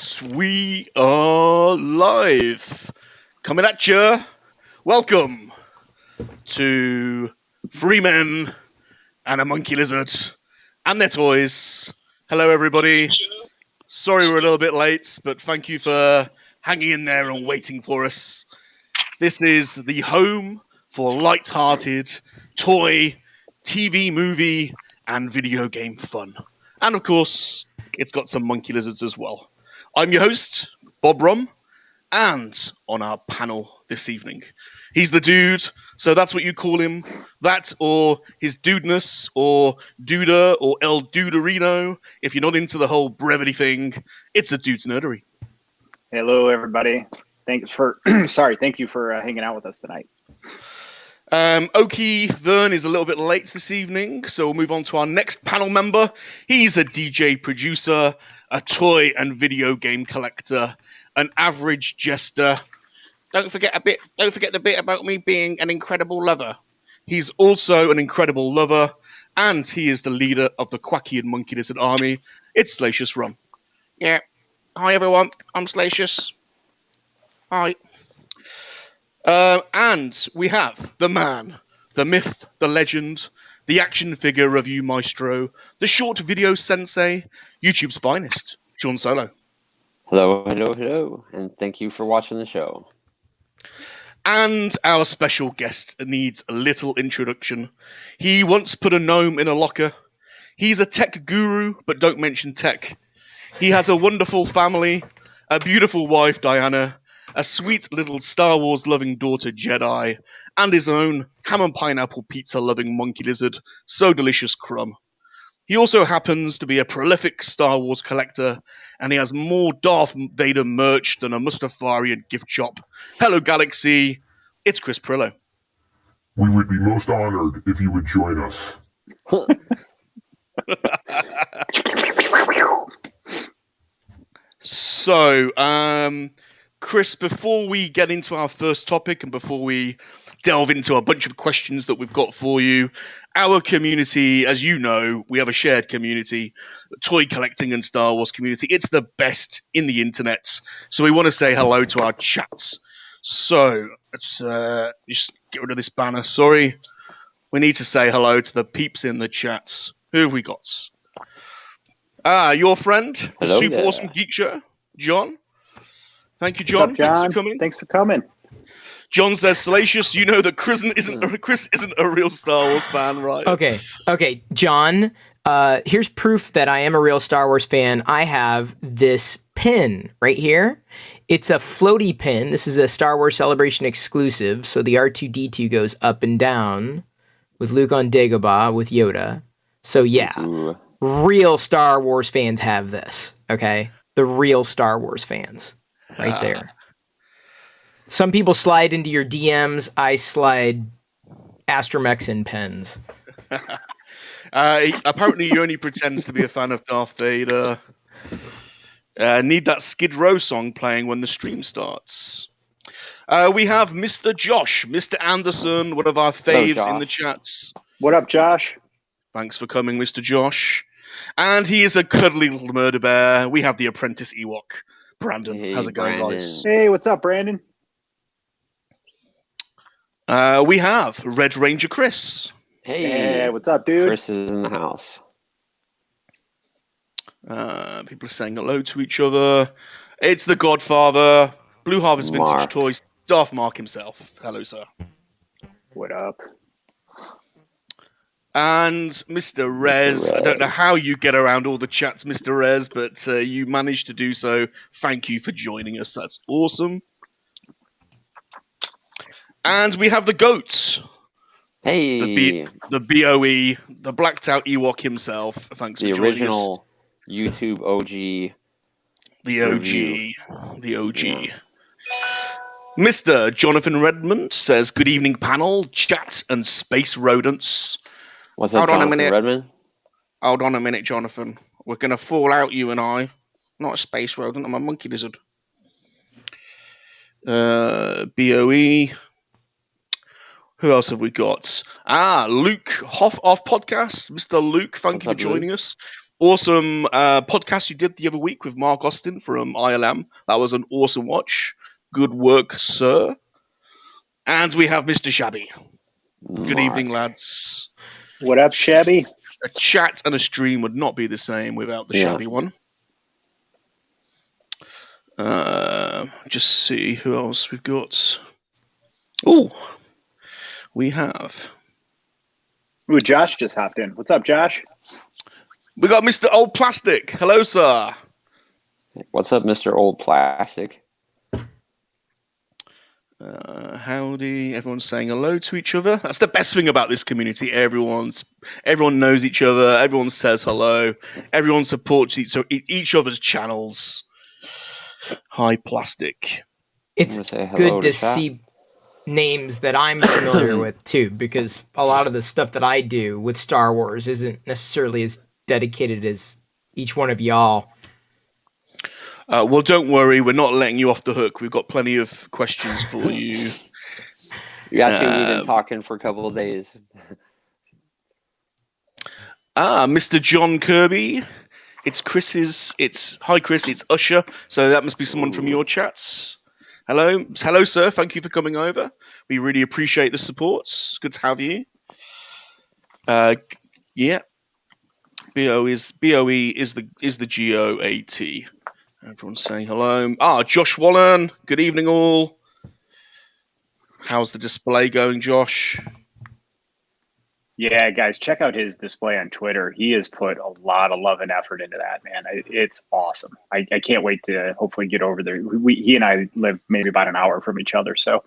And we are live. Coming at you. Welcome to Three Men and a Monkey Lizard and their toys. Hello, everybody. Sorry we're a little bit late, but thank you for hanging in there and waiting for us. This is the home for light-hearted toy, TV, movie, and video game fun. And of course, it's got some monkey lizards as well. I'm your host, Bob Rum, and on our panel this evening, he's the dude, so that's what you call him. That or his dudeness, or Duda, or El Duderino. If you're not into the whole brevity thing, it's a dude's nerdery. Hello, everybody. Thank you for hanging out with us tonight. Oki Vern is a little bit late this evening, so we'll move on to our next panel member. He's a DJ producer, a toy and video game collector, an average jester. Don't forget the bit about me being an incredible lover. He's also an incredible lover, and he is the leader of the Quacky and Monkey Lizard Army. It's Slacious Rum. Yeah. Hi, everyone. I'm Slacious. Hi. And we have the man, the myth, the legend, the action figure review maestro, the short video sensei, YouTube's finest, Sean Solo. Hello, hello, hello, and thank you for watching the show. And our special guest needs a little introduction. He once put a gnome in a locker. He's a tech guru, but don't mention tech. He has a wonderful family, a beautiful wife, Diana, a sweet little Star Wars loving daughter, Jedi, and his own ham and pineapple pizza loving monkey lizard, So Delicious Crumb. He also happens to be a prolific Star Wars collector, and he has more Darth Vader merch than a Mustafarian gift shop. Hello, Galaxy. It's Chris Pirillo. We would be most honored if you would join us. So, Chris, before we get into our first topic and before we delve into a bunch of questions that we've got for you, our community, as you know, we have a shared community, the toy collecting and Star Wars community. It's the best in the internet. So we want to say hello to our chats. So let's just get rid of this banner. Sorry. We need to say hello to the peeps in the chats. Who have we got? Your friend, the Hello Super there. Awesome Geek Show, John. Thank you, John. What's up, John? Thanks for coming. Thanks for coming. John says, Salacious, you know that Chris isn't a real Star Wars fan, right? Okay, John, here's proof that I am a real Star Wars fan. I have this pin right here. It's a floaty pin. This is a Star Wars Celebration exclusive, so the R2-D2 goes up and down with Luke on Dagobah with Yoda. So yeah, Ooh. real Star Wars fans have this, okay? The real Star Wars fans right there. Some people slide into your DMs. I slide Astromexin pens. Apparently, he only pretends to be a fan of Darth Vader. Need that Skid Row song playing when the stream starts. We have Mr. Josh, Mr. Anderson, one of our faves in the chats. What up, Josh? Thanks for coming, Mr. Josh. And he is a cuddly little murder bear. We have the apprentice Ewok, Brandon. Hey, How's it going, Brandon. guys? Hey, what's up, Brandon? We have Red Ranger Chris. Hey, Hey, what's up, dude? Chris is in the house. People are saying hello to each other. It's the Godfather, Blue Harvest Vintage Mark. Toys, Darth Mark himself. Hello, sir. What up? And Mr. Rez. I don't know Rez. how you get around all the chats, Mr. Rez, but you managed to do so. Thank you for joining us. That's awesome. And we have the goats. Hey, The BOE, the blacked out Ewok himself. Thanks the for joining us. original YouTube OG. The review. OG. The OG. Yeah. Mr. Jonathan Redmond says, good evening, panel, chat, and space rodents. What's up, Hold on a Jonathan minute. Redmond? Hold on a minute, Jonathan. We're going to fall out, you and I. I'm not a space rodent, I'm a monkey lizard. BOE. Who else have we got? Luke Hoff off podcast. Mr. Luke, thank What's you for up, joining Luke? us. awesome podcast you did the other week with Mark Austin from ILM. That was an awesome watch. Good work, sir. And we have Mr. Shabby. Good evening, lads. What up, Shabby? A chat and a stream would not be the same without the Shabby one. Just see who else we've got. Oh, we have. Ooh, Josh just hopped in. What's up, Josh? We got Mr. Old Plastic. Hello, sir. What's up, Mr. Old Plastic? Howdy. Everyone's saying hello to each other. That's the best thing about this community. Everyone knows each other. Everyone says hello. Everyone supports each other's channels. Hi, Plastic. It's good to see names that I'm familiar with, too, because a lot of the stuff that I do with Star Wars isn't necessarily as dedicated as each one of y'all. Well, don't worry. We're not letting you off the hook. We've got plenty of questions for you. We've been talking for a couple of days. Mr. John Kirby. Hi, Chris. It's Usher. So that must be someone from your chats. Hello, sir. Thank you for coming over. We really appreciate the support. It's good to have you. Yeah. BOE is the GOAT. Everyone's saying hello. Josh Wallen. Good evening, all. How's the display going, Josh? Yeah, guys, check out his display on Twitter. He has put a lot of love and effort into that, man. It's awesome. I can't wait to hopefully get over there. He and I live maybe about an hour from each other, so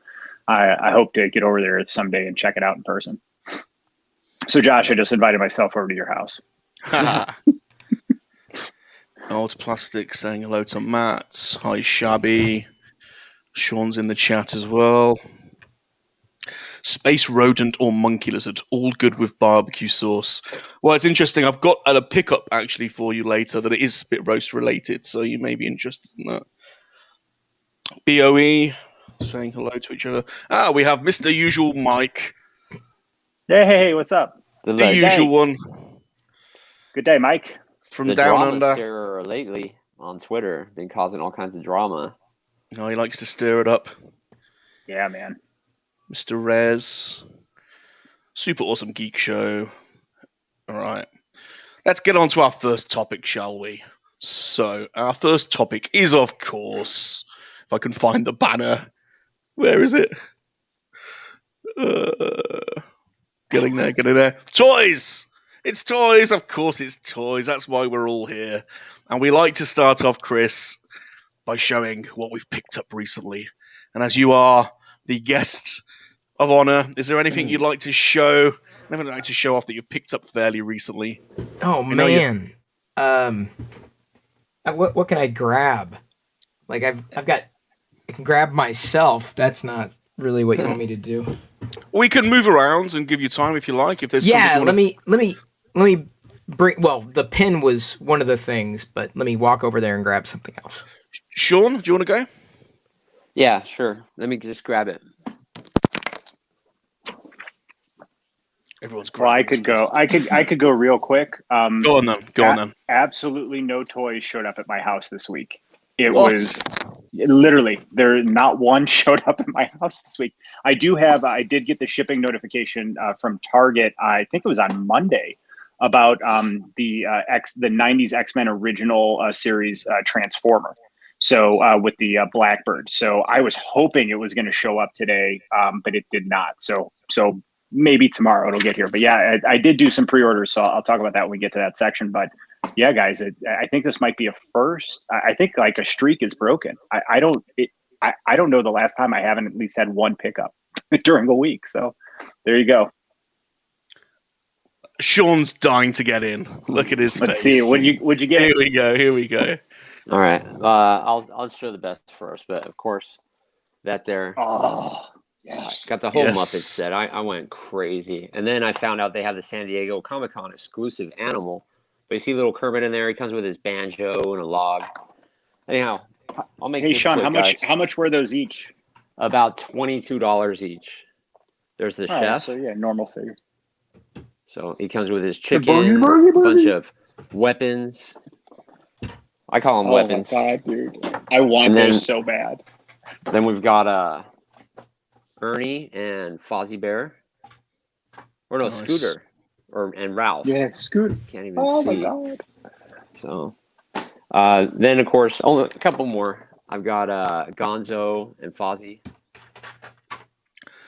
I hope to get over there someday and check it out in person. So, Josh, I just invited myself over to your house. Old Plastic saying hello to Matt. Hi, Shabby. Sean's in the chat as well. Space rodent or monkey lizard, all good with barbecue sauce. Well, it's interesting. I've got a pickup actually for you later that it is spit roast related, so you may be interested in that. BOE saying hello to each other. We have Mr. Usual Mike. Hey, what's up? The usual one. Good day, Mike. From the down drama under. Stirrer lately on Twitter been causing all kinds of drama. Oh, he likes to stir it up. Yeah, man. Mr. Rez. Super awesome geek show. All right. Let's get on to our first topic, shall we? So, our first topic is, of course, if I can find the banner. Where is it? Getting there. Toys! It's toys! Of course it's toys. That's why we're all here. And we like to start off, Chris, by showing what we've picked up recently. And as you are the guest of honor, is there anything you'd like to show? Anything you'd like to show off that you've picked up fairly recently? Oh, man. What can I grab? Like, I can grab myself. That's not really what you want me to do. We can move around and give you time if you like. If there's let me bring. Well, the pin was one of the things, but let me walk over there and grab something else. Sean, do you want to go? Yeah, sure. Let me just grab it. Everyone's Well, I could stuff. go. I could go real quick. Go on then. Absolutely no toys showed up at my house this week. It What? was literally there. Not one showed up at my house this week. I did get the shipping notification from Target. I think it was on Monday about the 90s X-Men original series Transformer. So with the Blackbird. So I was hoping it was going to show up today, but it did not. So maybe tomorrow it'll get here. But yeah, I did do some pre-orders, so I'll talk about that when we get to that section. But yeah, guys, I think this might be a first. I think like a streak is broken. I don't know the last time I haven't at least had one pickup during a week. So there you go. Sean's dying to get in. Look at his Let's face. see. Would you get? Here we go. All right. I'll show the best first, but of course, that there. Oh, yes. Got the whole Yes. Muppet set. I went crazy, and then I found out they have the San Diego Comic-Con exclusive animal. But you see little Kermit in there. He comes with his banjo and a log. Anyhow, I'll make. Hey, this Sean, quick, how much were those each? About $22 each. There's the All right, chef. so yeah, normal figure. So he comes with his chicken, a bunch of weapons. I call them weapons. Oh my god, dude! I want those so bad. Then we've got Ernie and Fozzie Bear, or no, Scooter, and Ralph. Yeah, Scooter. Can't even see. Oh my god. So, then of course, only a couple more. I've got Gonzo and Fozzie.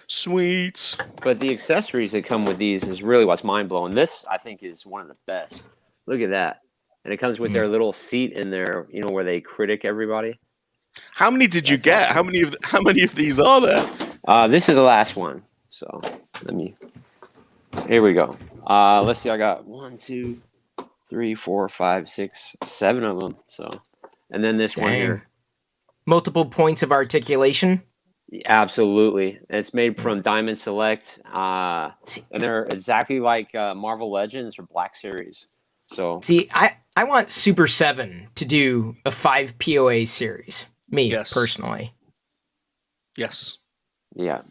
Sweet. But the accessories that come with these is really what's mind blowing. This I think is one of the best. Look at that. And it comes with their little seat in there, you know, where they critic everybody. How many did you get? Awesome. How many of these are there? This is the last one. So here we go. Let's see. I got 1, 2, 3, 4, 5, 6, 7 of them. So, and then this one here. Multiple points of articulation. Absolutely. It's made from Diamond Select. And they're exactly like Marvel Legends or Black Series. So see, I want Super 7 to do a 5 POA series. Me personally. Yes. Yeah.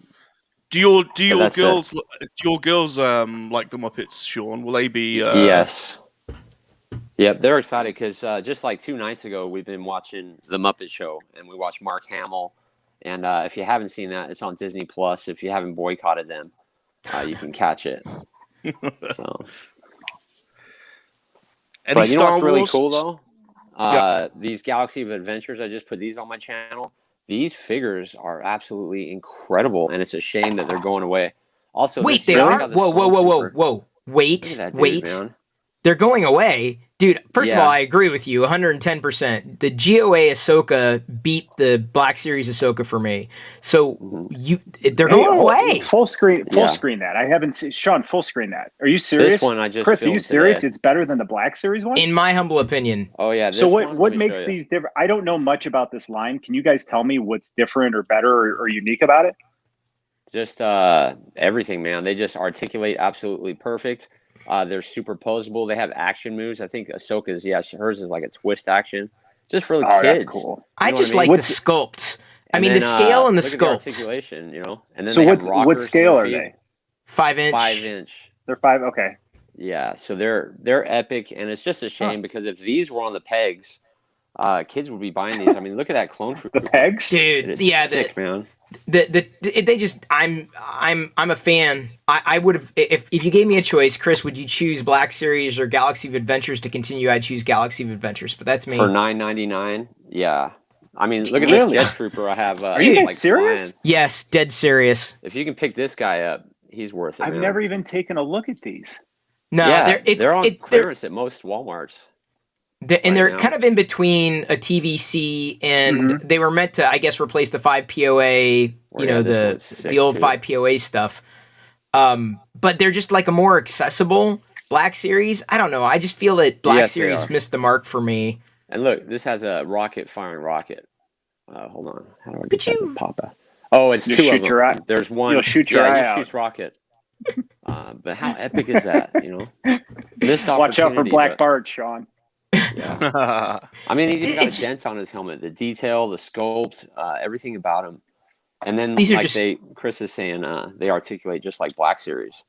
Do your girls like the Muppets, Sean? Will they be? Yes. Yep, they're excited because just like 2 nights ago, we've been watching The Muppet Show, and we watched Mark Hamill. And if you haven't seen that, it's on Disney Plus. If you haven't boycotted them, you can catch it. So. But you know what's really cool though? These Galaxy of Adventures, I just put these on my channel. These figures are absolutely incredible, and it's a shame that they're going away. Also, wait, they are? Whoa. Wait. Man. They're going away? Dude, first of all, I agree with you 110%. The GOA Ahsoka beat the Black Series Ahsoka for me. So they're going away. Full screen that. I haven't seen Sean, full screen that. Are you serious? This one I just Chris, are you serious? Today. It's better than the Black Series one? In my humble opinion. Oh yeah. So what makes these different? I don't know much about this line. Can you guys tell me what's different or better or unique about it? Just everything, man. They just articulate absolutely perfect. They're superposable. They have action moves. I think Ahsoka's, hers is like a twist action. Just for the kids. That's cool. I just like the sculpts. I mean, the scale and the sculpt. Articulation, you know. And then so what scale are they? 5 inch. 5 inch. They're 5. Okay. Yeah. So they're epic, and it's just a shame because if these were on the pegs, kids would be buying these. I mean, look at that clone trooper. The pegs, dude. Sick, man. They just I'm a fan. I would have if you gave me a choice, Chris, would you choose Black Series or Galaxy of Adventures to continue? I'd choose Galaxy of Adventures, but that's me. For $9.99, yeah. I mean, look at this Jet Trooper I have. Are you guys serious? Flying. Yes, dead serious. If you can pick this guy up, he's worth it. I've never even taken a look at these. No, they're on clearance at most Walmarts. They're kind of in between a TVC and they were meant to, I guess, replace the 5 POA, the old 5 POA stuff. But they're just like a more accessible Black Series. I don't know. I just feel that Black Series missed the mark for me. And look, this has a rocket firing rocket. Hold on. How do I get that to pop out? Oh, it's 2 of them. There's one. You'll shoot your eye out. Shoots rocket. But how epic is that, you know? Watch out for Black Bart, Sean. Yeah. I mean, he's even got a dent on his helmet. The detail, the sculpt, everything about him. And then, Chris is saying, they articulate just like Black Series.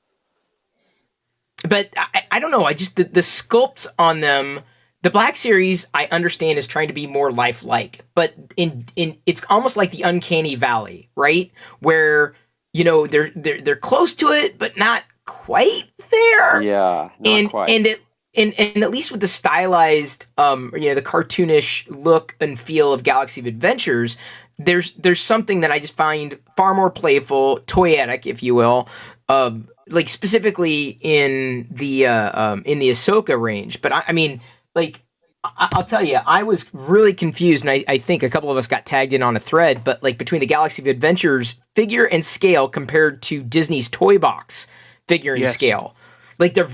But I don't know. I just the sculpts on them. The Black Series, I understand, is trying to be more lifelike, but in it's almost like the uncanny valley, right? Where they're close to it, but not quite there. Yeah, not quite. And at least with the stylized, the cartoonish look and feel of Galaxy of Adventures, there's something that I just find far more playful, toyetic, if you will, like specifically in the Ahsoka range. But I mean, like, I'll tell you, I was really confused, and I think a couple of us got tagged in on a thread, but like between the Galaxy of Adventures figure and scale compared to Disney's Toy Box figure and scale. Like, they're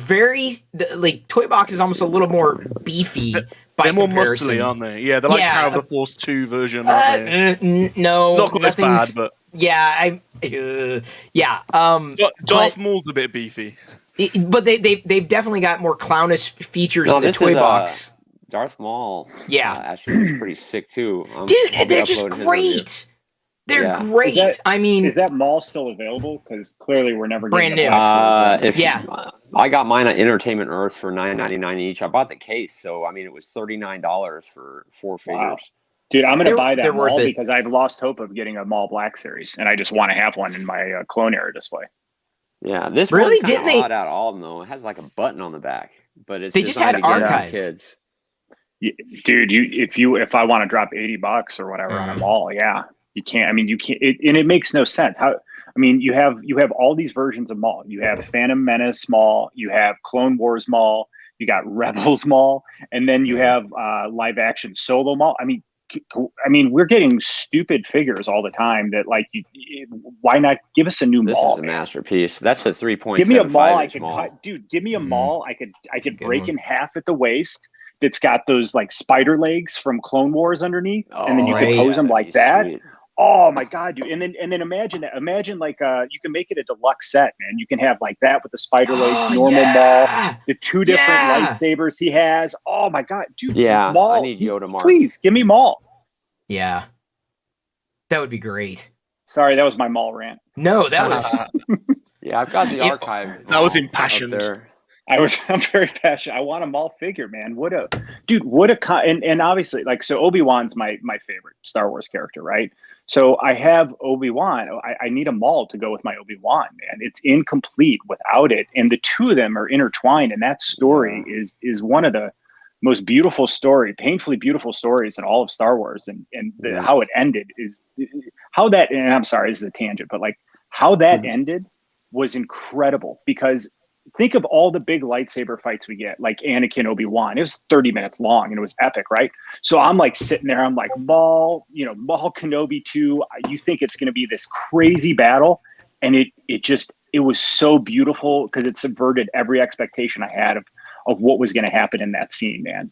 Toy Box is almost a little more beefy. They're more muscly, aren't they? Yeah, they're like Power of the Force 2 version, aren't they? No. Not quite as bad, but... Yeah, Darth Maul's a bit beefy. But they've definitely got more clownish features in the Toy Box. Darth Maul. Yeah. Actually, was pretty sick, too. Dude, they're just great. They're Yeah. great. I mean, Is that mall still available? Because clearly we're never Brand getting new. a Black Series. If Yeah. I got mine at Entertainment Earth for $9.99 each. I bought the case, so I mean it was $39 for 4 Wow. figures. Dude, I'm going to buy they're that worth mall it. because I've lost hope of getting a mall Black Series, and I just want to have one in my clone era display. Yeah, this Really? one's kind Didn't of they- odd out of all of them though. It has like a button on the back, but it's They just had designed to get archive. kids. Dude, if I want to drop $80 or whatever on a mall, yeah, you can't. I mean, you can't, and it makes no sense. How? I mean, you have all these versions of mall. You have Phantom Menace mall, you have Clone Wars mall, you got Rebels mall, and then you have live action Solo mall. I mean, we're getting stupid figures all the time. That like, why not give us a new This mall? is a masterpiece. That's a 3.75 Give me a mall I inch could mall. cut, dude. Give me a mall I could good break one. in half at the waist. That's got those like spider legs from Clone Wars underneath, and then you right. could pose them that'd like be that. sweet. Oh my god, dude! And then imagine that. Imagine like you can make it a deluxe set, man. You can have like that with the spider legs, normal mall, the two different lightsabers he has. Oh my god, dude! Yeah, mall. I need Yoda Mark. Please give me mall. Yeah. That would be great. Sorry, that was my mall rant. No, that was Yeah, I've got the It- archive. That was mall impassioned. up there. I'm very passionate. I want a mall figure, man. And obviously, like, so Obi-Wan's my favorite Star Wars character, right? So I have Obi-Wan. I need a mall to go with my Obi-Wan, man. It's incomplete without it, and the two of them are intertwined. And that story is one of the most beautiful painfully beautiful stories in all of Star Wars. And how it ended is how that. And I'm sorry, this is a tangent, but like how that ended was incredible because. Think of all the big lightsaber fights we get, like Anakin Obi-Wan. It was 30 minutes long and it was epic, right? So I'm like sitting there, I'm like, Maul Kenobi 2. You think it's going to be this crazy battle. And it was so beautiful because it subverted every expectation I had of what was going to happen in that scene, man.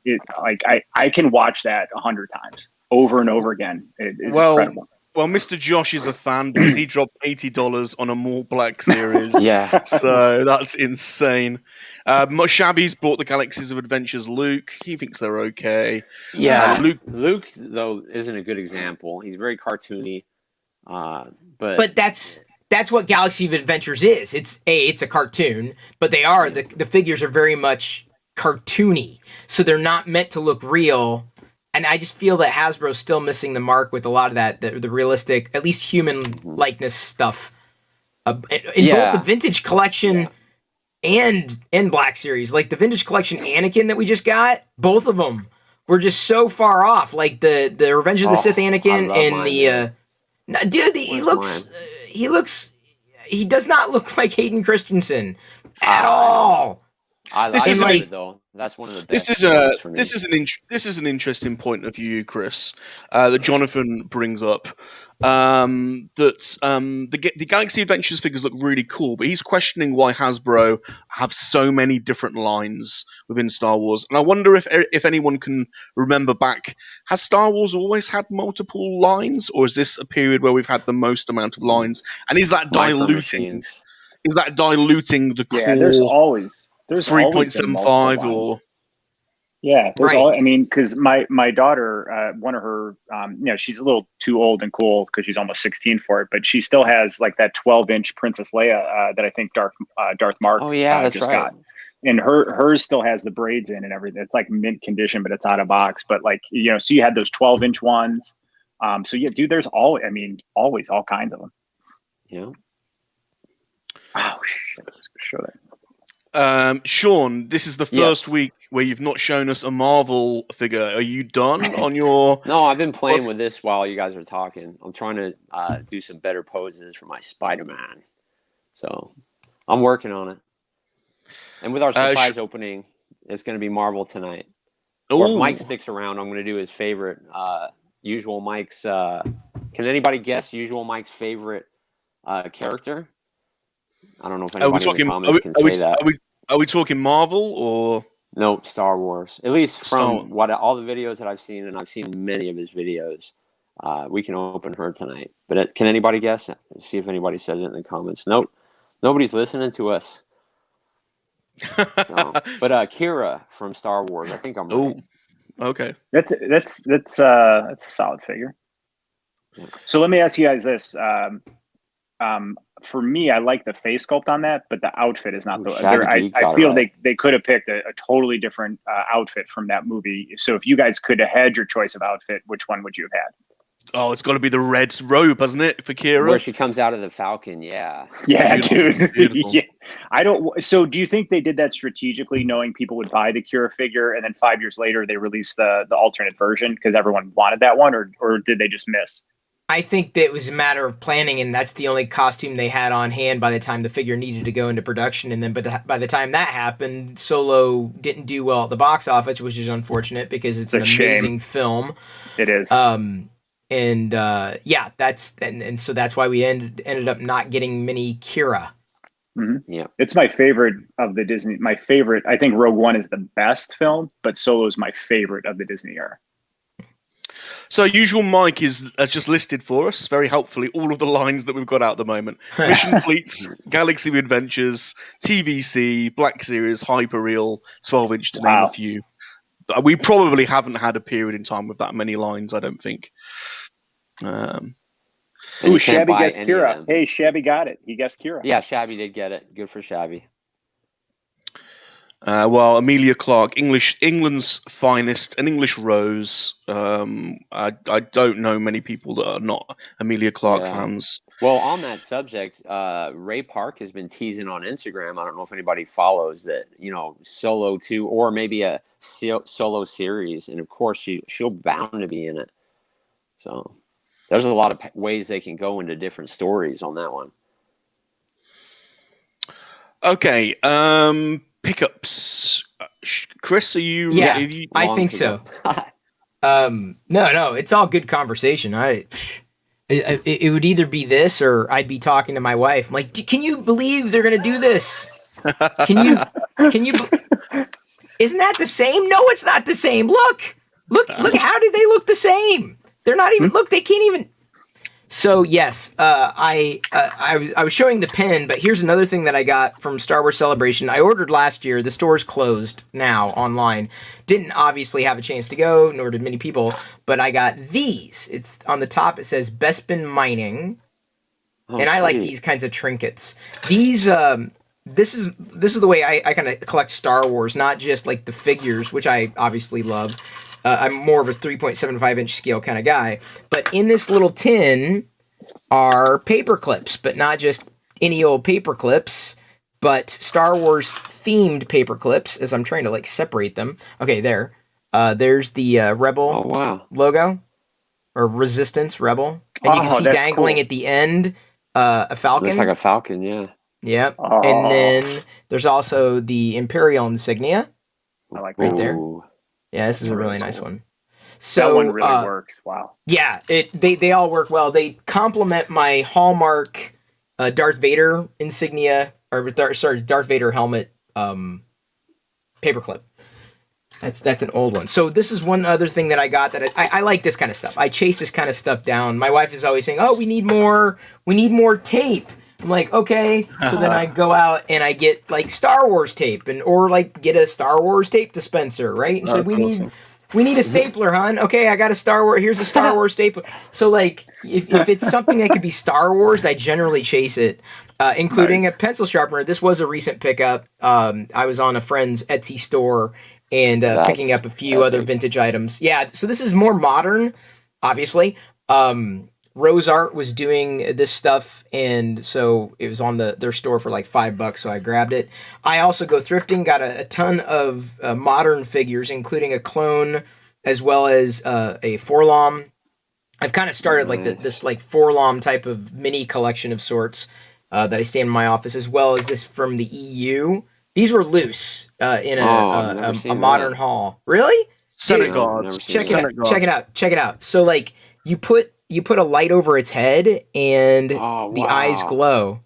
I can watch that 100 times over and over again. It's incredible. Well, Mr. Josh is a fan because he dropped $80 on a Mall Black Series. Yeah. So that's insane. Shabby's bought the Galaxies of Adventures Luke. He thinks they're okay. yeah. Luke though isn't a good example. He's very cartoony. But that's what Galaxy of Adventures is. It's a cartoon, but they are the figures are very much cartoony. So they're not meant to look real. And I just feel that Hasbro's still missing the mark with a lot of that, the realistic, at least human likeness stuff. In both the Vintage Collection and Black Series. Like the Vintage Collection Anakin that we just got, both of them were just so far off. Like the Revenge of the Sith Anakin and mine, dude, he does not look like Hayden Christensen at all. This is like it though. That's one of the best. This is an interesting point of view, Chris, that Jonathan brings up. The Galaxy Adventures figures look really cool, but he's questioning why Hasbro have so many different lines within Star Wars. And I wonder if anyone can remember back, has Star Wars always had multiple lines, or is this a period where we've had the most amount of lines? And is that diluting? Is that diluting the core? Yeah, there's 3.75 or I mean, because my daughter, one of her, she's a little too old and cool because she's almost 16 for it, but she still has like that 12-inch Princess Leia that I think Darth Mark that's just right. got, and hers still has the braids in and everything. It's like mint condition, but it's out of box. But like so you had those 12-inch ones. So yeah, dude, there's always all kinds of them. Yeah. Oh shit! Show that. Sean, this is the first week where you've not shown us a Marvel figure. Are you done on your... No, I've been playing with this while you guys are talking. I'm trying to do some better poses for my Spider-Man. So I'm working on it. And with our surprise opening, it's going to be Marvel tonight. Or if Mike sticks around, I'm going to do his favorite. Usual Mike's... can anybody guess Usual Mike's favorite character? I don't know if anybody in the comments can say that. Are we talking Marvel or... No, Star Wars. At least from all the videos that I've seen, and I've seen many of his videos, we can open her tonight. But can anybody guess? See if anybody says it in the comments. Nope. Nobody's listening to us. But Kira from Star Wars, I think I'm right. Okay. That's a solid figure. So let me ask you guys this. For me, I like the face sculpt on that, but the outfit is not I feel they could have picked a totally different outfit from that movie. So if you guys could have had your choice of outfit, which one would you have had? Oh, it's got to be the red robe, hasn't it, for Kira? Where she comes out of the Falcon, yeah. Yeah, Beautiful, dude. beautiful. Yeah. So do you think they did that strategically, knowing people would buy the Kira figure, and then 5 years later they released the alternate version because everyone wanted that one, or did they just miss? I think that it was a matter of planning, and that's the only costume they had on hand by the time the figure needed to go into production. And then, by the time that happened, Solo didn't do well at the box office, which is unfortunate because it's an amazing film. It is. And so that's why we ended up not getting many Kira. Mm-hmm. Yeah, it's my favorite of the Disney. My favorite. I think Rogue One is the best film, but Solo is my favorite of the Disney era. So usual Mike has just listed for us, very helpfully, all of the lines that we've got out at the moment. Mission Fleets, Galaxy of Adventures, TVC, Black Series, Hyperreal, 12-inch, to name a few. We probably haven't had a period in time with that many lines, I don't think. Ooh, Shabby guessed Kira. Hey, Shabby got it. He guessed Kira. Yeah, Shabby did get it. Good for Shabby. Well, Amelia Clark, England's finest, an English rose. I don't know many people that are not Amelia Clark fans. Well, on that subject, Ray Park has been teasing on Instagram. I don't know if anybody follows that, Solo 2 or maybe a Solo series. And of course, she'll bound to be in it. So there's a lot of ways they can go into different stories on that one. Okay. Pickups. Chris, are you? Yeah, I think so. No, it's all good conversation. It would either be this or I'd be talking to my wife. I'm like, can you believe they're gonna do this? Can you? Isn't that the same? No, it's not the same. Look. How do they look the same? They're not even. Look, they can't even. So yes, I was showing the pin, but here's another thing that I got from Star Wars Celebration. I ordered last year. The store's closed now online. Didn't obviously have a chance to go, nor did many people. But I got these. It's on the top. It says Bespin Mining, and I like these kinds of trinkets. These this is the way I kind of collect Star Wars, not just like the figures, which I obviously love. I'm more of a 3.75-inch scale kind of guy. But in this little tin are paper clips, but not just any old paper clips, but Star Wars themed paper clips, as I'm trying to like separate them. Okay, there. There's the Rebel logo, or Resistance Rebel. And you can see dangling at the end a Falcon. Looks like a Falcon, yeah. Yep. And then there's also the Imperial insignia. I like right there. Yeah, this is a really nice one. So that one really works. Wow. Yeah, they all work well. They complement my Hallmark Darth Vader insignia, or Darth Vader helmet paperclip. That's an old one. So this is one other thing that I got that I like this kind of stuff. I chase this kind of stuff down. My wife is always saying, "Oh, we need more tape." I'm like, okay. So then I go out and I get like Star Wars tape or like get a Star Wars tape dispenser, right? And so we need a stapler, hon. Okay, I got a Star Wars. Here's a Star Wars stapler. So like, if it's something that could be Star Wars, I generally chase it, including a pencil sharpener. This was a recent pickup. I was on a friend's Etsy store and picking up a few other vintage items. Yeah. So this is more modern, obviously. Rose Art was doing this stuff, and so it was on their store for like $5, so I grabbed it. I also go thrifting, got a ton of modern figures, including a clone, as well as a Forlom. I've kind of started like this like Forlom type of mini collection of sorts that I stay in my office, as well as this from the EU. These were loose in a modern haul. Really? Shenanigans. Check it out. So like you put a light over its head and the eyes glow.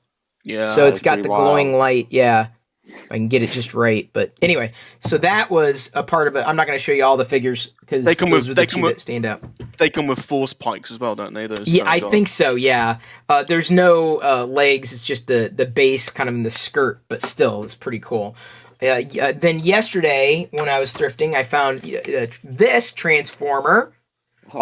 Yeah. So it's got the glowing light. Yeah. If I can get it just right. But anyway, so that was a part of it. I'm not going to show you all the figures because those are the two that stand out. They come with force pikes as well, don't they? Those. Yeah, I think so. Yeah. There's no legs. It's just the base kind of in the skirt, but still, it's pretty cool. Then yesterday, when I was thrifting, I found this Transformer.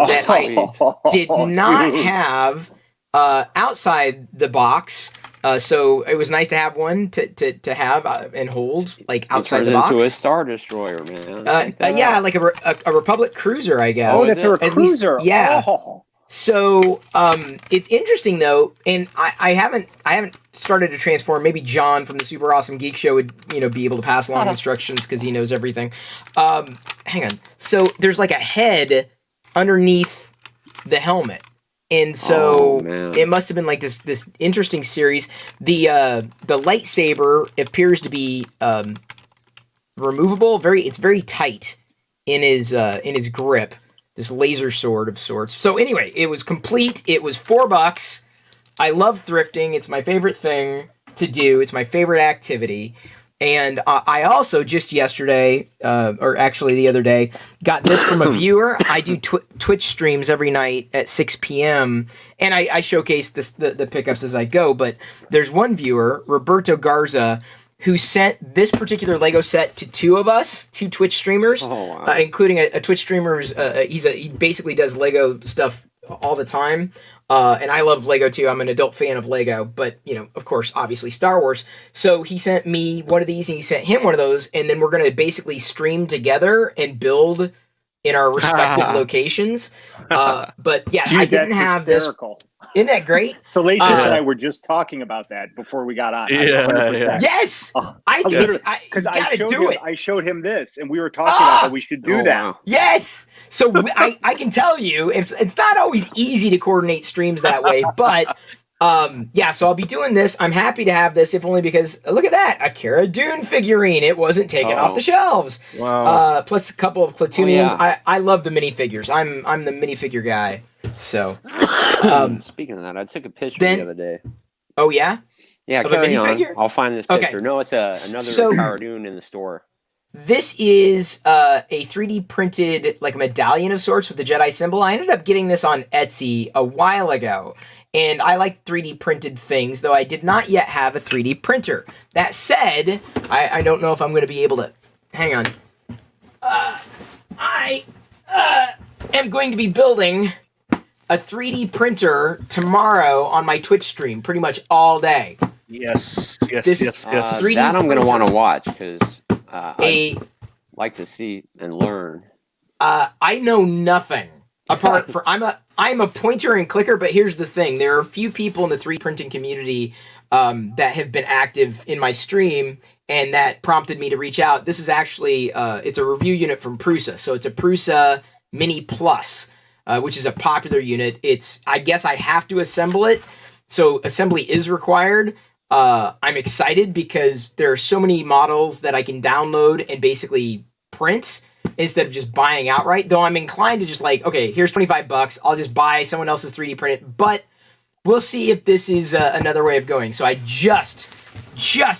that I did not have outside the box. So it was nice to have one to have and hold like outside the box. Into a Star Destroyer, man. Yeah, like a Republic cruiser, I guess. Oh, that's a cruiser. Yeah. Oh. So it's interesting though, and I haven't started to transform. Maybe John from the Super Awesome Geek Show would be able to pass along instructions because he knows everything. Hang on. So there's like a head underneath the helmet. And so it must have been like this interesting series. The lightsaber appears to be removable. It's very tight in his grip. This laser sword of sorts. So anyway, it was complete. It was $4. I love thrifting. It's my favorite thing to do. It's my favorite activity. And I also just yesterday, or actually the other day, got this from a viewer. I do Twitch streams every night at 6 p.m. And I showcase the pickups as I go. But there's one viewer, Roberto Garza, who sent this particular Lego set to two Twitch streamers, including a Twitch streamer. He basically does Lego stuff all the time. And I love Lego too. I'm an adult fan of Lego, but of course, obviously Star Wars. So he sent me one of these and he sent him one of those. And then we're going to basically stream together and build in our respective locations. But yeah, Dude, I didn't have hysterical. this. Isn't that great? Salacious and I were just talking about that before we got on. Yeah. Yes! I showed him this and we were talking about that we should do that. Wow. Yes! So I can tell you, it's not always easy to coordinate streams that way, but so I'll be doing this. I'm happy to have this, if only because, look at that, a Cara Dune figurine. It wasn't taken off the shelves. Wow. Plus a couple of Platooinians. I love the minifigures. I'm the minifigure guy. So, speaking of that, I took a picture the other day. Oh, yeah? Yeah, of a minifigure? I'll find this picture. Okay. No, it's another Cara Dune in the store. This is a 3D printed like medallion of sorts with the Jedi symbol. I ended up getting this on Etsy a while ago, and I like 3D printed things, though I did not yet have a 3D printer. That said, I don't know if I'm going to be able to... Hang on. I am going to be building a 3D printer tomorrow on my Twitch stream, pretty much all day. Yes. That I'm going to want to watch because I like to see and learn. I know nothing apart from I'm a pointer and clicker, but here's the thing: there are a few people in the 3D printing community that have been active in my stream, and that prompted me to reach out. This is actually it's a review unit from Prusa, so it's a Prusa Mini Plus. Which is a popular unit. I guess I have to assemble it, so assembly is required. I'm excited because there are so many models that I can download and basically print instead of just buying outright. Though I'm inclined to just okay, here's $25. I'll just buy someone else's 3D print. But we'll see if this is another way of going. So I just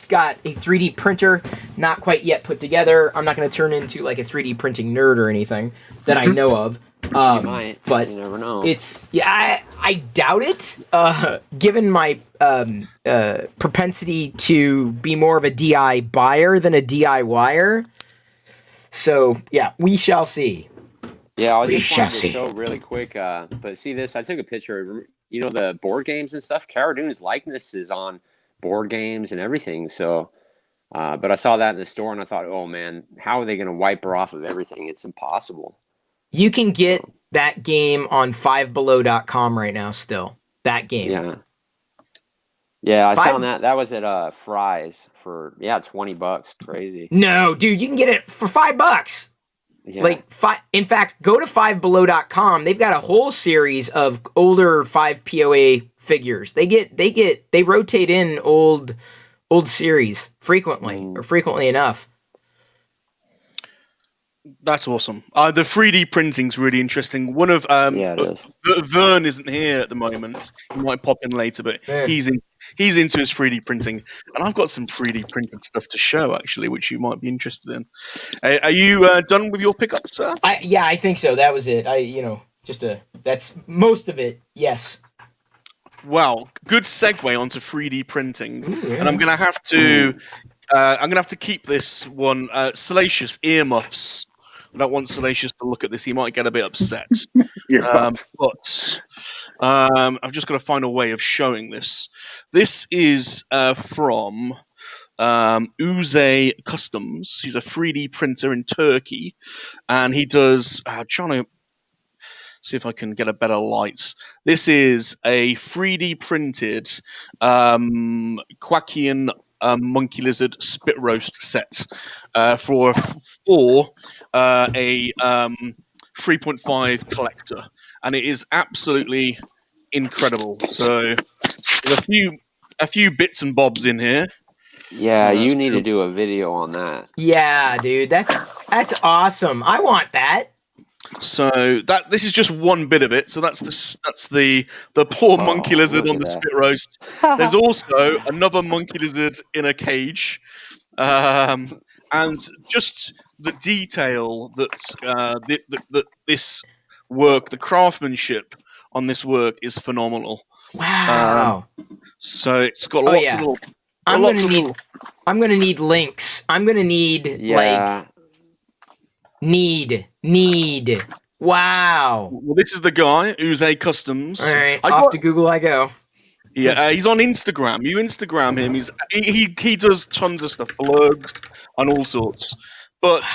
got a 3D printer, not quite yet put together. I'm not going to turn into like a 3D printing nerd or anything that I know of. You might, but you never know. I doubt it. Given my propensity to be more of a DI buyer than a DIYer. So yeah, we shall see. Yeah, I just wanted to show really quick. But see this? I took a picture. The board games and stuff. Cara Dune's likeness is on board games and everything. So, but I saw that in the store and I thought, oh man, how are they going to wipe her off of everything? It's impossible. You can get that game on fivebelow.com right now still. That game. Yeah, I found that. That was at Fry's for $20. Crazy. No, dude, you can get it for $5. Yeah. In fact, go to fivebelow.com. They've got a whole series of older 5 POA figures. They rotate in old series frequently enough. That's awesome. The 3D printing's really interesting. One of it is. Vern isn't here at the moment. He might pop in later, but he's into his 3D printing, and I've got some 3D printed stuff to show actually, which you might be interested in. Are you done with your pickup, sir? I think so. That was it. That's most of it. Yes. Well, good segue onto 3D printing, and I'm gonna have to keep this one. Salacious earmuffs. I don't want Salacious to look at this. He might get a bit upset. Earmuffs. But I've just got to find a way of showing this. This is from Uze Customs. He's a 3D printer in Turkey, and he does. Trying to see if I can get a better light. This is a 3D printed Quackian MoNKey-LiZaRD spit roast set for a 3.5 collector, and it is absolutely incredible. So there's a few bits and bobs in here. Yeah, you need to do a video on that. Yeah, dude, that's awesome. I want that. So this is just one bit of it. So that's the poor MoNKey-LiZaRD on the spit roast. There's also another MoNKey-LiZaRD in a cage, and just the detail that this work, the craftsmanship on this work is phenomenal. Wow. So it's got lots of little. I'm gonna need links. I'm gonna need need. Wow. Well, this is the guy, Uze Customs. All right, off to Google I go. Yeah, he's on Instagram. You Instagram him. He does tons of stuff, blogs and all sorts. But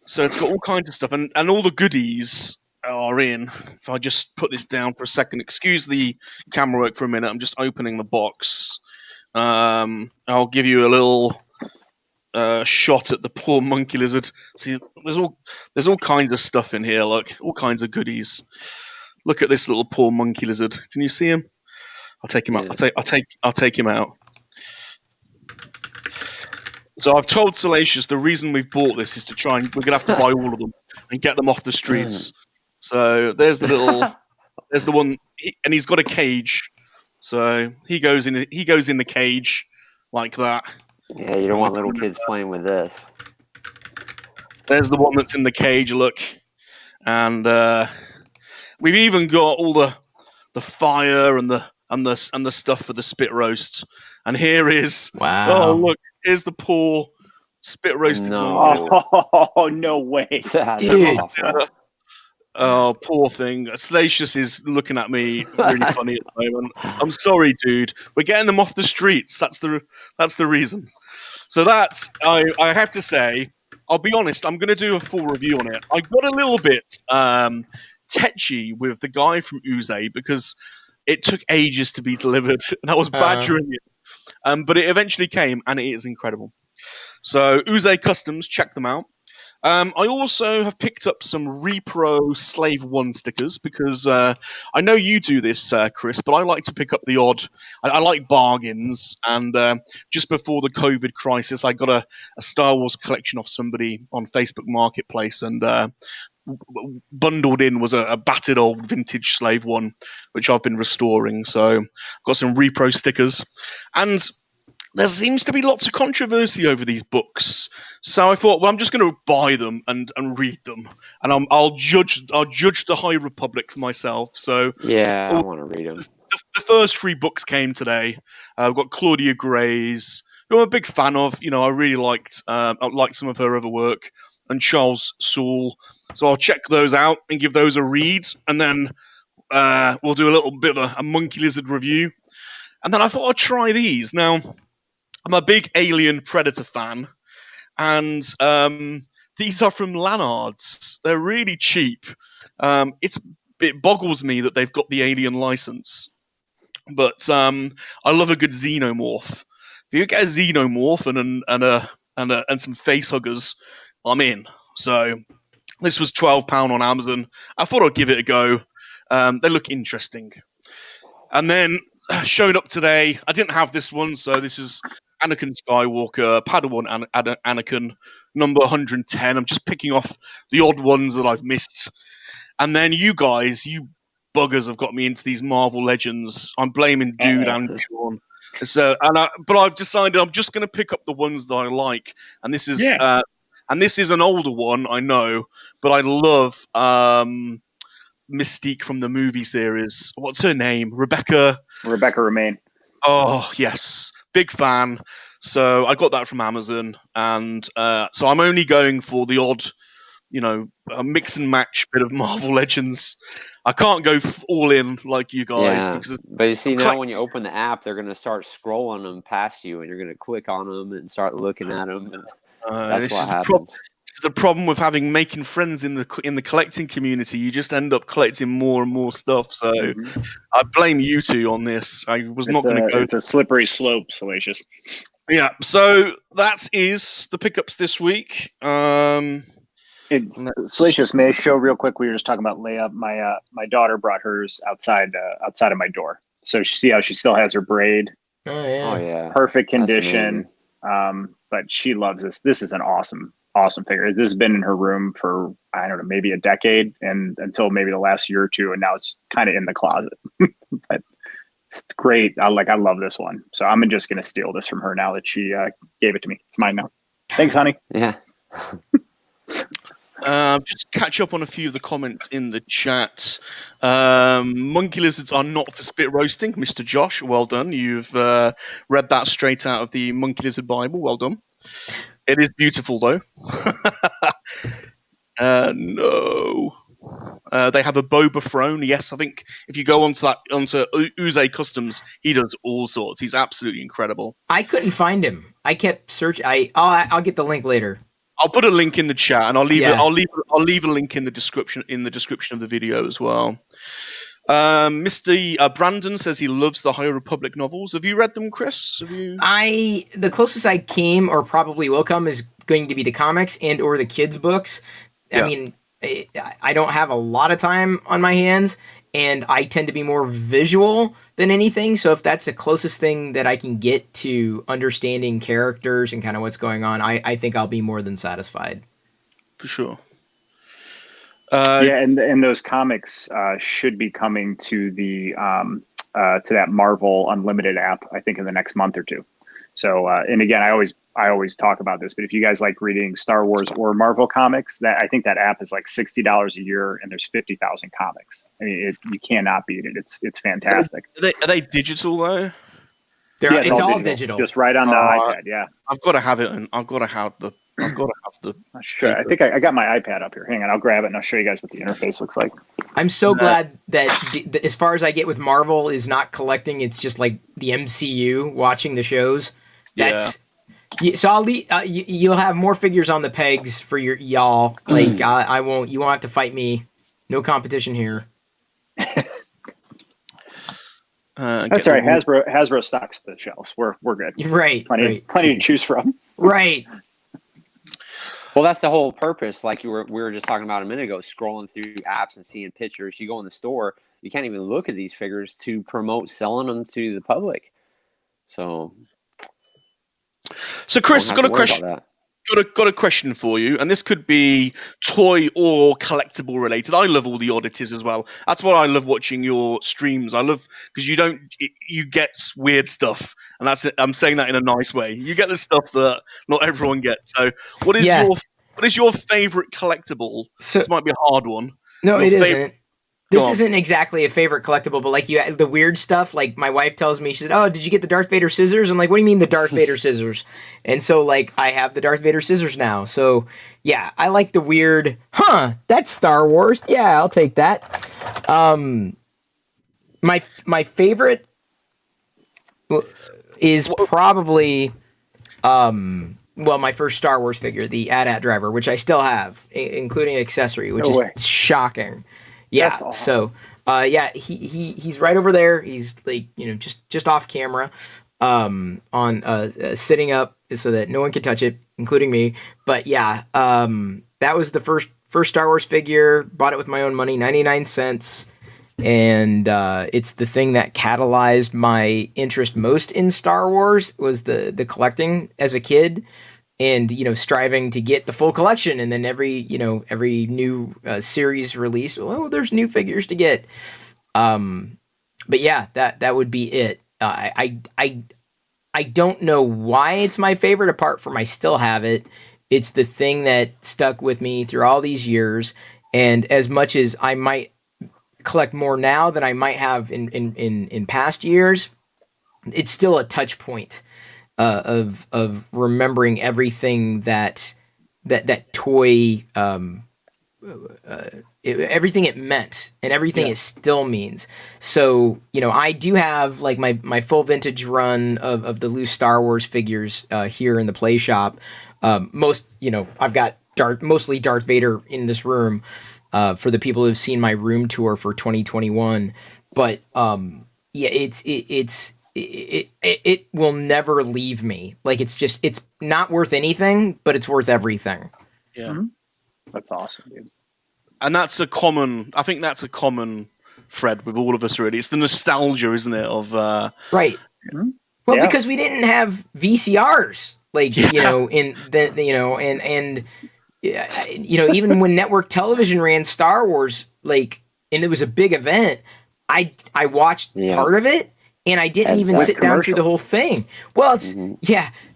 so it's got all kinds of stuff, and all the goodies are in. If I just put this down for a second, excuse the camera work for a minute. I'm just opening the box. I'll give you a little shot at the poor MoNKey-LiZaRD. See, there's all kinds of stuff in here. Look, all kinds of goodies. Look at this little poor MoNKey-LiZaRD. Can you see him? I'll take him out. I'll take him out. So I've told Salacious the reason we've bought this is to try and we're gonna have to buy all of them and get them off the streets. So there's the little, there's the one, and he's got a cage. So he goes in the cage like that. Yeah, you don't want little kids playing with this. There's the one that's in the cage. Look, and we've even got all the fire and the stuff for the spit roast. And here is oh look, here's the poor spit roasted. No. Oh no way, dude. Oh, poor thing. Salacious is looking at me really funny at the moment. I'm sorry, dude. We're getting them off the streets. That's the reason. So that's I have to say, I'll be honest, I'm gonna do a full review on it. I got a little bit tetchy with the guy from Uze because it took ages to be delivered, and I was badgering it. But it eventually came, and it is incredible. So Uze Customs, check them out. I also have picked up some Repro Slave 1 stickers because I know you do this, Chris, but I like to pick up the odd. I like bargains, and just before the COVID crisis, I got a Star Wars collection off somebody on Facebook Marketplace, and bundled in was a battered old vintage Slave 1, which I've been restoring. So I've got some Repro stickers, and there seems to be lots of controversy over these books. So I thought, well, I'm just going to buy them and read them, and I'll judge the High Republic for myself. So yeah, I want to read them. The first 3 books came today. I've got Claudia Gray's, who I'm a big fan of. You know, I really liked some of her other work, and Charles Soule. So I'll check those out and give those a read, and then we'll do a little bit of a MoNKey-LiZaRD review. And then I thought I'd try these. Now, I'm a big Alien Predator fan, and these are from Lanard's. They're really cheap. It boggles me that they've got the Alien license, but I love a good xenomorph. If you get a xenomorph and some face huggers, I'm in. So this was £12 on Amazon. I thought I'd give it a go. They look interesting. And then showed up today. I didn't have this one, so this is Anakin Skywalker, Padawan Anakin, number 110. I'm just picking off the odd ones that I've missed. And then you guys, you buggers, have got me into these Marvel Legends. I'm blaming Dude and Sean. So, but I've decided I'm just going to pick up the ones that I like. And this is an older one, I know, but I love Mystique from the movie series. What's her name? Rebecca Romaine. Oh, yes. Big fan. So I got that from Amazon. And so I'm only going for the odd a mix and match bit of Marvel Legends. I can't go all in like you guys because but you see now when you open the app, they're going to start scrolling them past you, and you're going to click on them and start looking at them, and that's what happens. This is the problem with making friends in the collecting community. You just end up collecting more and more stuff. So I blame you two on this. I was not going to go. It's a slippery slope, Salacious. Yeah. So that is the pickups this week. Salacious, may I show real quick? We were just talking about Leia. My daughter brought hers outside of my door. So see how she still has her braid. Oh yeah. Perfect condition. But she loves this. This is an awesome figure. This has been in her room for, I don't know, maybe a decade, and until maybe the last year or two, and now it's kind of in the closet. But it's great. I love this one. So I'm just going to steal this from her now that she gave it to me. It's mine now. Thanks, honey. Yeah. Just catch up on a few of the comments in the chat. Monkey lizards are not for spit roasting, Mr. Josh. Well done. You've read that straight out of the Monkey Lizard Bible. Well done. It is beautiful, though. No. They have a Boba throne. Yes, I think if you go onto Uze Customs, he does all sorts. He's absolutely incredible. I couldn't find him. I kept searching. I'll get the link later. I'll put a link in the chat, and I'll leave a link in the description of the video as well. Mr. Brandon says he loves the High Republic novels. Have you read them, Chris? The closest I came, or probably will come, is going to be the comics and or the kids' books. I mean, I don't have a lot of time on my hands, and I tend to be more visual than anything. So if that's the closest thing that I can get to understanding characters and kind of what's going on, I think I'll be more than satisfied. For sure. And those comics should be coming to to that Marvel Unlimited app, I think, in the next month or two. So, and again, I always talk about this, but if you guys like reading Star Wars or Marvel comics, I think that app is like $60 a year, and there's 50,000 comics. I mean, you cannot beat it. It's fantastic. Are they digital though? It's all digital. Just right on the iPad. Yeah, I've got to have it, and I've got to have the. Sure. I think I got my iPad up here. Hang on, I'll grab it and I'll show you guys what the interface looks like. I'm so glad that as far as I get with Marvel is not collecting. It's just like the MCU, watching the shows. So I'll leave. You'll have more figures on the pegs for y'all. Like I won't. You won't have to fight me. No competition here. That's all right. Hasbro stocks the shelves. We're good. Right. Plenty to choose from. Right. Well, that's the whole purpose. Like we were just talking about a minute ago, scrolling through apps and seeing pictures. You go in the store, you can't even look at these figures to promote selling them to the public. So Chris, got a question. Got a question for you, and this could be toy or collectible related. I love all the oddities as well. That's why I love watching your streams. I love because you get weird stuff, and that's it. I'm saying that in a nice way. You get the stuff that not everyone gets. So, what is your favorite collectible? This might be a hard one. No, it isn't. This isn't exactly a favorite collectible, but like the weird stuff, like my wife tells me, she said, "Oh, did you get the Darth Vader scissors?" I'm like, "What do you mean the Darth Vader scissors?" And so like I have the Darth Vader scissors now. So yeah, I like the weird, that's Star Wars. Yeah, I'll take that. My favorite is probably my first Star Wars figure, the AT-AT driver, which I still have, including accessory, which is shocking. Yeah. Awesome. So, he's right over there. He's like, just off camera, sitting up so that no one can touch it, including me. But yeah, that was the first Star Wars figure. Bought it with my own money, 99 cents. And it's the thing that catalyzed my interest most in Star Wars was the collecting as a kid. And, striving to get the full collection. And then every new series release, there's new figures to get. But yeah, that would be it. I don't know why it's my favorite, apart from I still have it. It's the thing that stuck with me through all these years. And as much as I might collect more now than I might have in past years, it's still a touch point. Of remembering everything that toy everything it meant and everything it still means. So, I do have like my full vintage run of the loose Star Wars figures here in the play shop. I've got mostly Darth Vader in this room for the people who've seen my room tour for 2021. But it will never leave me. Like it's not worth anything, but it's worth everything. Yeah. Mm-hmm. That's awesome, dude. And I think that's a common thread with all of us, really. It's the nostalgia, isn't it? Of right. Mm-hmm. Well, because we didn't have VCRs, even when network television ran Star Wars, and it was a big event, I watched part of it, and I didn't even sit down through the whole thing. Well,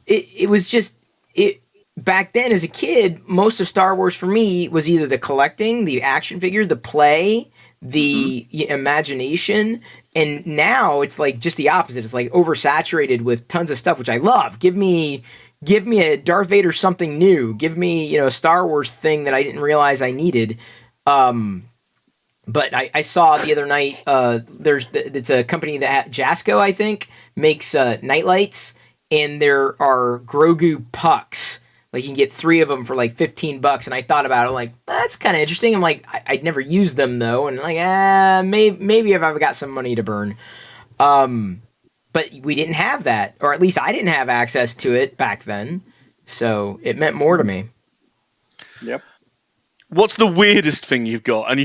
it was just it. Back then, as a kid, most of Star Wars for me was either the collecting, the action figure, the play, the imagination, and now it's like just the opposite. It's like oversaturated with tons of stuff, which I love. Give me a Darth Vader something new. Give me a Star Wars thing that I didn't realize I needed. But I saw the other night. It's a company that Jasco, I think, makes nightlights, and there are Grogu pucks. Like you can get 3 of them for like $15, and I thought about it. I'm like, that's kind of interesting. I'm like, I'd never used them though, and like, maybe if I've got some money to burn. But we didn't have that, or at least I didn't have access to it back then, so it meant more to me. Yep. What's the weirdest thing you've got? And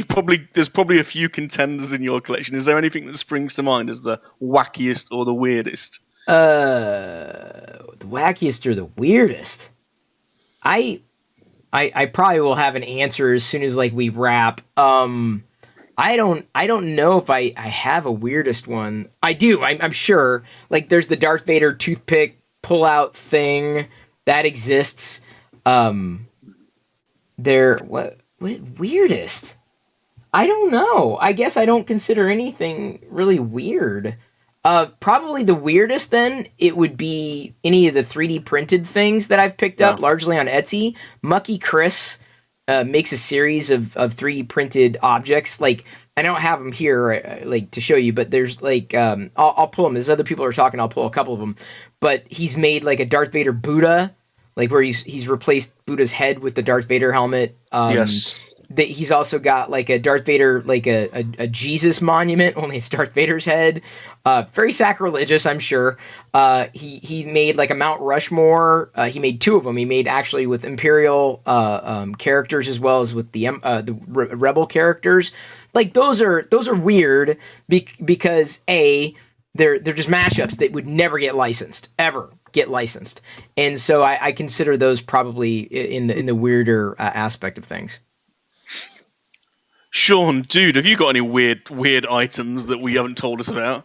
there's probably a few contenders in your collection. Is there anything that springs to mind as the wackiest or the weirdest? The wackiest or the weirdest? I probably will have an answer as soon as we wrap. I don't know if I have a weirdest one. I do. I'm sure. Like there's the Darth Vader toothpick pull out thing that exists. What weirdest? I don't know. I guess I don't consider anything really weird. Probably the weirdest then, it would be any of the 3D printed things that I've picked up, largely on Etsy. Mucky Chris makes a series of 3D printed objects. Like, I don't have them here, to show you, but there's I'll pull them. As other people are talking, I'll pull a couple of them. But he's made a Darth Vader Buddha, where he's replaced Buddha's head with the Darth Vader helmet. Yes. He's also got a Darth Vader, a Jesus monument, only it's Darth Vader's head. Very sacrilegious, I'm sure. He made a Mount Rushmore. He made 2 of them. He made actually with Imperial characters as well as with the Rebel characters. Those are weird because they're just mashups that would never get licensed ever. And so I consider those probably in the weirder aspect of things. Sean, dude, have you got any weird items that we haven't told us about?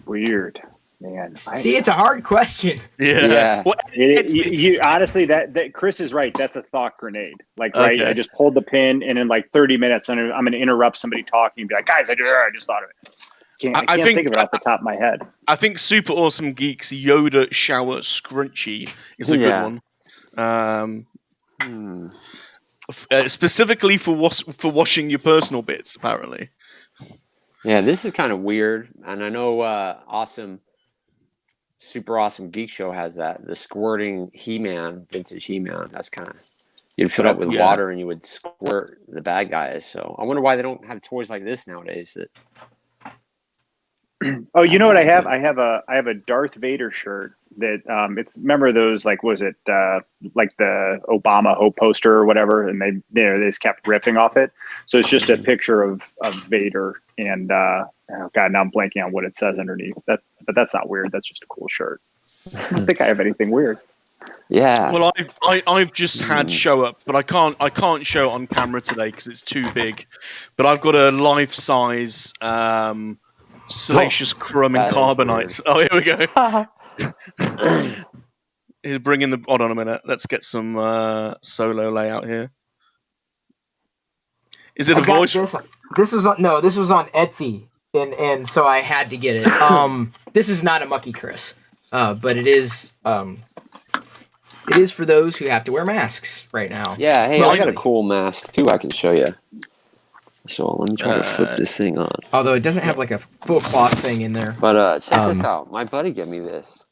Weird, man. See, it's a hard question. Yeah. Well, you honestly, that Chris is right. That's a thought grenade. Right? I just pulled the pin, and in 30 minutes, I'm going to interrupt somebody talking and be like, "Guys, I just thought of it." I can't think of it off the top of my head. I think Super Awesome Geeks Yoda Shower Scrunchie is a good one. Specifically for washing your personal bits, apparently. Yeah, this is kind of weird, and I know Super Awesome Geek Show has that. The squirting He-Man, vintage He-Man. That's kind of, you'd fill it up with water and you would squirt the bad guys. So I wonder why they don't have toys like this nowadays. Oh, you know what I have? I have a Darth Vader shirt that it's, remember those, was it the Obama Hope poster or whatever, and they just kept ripping off it. So it's just a picture of Vader, and oh god, now I'm blanking on what it says underneath. But that's not weird. That's just a cool shirt. I don't think I have anything weird. Yeah. Well, I've just had show up, but I can't show it on camera today because it's too big. But I've got a life size Salacious Crumb in Carbonite. Oh, here we go. He's bringing the. Hold on a minute. Let's get some solo layout here. Is it a voice? This was on Etsy, and so I had to get it. This is not a Mucky Chris, but it is. it is for those who have to wear masks right now. Yeah, hey, I got a Mostly. cool mask too. I can show you. So let me try to flip this thing on. Although it doesn't have like a full cloth thing in there. But check this out. My buddy gave me this.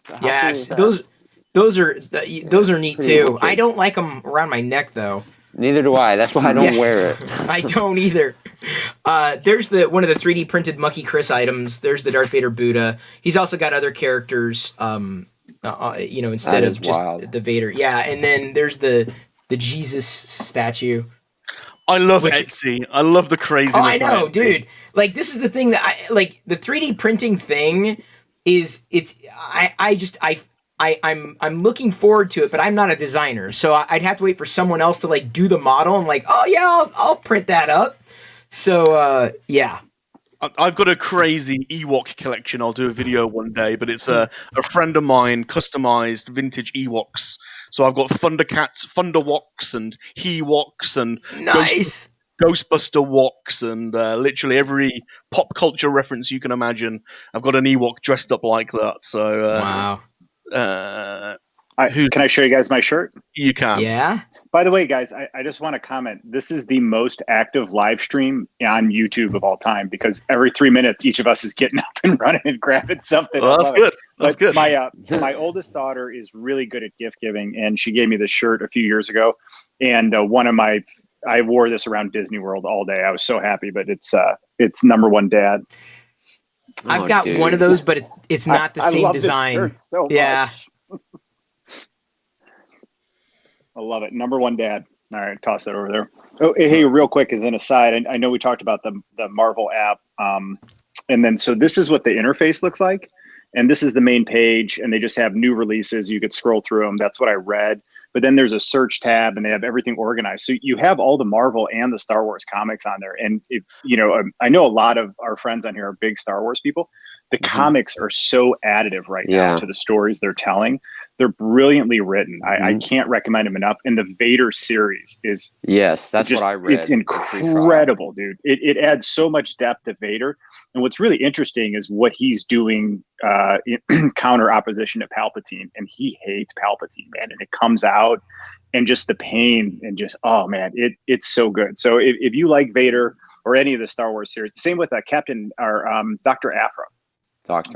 How cool Yeah, is that? those are neat pretty too. cool I case. don't like them around my neck though. Neither do I. That's why I don't wear it. I don't either. There's one of the 3D printed Monkey Chris items. There's the Darth Vader Buddha. He's also got other characters. Instead That is of just wild. the Vader. Yeah, and then there's the Jesus statue. I love Etsy. I love the craziness. Oh, I know, of Etsy. dude. Like, this is the thing that I like. The 3D printing thing I'm looking forward to it, but I'm not a designer, so I'd have to wait for someone else to like do the model. I'm like, oh yeah, I'll print that up. So yeah. I've got a crazy Ewok collection. I'll do a video one day, but it's a friend of mine customized vintage Ewoks. So I've got Thundercats, Thunderwoks, and He-Woks, and Nice. Ghostbuster Woks, and literally every pop culture reference you can imagine. I've got an Ewok dressed up like that. So Wow. Can I show you guys my shirt? You can. Yeah. By the way, guys, I just want to comment. This is the most active live stream on YouTube of all time because every 3 minutes, each of us is getting up and running and grabbing something. Well, that's good. That's good. My oldest daughter is really good at gift giving, and she gave me this shirt a few years ago. And I wore this around Disney World all day. I was so happy, but it's number one dad. I've got one of those, but it's not the same love this design. shirt so much. Yeah. I love it. Number one dad. All right, toss that over there. Oh, hey, real quick, as an aside, I know we talked about the Marvel app, and then so this is what the interface looks like, and this is the main page, and they just have new releases. You could scroll through them. That's what I read. But then there's a search tab, and they have everything organized. So you have all the Marvel and the Star Wars comics on there. And I know a lot of our friends on here are big Star Wars people. The comics are so additive right now to the stories they're telling. They're brilliantly written. I can't recommend them enough. And the Vader series is that's what I read. It's incredible, dude. It adds so much depth to Vader. And what's really interesting is what he's doing counter opposition to Palpatine. And he hates Palpatine, man. And it comes out and just the pain and just, oh man, it's so good. So if you like Vader or any of the Star Wars series, same with Captain or Dr. Aphra.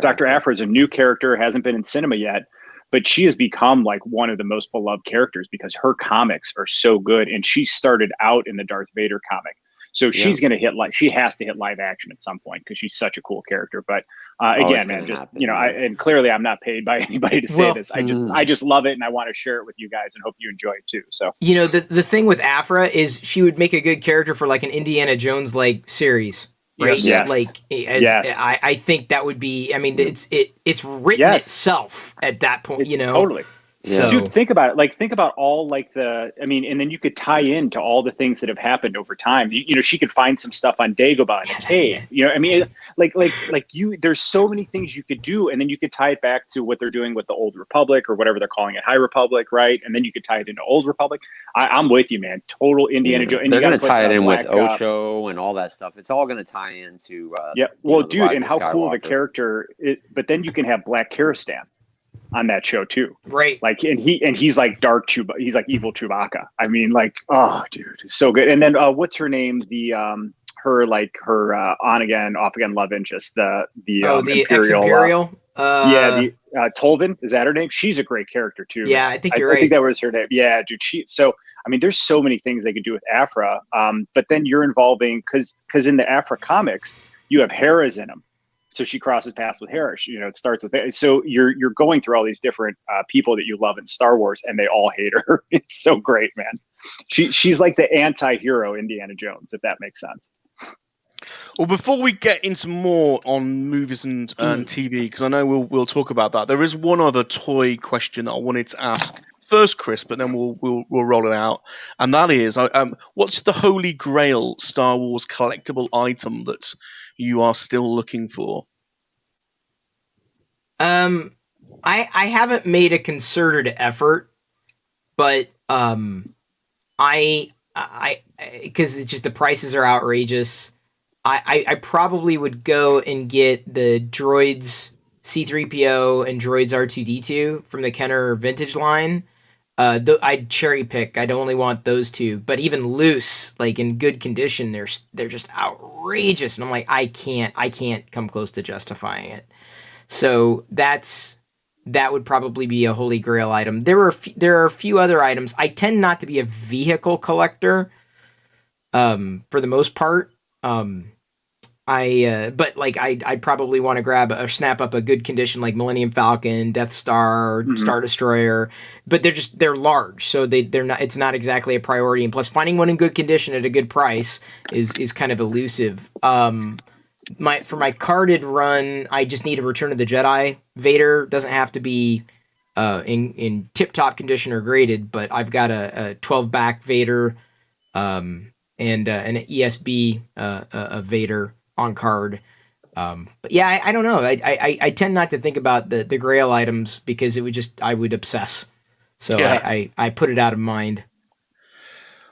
Dr. Aphra is a new character, hasn't been in cinema yet, but she has become like one of the most beloved characters because her comics are so good. And she started out in the Darth Vader comic. So she's going to she has to hit live action at some point because she's such a cool character. But again, man, just, happen, and clearly I'm not paid by anybody to say this. I just love it. And I want to share it with you guys and hope you enjoy it too. So, the thing with Aphra is she would make a good character for like an Indiana Jones like series. Right? Yes. I think that would be. I mean, it's written itself at that point. Totally. So, dude, think about it. Like, think about all and then you could tie into all the things that have happened over time. She could find some stuff on Dagobah in a cave. There's so many things you could do, and then you could tie it back to what they're doing with the Old Republic or whatever they're calling it, High Republic, right? And then you could tie it into Old Republic. I'm with you, man. Total Indiana Jones. They're going to tie it in with Osho and all that stuff. It's all going to tie into. Well, dude, and how cool of a character! But then you can have Black Kirstein on that show too, right? Like, and he's like dark Chewbacca. He's like evil Chewbacca. I mean, like, oh, dude, it's so good. And then what's her name? The her on again, off again love interest. The Imperial. Tolvin, is that her name? She's a great character too. Yeah, I think you're right. I think that was her name. Yeah, dude. I mean, there's so many things they could do with Aphra. But then you're involving because in the Aphra comics, you have Hera's in them. So she crosses paths with Hera. It starts with that. So you're going through all these different people that you love in Star Wars, and they all hate her. It's so great, man. She's like the anti-hero Indiana Jones, if that makes sense. Well, before we get into more on movies and TV, because I know we'll talk about that, there is one other toy question that I wanted to ask first, Chris, but then we'll roll it out, and that is, what's the Holy Grail Star Wars collectible item that you are still looking for? I haven't made a concerted effort, but I because it's just the prices are outrageous. I probably would go and get the droids C-3PO and droids R2-D2 from the Kenner vintage line. I'd cherry pick. I'd only want those two. But even loose, like in good condition, they're just outrageous, and I'm like, I can't come close to justifying it. So that would probably be a holy grail item. There are a few other items. I tend not to be a vehicle collector, for the most part. But like I'd probably want to grab or snap up a good condition like Millennium Falcon, Death Star, Star Destroyer, but they're large, so they're not. It's not exactly a priority, and plus finding one in good condition at a good price is kind of elusive. For my carded run, I just need a Return of the Jedi Vader. Doesn't have to be in tip top condition or graded, but I've got a 12 back Vader, and an ESB a Vader on card. But yeah, I don't know. I tend not to think about the Grail items because I would obsess. So yeah. I put it out of mind.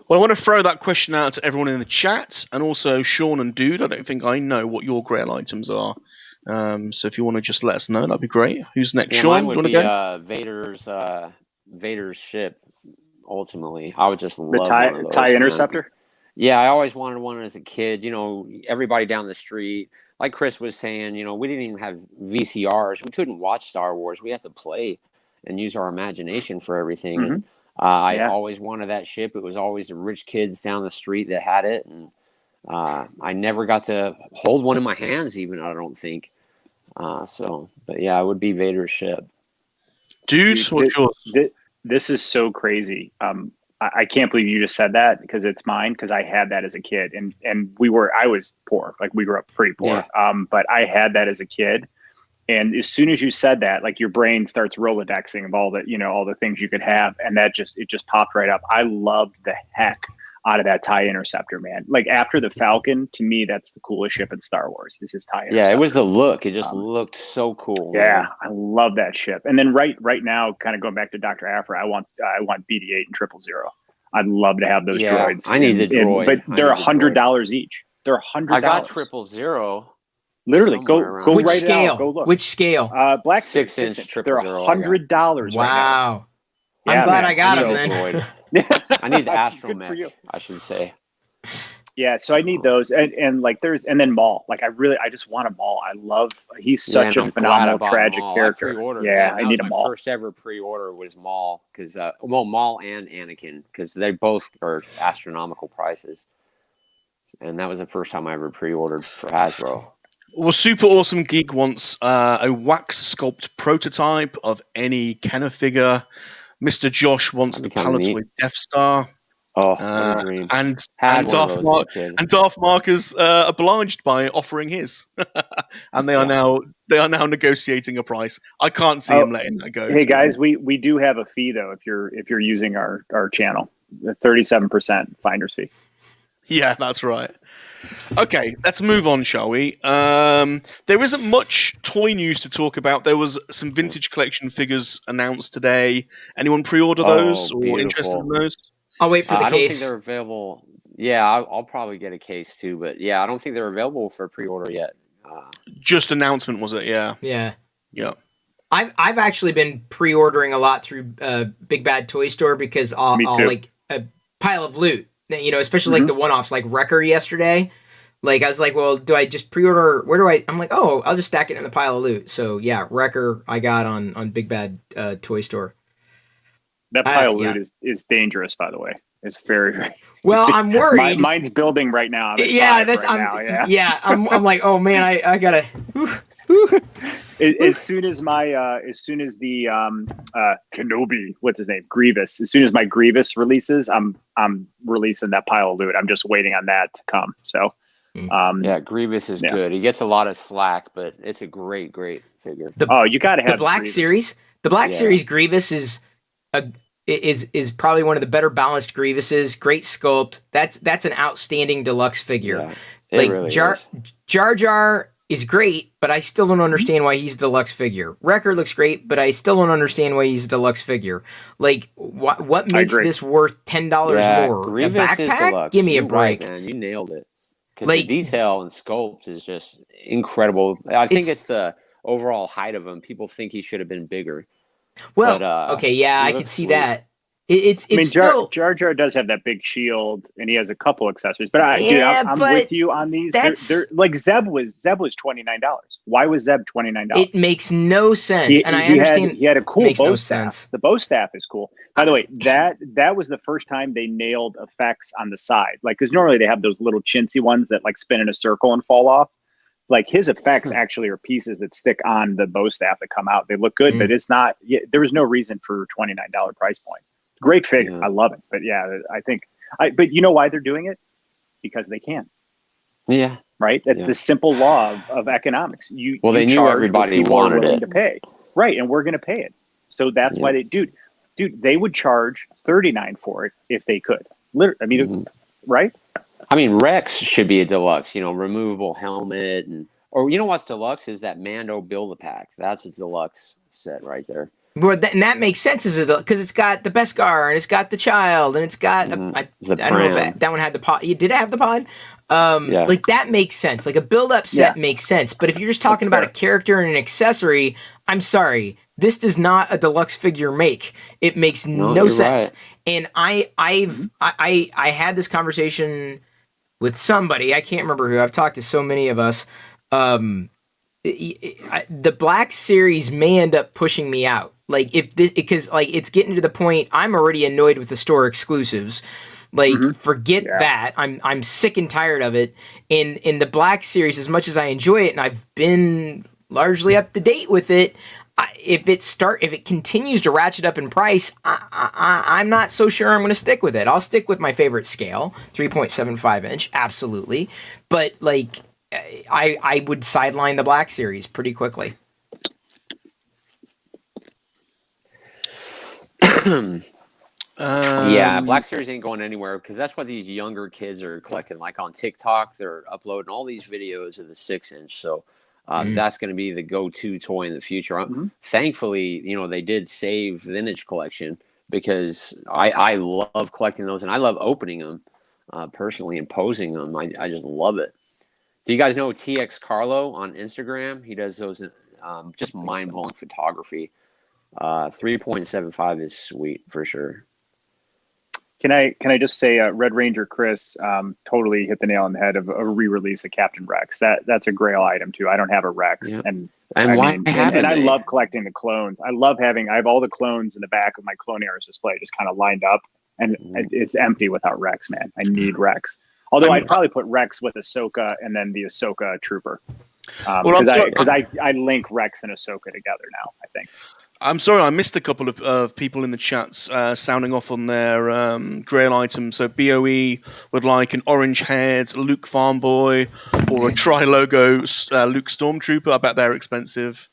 Well, I want to throw that question out to everyone in the chat, and also Sean and Dude. I don't think I know what your Grail items are. So if you want to just let us know, that'd be great. Who's next? Yeah, Sean, mine do would you want be to go? Vader's ship. Ultimately, I would just love The one of those, TIE man. Interceptor? Yeah, I always wanted one as a kid. You know, everybody down the street, like Chris was saying, you know, we didn't even have VCRs. We couldn't watch Star Wars. We had to play and use our imagination for everything. And I always wanted that ship. It was always the rich kids down the street that had it. And I never got to hold one in my hands even, I don't think. But yeah, it would be Vader's ship. Dude, what's yours? This is so crazy. I can't believe you just said that because it's mine, because I had that as a kid, and I was poor, like we grew up pretty poor. Yeah. But I had that as a kid, and as soon as you said that, like your brain starts Rolodexing of all the things you could have, and it just popped right up. I loved the heck out of that TIE Interceptor, man. Like after the Falcon, to me, that's the coolest ship in Star Wars. Is his TIE Interceptor. Yeah, it was the look. It just looked so cool. Yeah, man. I love that ship. And then right now, kind of going back to Dr. Afra, I want BD-8 and 000. I'd love to have those droids. I need the droid. But they're $100 each. They're $100. I got 000. Literally, go Which right scale? out. Go look. Which scale? Black 6-inch 000. They're $100 wow. right now. I'm glad I got them then. I need the astromech, I should say. Yeah, so I need those, and like and then Maul. Like I just want a Maul. He's such a phenomenal, tragic character. I need a Maul. My first ever pre-order was Maul, because Maul and Anakin, because they both are astronomical prices, and that was the first time I ever pre-ordered for Hasbro. Well, Super Awesome Geek wants a wax sculpt prototype of any Kenner figure. Mr. Josh wants the Palatoy Death Star. Oh, and Darth Marker's obliged by offering his, and they are now negotiating a price. I can't see him letting that go. Hey guys, we do have a fee though if you're using our channel, the 37% finder's fee. Yeah, that's right. Okay, let's move on, shall we? There isn't much toy news to talk about. There was some vintage collection figures announced today. Anyone pre-order those or interested in those? I'll wait for the case. I don't think they're available. Yeah, I'll probably get a case too, but yeah, I don't think they're available for pre-order yet. Just announcement, was it? Yeah. Yeah. Yeah. I've actually been pre-ordering a lot through Big Bad Toy Store because I'll like a pile of loot, especially like the one-offs, like Wrecker yesterday. Like I was like, well, do I just pre-order? I'm like, oh, I'll just stack it in the pile of loot. So yeah, Wrecker I got on Big Bad Toy Store. That pile of loot is dangerous, by the way. It's very, very. Well, I'm worried. Mine's building right now. I'm like, oh man, I gotta. As soon as the Kenobi, what's his name, Grievous. As soon as my Grievous releases, I'm releasing that pile of loot. I'm just waiting on that to come. So. Grievous is good. He gets a lot of slack, but it's a great figure. You gotta have the Black Grievous. Series. The Black Series Grievous is probably one of the better balanced Grievouses. Great sculpt. That's an outstanding deluxe figure. Yeah, like really Jar Jar is great, but I still don't understand why he's a deluxe figure. Wrecker looks great, but I still don't understand why he's a deluxe figure. Like what makes this worth $10 more? Grievous a backpack? Give me a break, right, man. You nailed it. Because the detail and sculpt is just incredible. I think it's the overall height of him. People think he should have been bigger. Well, I could see that. It's still Jar Jar does have that big shield, and he has a couple accessories. But I'm but with you on these. They're like Zeb was $29. Why was Zeb $29? It makes no sense, and I understand. He had a cool makes bow no staff. sense. The bow staff is cool. By the way, that was the first time they nailed effects on the side. Like, because normally they have those little chintzy ones that like spin in a circle and fall off. Like his effects actually are pieces that stick on the bow staff that come out. They look good, but it's not. There was no reason for $29 price point. Great figure. Yeah. I love it. But yeah, but you know why they're doing it? Because they can. Yeah. Right? That's the simple law of economics. They you knew charge everybody what people are wanted willing it to pay. Right. And we're going to pay it. So that's why dude, they would charge $39 for it if they could. Literally, right? I mean, Rex should be a deluxe, removable helmet. Or you know what's deluxe is that Mando Build-A-Pack. That's a deluxe set right there. But and that makes sense because it's got the Beskar and it's got the child and it's got I don't know if that one had the pod. Did it have the pod? Like that makes sense. Like a build-up set makes sense. But if you're just talking about a character and an accessory, I'm sorry, this does not a deluxe figure make. It makes no sense. Right. And I had this conversation with somebody. I can't remember who. I've talked to so many of us. The Black Series may end up pushing me out. Like because it's getting to the point I'm already annoyed with the store exclusives. Like forget that. I'm sick and tired of it. In the Black Series, as much as I enjoy it, and I've been largely up to date with it, if it continues to ratchet up in price, I'm not so sure I'm going to stick with it. I'll stick with my favorite scale, 3.75 inch, absolutely. But like, I would sideline the Black Series pretty quickly. Black Series ain't going anywhere because that's what these younger kids are collecting. Like on TikTok, they're uploading all these videos of the 6-inch. So that's going to be the go-to toy in the future. Thankfully, they did save Vintage Collection because I love collecting those and I love opening them personally and posing them. I just love it. Do you guys know TX Carlo on Instagram? He does those just mind-blowing photography. 3.75 is sweet for sure. Can I just say, Red Ranger Chris totally hit the nail on the head of a re-release of Captain Rex. That's a Grail item too. I don't have a Rex, and I love collecting the clones. I have all the clones in the back of my Clone Eras display, just kind of lined up, and it's empty without Rex. Man, I need Rex. Although I'd probably put Rex with Ahsoka and then the Ahsoka Trooper, because I link Rex and Ahsoka together now. I think. I'm sorry, I missed a couple of people in the chats sounding off on their Grail items. So BOE would like an orange-haired Luke Farm Boy or a tri-logo Luke Stormtrooper. I bet they're expensive.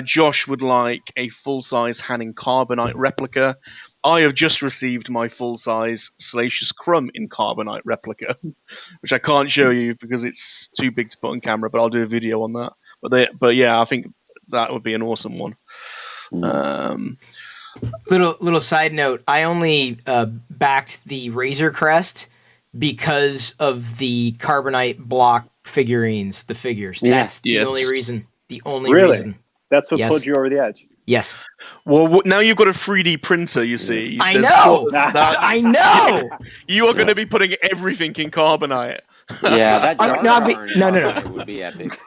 Josh would like a full-size Hanning Carbonite replica. I have just received my full-size Salacious Crumb in Carbonite replica, which I can't show you because it's too big to put on camera, but I'll do a video on that. But yeah, I think that would be an awesome one. Little side note, I only backed the Razor Crest because of the Carbonite block figurines, the figures. That's the only reason. The only reason. That's what pulled you over the edge. Yes. Well, now you've got a 3D printer, you see. I know. I know. You are going to be putting everything in Carbonite. Yeah, that Jar Jar no. would be epic.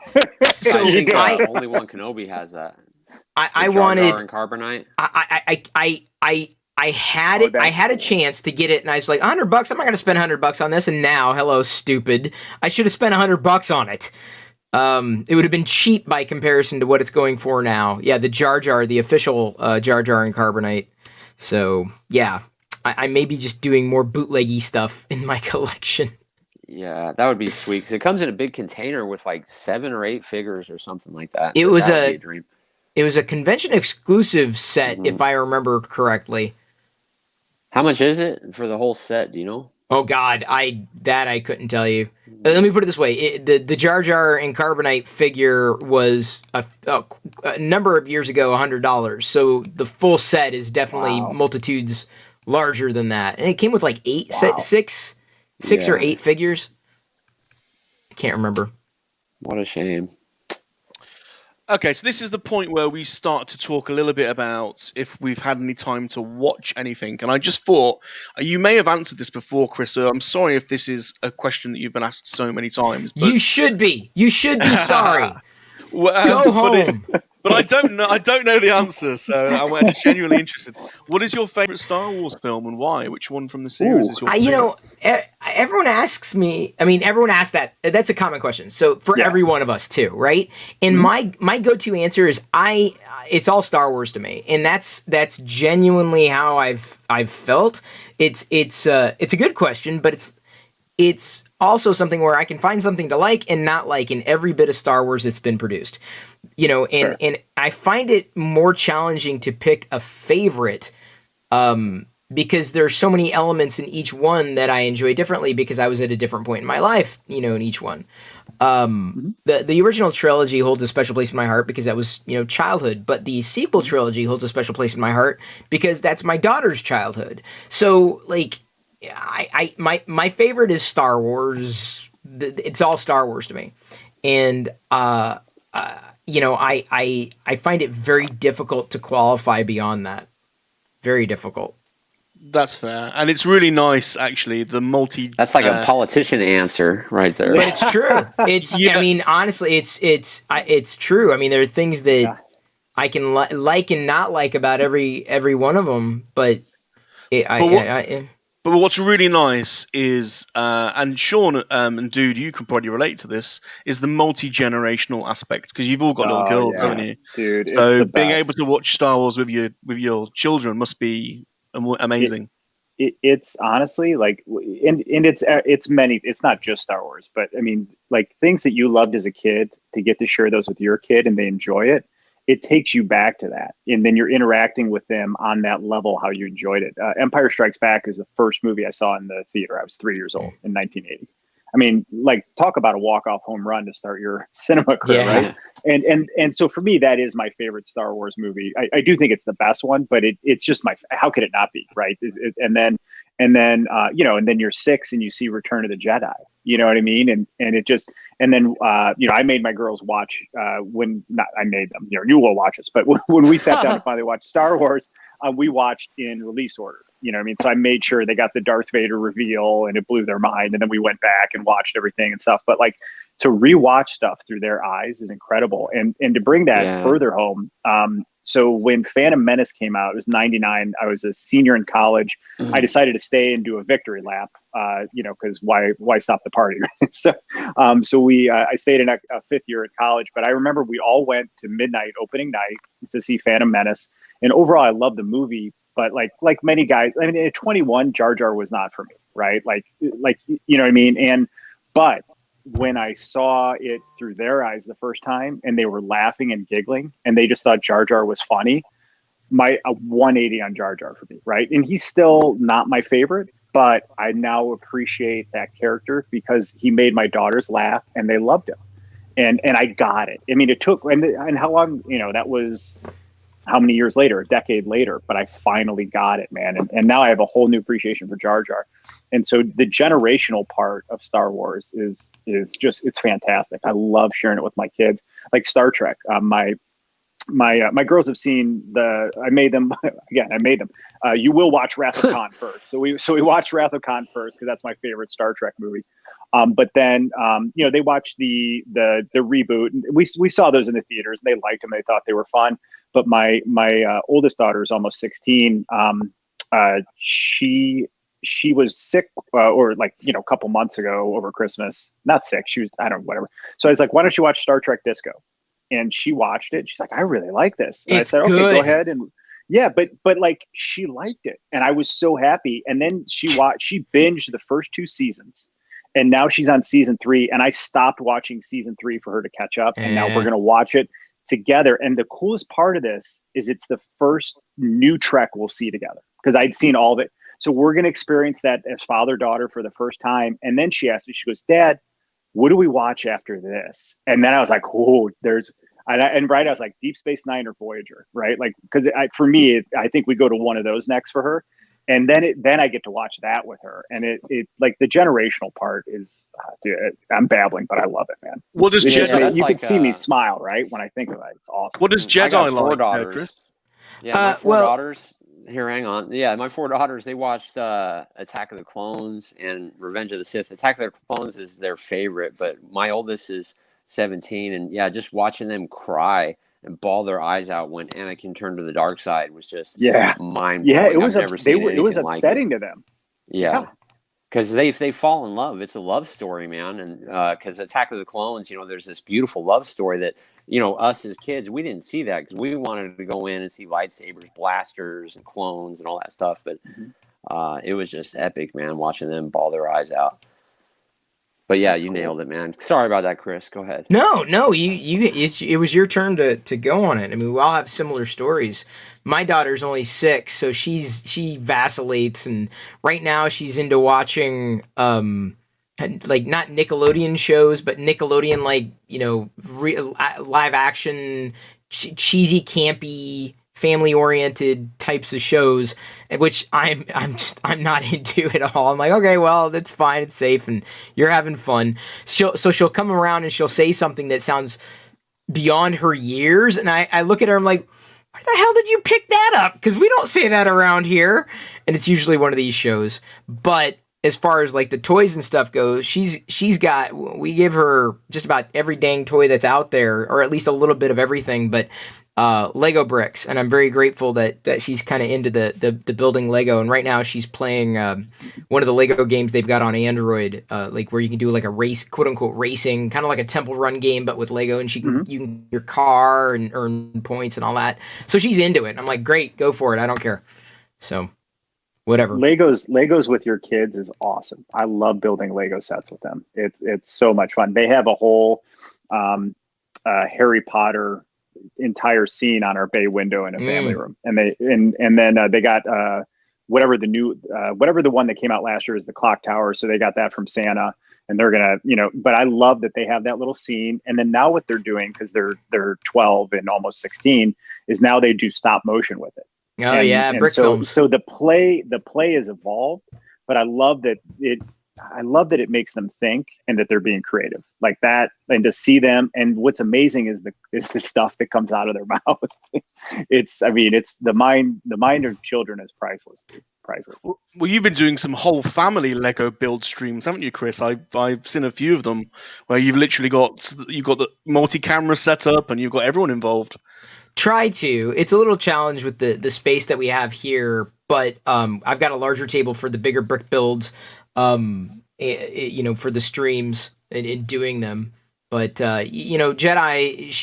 So I think only one Kenobi has that. I wanted Jar Carbonite. I had it. I had a chance to get it, and I was like, $100. I'm not going to spend $100 on this. And now, hello, stupid. I should have spent $100 on it. It would have been cheap by comparison to what it's going for now. Yeah, the Jar Jar, the official Jar Jar and Carbonite. So yeah, I may be just doing more bootleggy stuff in my collection. Yeah, that would be sweet because it comes in a big container with like 7 or 8 figures or something like that. It was would be a dream. It was a convention exclusive set, if I remember correctly. How much is it for the whole set? Do you know? Oh God, I couldn't tell you. Let me put it this way: the Jar Jar and Carbonite figure was a number of years ago $100. So the full set is definitely multitudes larger than that, and it came with like six or 8 figures. I can't remember. What a shame. Okay, so this is the point where we start to talk a little bit about if we've had any time to watch anything. And I just thought you may have answered this before, Chris. So I'm sorry if this is a question that you've been asked so many times. But You should be. You should be sorry. well, Go home. But I don't know. I don't know the answer, so I'm genuinely interested. What is your favorite Star Wars film and why? Which one from the series is your favorite? Everyone asks me. I mean, everyone asks that. That's a common question. So for every one of us too, right? And my go-to answer is it's all Star Wars to me, and that's genuinely how I've felt. It's a good question, but it's also something where I can find something to like and not like in every bit of Star Wars that's been produced. And I find it more challenging to pick a favorite because there's so many elements in each one that I enjoy differently because I was at a different point in my life, in each one. The original trilogy holds a special place in my heart because that was, childhood, but the sequel trilogy holds a special place in my heart because that's my daughter's childhood. So like, my favorite is Star Wars. It's all Star Wars to me. And, I find it very difficult to qualify beyond that. Very difficult. That's fair, and it's really nice, actually. The multi. That's like a politician answer, right there. But it's true. It's. I mean, honestly, it's true. I mean, there are things that I can like and not like about every one of them, but. But what's really nice is, and Sean and Dude, you can probably relate to this, is the multi-generational aspect because you've all got little girls, haven't you? Dude, so being able to watch Star Wars with your children must be amazing. It's honestly like, and it's many. It's not just Star Wars, but I mean, like things that you loved as a kid to get to share those with your kid and they enjoy it. It takes you back to that. And then you're interacting with them on that level, how you enjoyed it. Empire Strikes Back is the first movie I saw in the theater. I was 3 years old in 1980. I mean, like talk about a walk-off home run to start your cinema career, right? And so for me, that is my favorite Star Wars movie. I do think it's the best one, but it's just how could it not be, right? And then you're 6 and you see Return of the Jedi. You know what I mean? And then I made my girls watch I made them. You will watch us, but when we sat down to finally watch Star Wars, we watched in release order. You know what I mean? So I made sure they got the Darth Vader reveal and it blew their mind. And then we went back and watched everything and stuff. But like to rewatch stuff through their eyes is incredible. And to bring that further home. So when Phantom Menace came out, it was 99. I was a senior in college. I decided to stay and do a victory lap, because why stop the party? So I stayed in a fifth year at college, but I remember we all went to midnight opening night to see Phantom Menace. And overall, I loved the movie, but like many guys, I mean, at 21, Jar Jar was not for me, right? Like, you know what I mean? But when I saw it through their eyes the first time and they were laughing and giggling and they just thought Jar Jar was funny, a 180 on Jar Jar for me, right? And he's still not my favorite, but I now appreciate that character because he made my daughters laugh and they loved him. And I got it. I mean, it took, and how long, that was how many years later, a decade later, but I finally got it, man. And now I have a whole new appreciation for Jar Jar. And so the generational part of Star Wars is just, it's fantastic. I love sharing it with my kids. Like Star Trek, my girls have seen I made them. You will watch Wrath of Khan first. So we watched Wrath of Khan first because that's my favorite Star Trek movie. But then they watched the reboot. And we saw those in the theaters. They liked them. They thought they were fun. But my oldest daughter is almost 16. She was sick a couple months ago over Christmas. Not sick. She was, I don't know, whatever. So I was like, why don't you watch Star Trek Disco? And she watched it. She's like, I really like this. And I said, okay, go ahead. And yeah, but like she liked it. And I was so happy. And then she binged the first 2 seasons. And now she's on season 3. And I stopped watching season 3 for her to catch up. And now we're going to watch it together. And the coolest part of this is it's the first new Trek we'll see together because I'd seen all of it. So we're going to experience that as father-daughter for the first time. And then she asked me, she goes, Dad, what do we watch after this? And then I was like, oh, I was like Deep Space Nine or Voyager, right? Like, because for me, I think we go to one of those next for her. And then I get to watch that with her, and it like the generational part is, dude, I'm babbling, but I love it, man. What does You can see me smile, right, when I think of it. It's awesome. What does I got Jedi 4 like, daughters. Chris? Yeah, my 4 daughters. Here, hang on. Yeah, my 4 daughters. They watched Attack of the Clones and Revenge of the Sith. Attack of the Clones is their favorite, but my oldest is 17, and yeah, just watching them cry and bawl their eyes out when Anakin turned to the dark side was just mind blowing. Yeah, it was it was upsetting to them. Yeah. Because they fall in love. It's a love story, man. And because Attack of the Clones, there's this beautiful love story that, us as kids, we didn't see that because we wanted to go in and see lightsabers, blasters, and clones and all that stuff. But it was just epic, man, watching them bawl their eyes out. But yeah, you nailed it, man. Sorry about that, Chris. Go ahead. No, it was your turn to go on it. I mean, we all have similar stories. My daughter's only 6, so she vacillates, and right now she's into watching like not Nickelodeon shows, but Nickelodeon live action, cheesy, campy, family oriented types of shows, which I'm not into at all. I'm like, okay, well, that's fine, it's safe, and you're having fun. She'll come around and she'll say something that sounds beyond her years, and I look at her, I'm like, where the hell did you pick that up? Because we don't say that around here. And it's usually one of these shows. But as far as like the toys and stuff goes, we give her just about every dang toy that's out there, or at least a little bit of everything, but Lego bricks. And I'm very grateful that she's kind of into the building Lego. And right now she's playing one of the Lego games they've got on Android, like where you can do like a race, quote unquote racing, kind of like a Temple Run game, but with Lego, and you can get your car and earn points and all that. So she's into it. I'm like, great, go for it. I don't care. So whatever. Legos with your kids is awesome. I love building Lego sets with them. It's so much fun. They have a whole Harry Potter entire scene on our bay window in a family room, and then they got whatever the one that came out last year is the clock tower, so they got that from Santa, and they're gonna but I love that they have that little scene. And then now what they're doing, because they're 12 and almost 16, is now they do stop motion with it. Brick films. So the play is evolved, but I love that it makes them think and that they're being creative like that, and to see them. And what's amazing is the stuff that comes out of their mouth. It's the mind of children is priceless. Well, you've been doing some whole family Lego build streams, haven't you, Chris? I've seen a few of them where you've literally got the multi-camera setup and you've got everyone involved. Try to. It's a little challenge with the space that we have here, but I've got a larger table for the bigger brick builds, for the streams and doing them. But Jedi,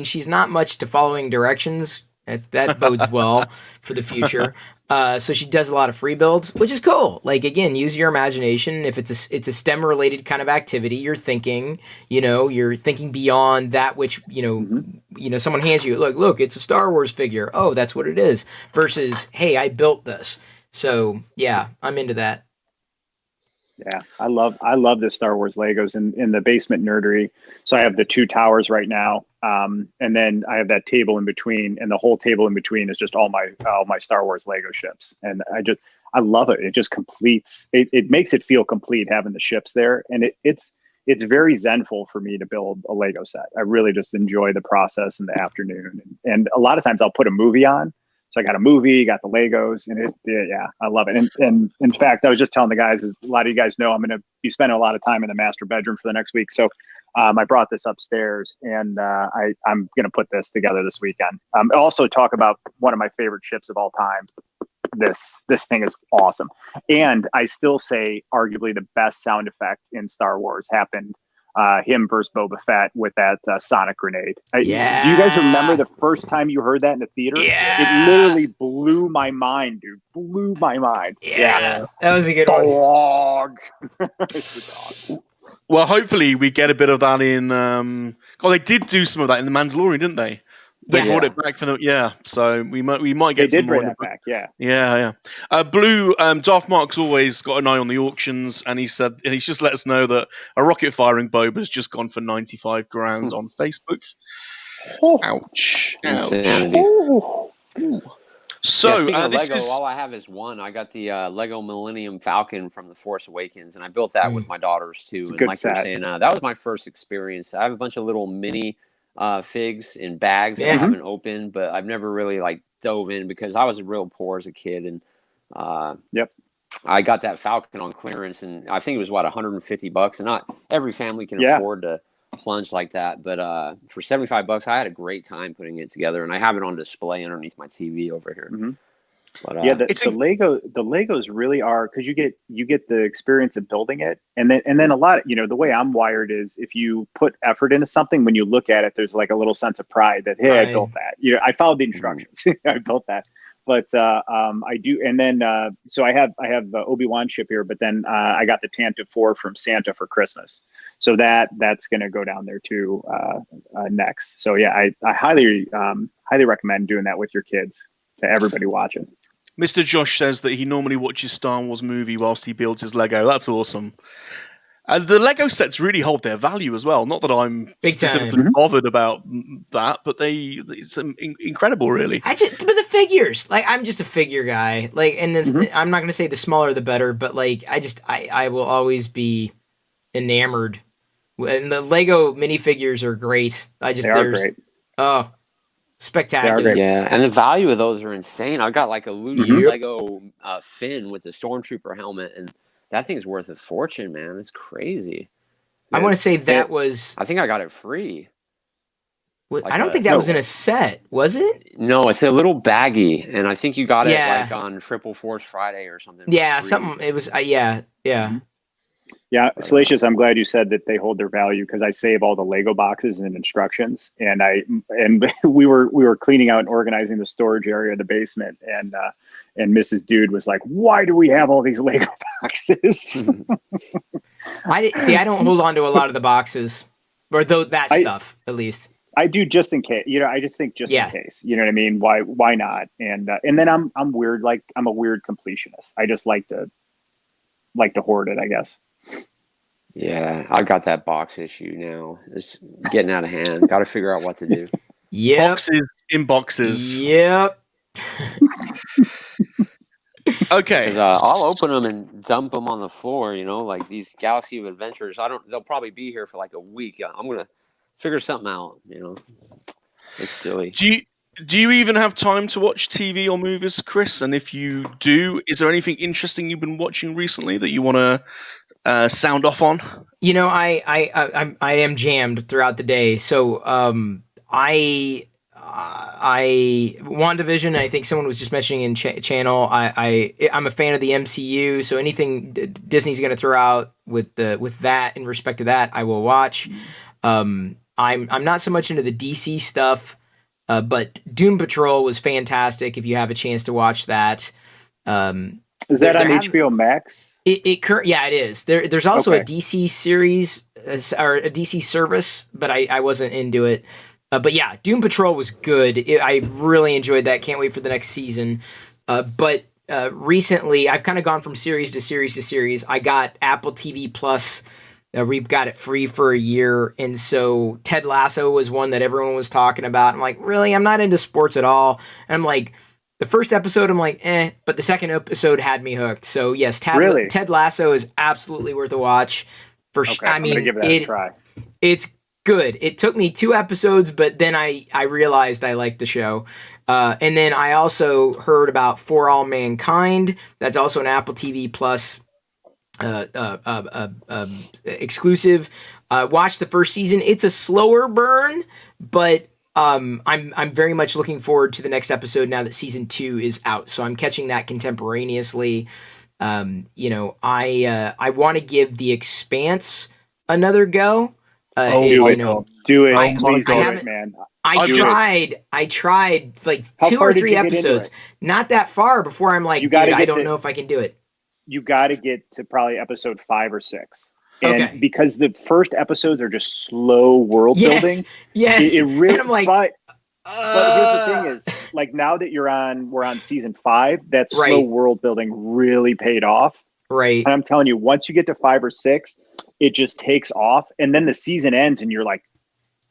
she's not much to following directions. That bodes well for the future. So she does a lot of free builds, which is cool. Like, again, use your imagination. If it's a STEM related kind of activity, you're thinking beyond that which, someone hands you, look, it's a Star Wars figure. Oh, that's what it is. Versus, hey, I built this. So yeah, I'm into that. Yeah, I love the Star Wars Legos in the basement nerdery. So I have the 2 towers right now, and then I have that table in between, and the whole table in between is just all my Star Wars Lego ships. And I love it. It just completes. It makes it feel complete having the ships there, and it's very zenful for me to build a Lego set. I really just enjoy the process in the afternoon, and a lot of times I'll put a movie on. So I got a movie, got the Legos, and I love it. And in fact, I was just telling the guys, a lot of you guys know I'm going to be spending a lot of time in the master bedroom for the next week. So I brought this upstairs, and I'm going to put this together this weekend. Also talk about one of my favorite ships of all time. This thing is awesome. And I still say arguably the best sound effect in Star Wars happened him versus Boba Fett with that sonic grenade. Yeah. Do you guys remember the first time you heard that in the theater? Yeah. It literally blew my mind, dude. Blew my mind. Yeah. That was a good one. It's just awesome. Well, hopefully we get a bit of that in. They did do some of that in The Mandalorian, didn't they? They brought it back for the so we might get some more. They did bring that back, yeah. Blue Darth Mark's always got an eye on the auctions, and he's just let us know that a rocket firing Boba's just gone for 95 grand on Facebook. Ouch! Insanity. So speaking of this Lego, is all I have is one. I got the Lego Millennium Falcon from The Force Awakens, and I built that with my daughters too. And good like you were set. saying, that was my first experience. I have a bunch of little mini figs in bags that I Yeah. haven't opened, but I've never really like dove in because I was real poor as a kid, and Yep. I got that Falcon on clearance, and I think it was what $150, and not every family can Yeah. afford to plunge like that. But for $75, I had a great time putting it together, and I have it on display underneath my TV over here. Mhm. But Yeah, the Legos really are, because you get the experience of building it, and then a lot of, the way I'm wired is, if you put effort into something, when you look at it, there's like a little sense of pride that, hey, Right. I built that. I followed the instructions. I built that. But I do, and then so I have the Obi-Wan ship here, but then I got the Tantive 4 from Santa for Christmas, so that's going to go down there too next. So yeah, I highly recommend doing that with your kids, to everybody watching. Mr. Josh says that he normally watches Star Wars movie whilst he builds his Lego. That's awesome. The Lego sets really hold their value as well. Not that I'm Big specifically time. bothered about that, but it's incredible, really. But the figures, like, I'm just a figure guy. Like, and this, I'm not going to say the smaller the better, but like, I will always be enamored. And the Lego minifigures are great. They are great. Oh, spectacular. They are great. yeah, and the value of those are insane. I got like a loose Lego Finn with the Stormtrooper helmet, and that thing's worth a fortune, man. It's crazy. I want to say that was. I think I got it free. I don't think that was in a set, was it? No, it's a little baggy, and I think you got it Yeah. like on Triple Force Friday or something. Yeah, free. something. It was. Yeah. Yeah, Salacious, I'm glad you said that they hold their value, because I save all the Lego boxes and instructions, and we were cleaning out and organizing the storage area of the basement, and Mrs. Dude was like, "Why do we have all these Lego boxes?" I don't hold on to a lot of the boxes, or that stuff at least. I do, just in case. I just think just in case. You know what I mean? Why not? And then I'm weird. Like, I'm a weird completionist. I just like to hoard it, I guess. Yeah, I got that box issue now. It's getting out of hand. Got to figure out what to do. Yep. Boxes in boxes. Yep. Okay. I'll open them and dump them on the floor. Like these Galaxy of Adventures. They'll probably be here for like a week. I'm gonna figure something out. It's silly. Do you even have time to watch TV or movies, Chris? And if you do, is there anything interesting you've been watching recently that you want to sound off on? I am jammed throughout the day. So I WandaVision, I think someone was just mentioning in channel. I'm a fan of the MCU, so anything Disney's going to throw out with that, in respect to that, I will watch. I'm not so much into the DC stuff, but Doom Patrol was fantastic. If you have a chance to watch that, is that on HBO Max? Yeah, it is. There's also Okay. a DC series or a DC service, but I wasn't into it. But yeah, Doom Patrol was good. I really enjoyed that. Can't wait for the next season. But recently, I've kind of gone from series to series to series. I got Apple TV Plus. We've got it free for a year. And so Ted Lasso was one that everyone was talking about. I'm like, really? I'm not into sports at all. And I'm like, the first episode, I'm like, but the second episode had me hooked. So yes, Ted Lasso is absolutely worth a watch. Okay, I'm gonna give that a try. It's good. It took me 2 episodes, but then I realized I liked the show. And then I also heard about For All Mankind. That's also an Apple TV Plus exclusive. Watched the first season. It's a slower burn, but I'm very much looking forward to the next episode now that season 2 is out. So I'm catching that contemporaneously. I want to give The Expanse another go. Do it. Please do it, man. I tried like 2 or 3 episodes. Not that far before I'm like, dude, I don't know if I can do it. You got to get to probably episode 5 or 6. And because the first episodes are just slow world building. Yes. It really, and I'm like, but here's the thing is, like, now that we're on season 5, that slow world building really paid off. Right. And I'm telling you, once you get to 5 or 6, it just takes off. And then the season ends and you're like,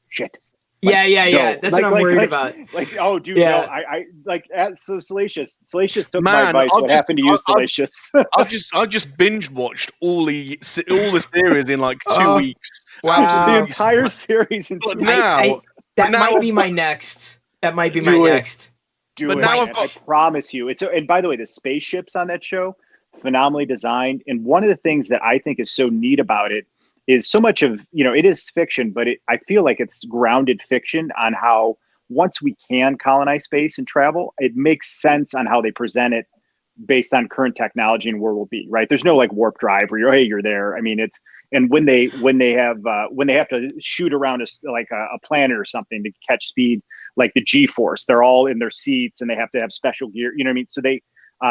shit, Yeah. No. That's what I'm worried about. Like, oh, dude, Yeah. no, I like so Salacious. Salacious took my Man, advice. What happened to you, Salacious? I've just binge watched all the series in like 2 weeks. Wow. The Absolutely. entire series. But now, that now might be my next. That might be my Do it. next. Do But it. now man. I've got- I promise you. And by the way, the spaceships on that show, phenomenally designed. And one of the things that I think is so neat about it is so much of, it is fiction, but I feel like it's grounded fiction on how once we can colonize space and travel, it makes sense on how they present it based on current technology and where we'll be, right? There's no like warp drive where you're there. I mean, and when they have to shoot around a planet or something to catch speed, like the G-force, they're all in their seats and they have to have special gear. You know what I mean? So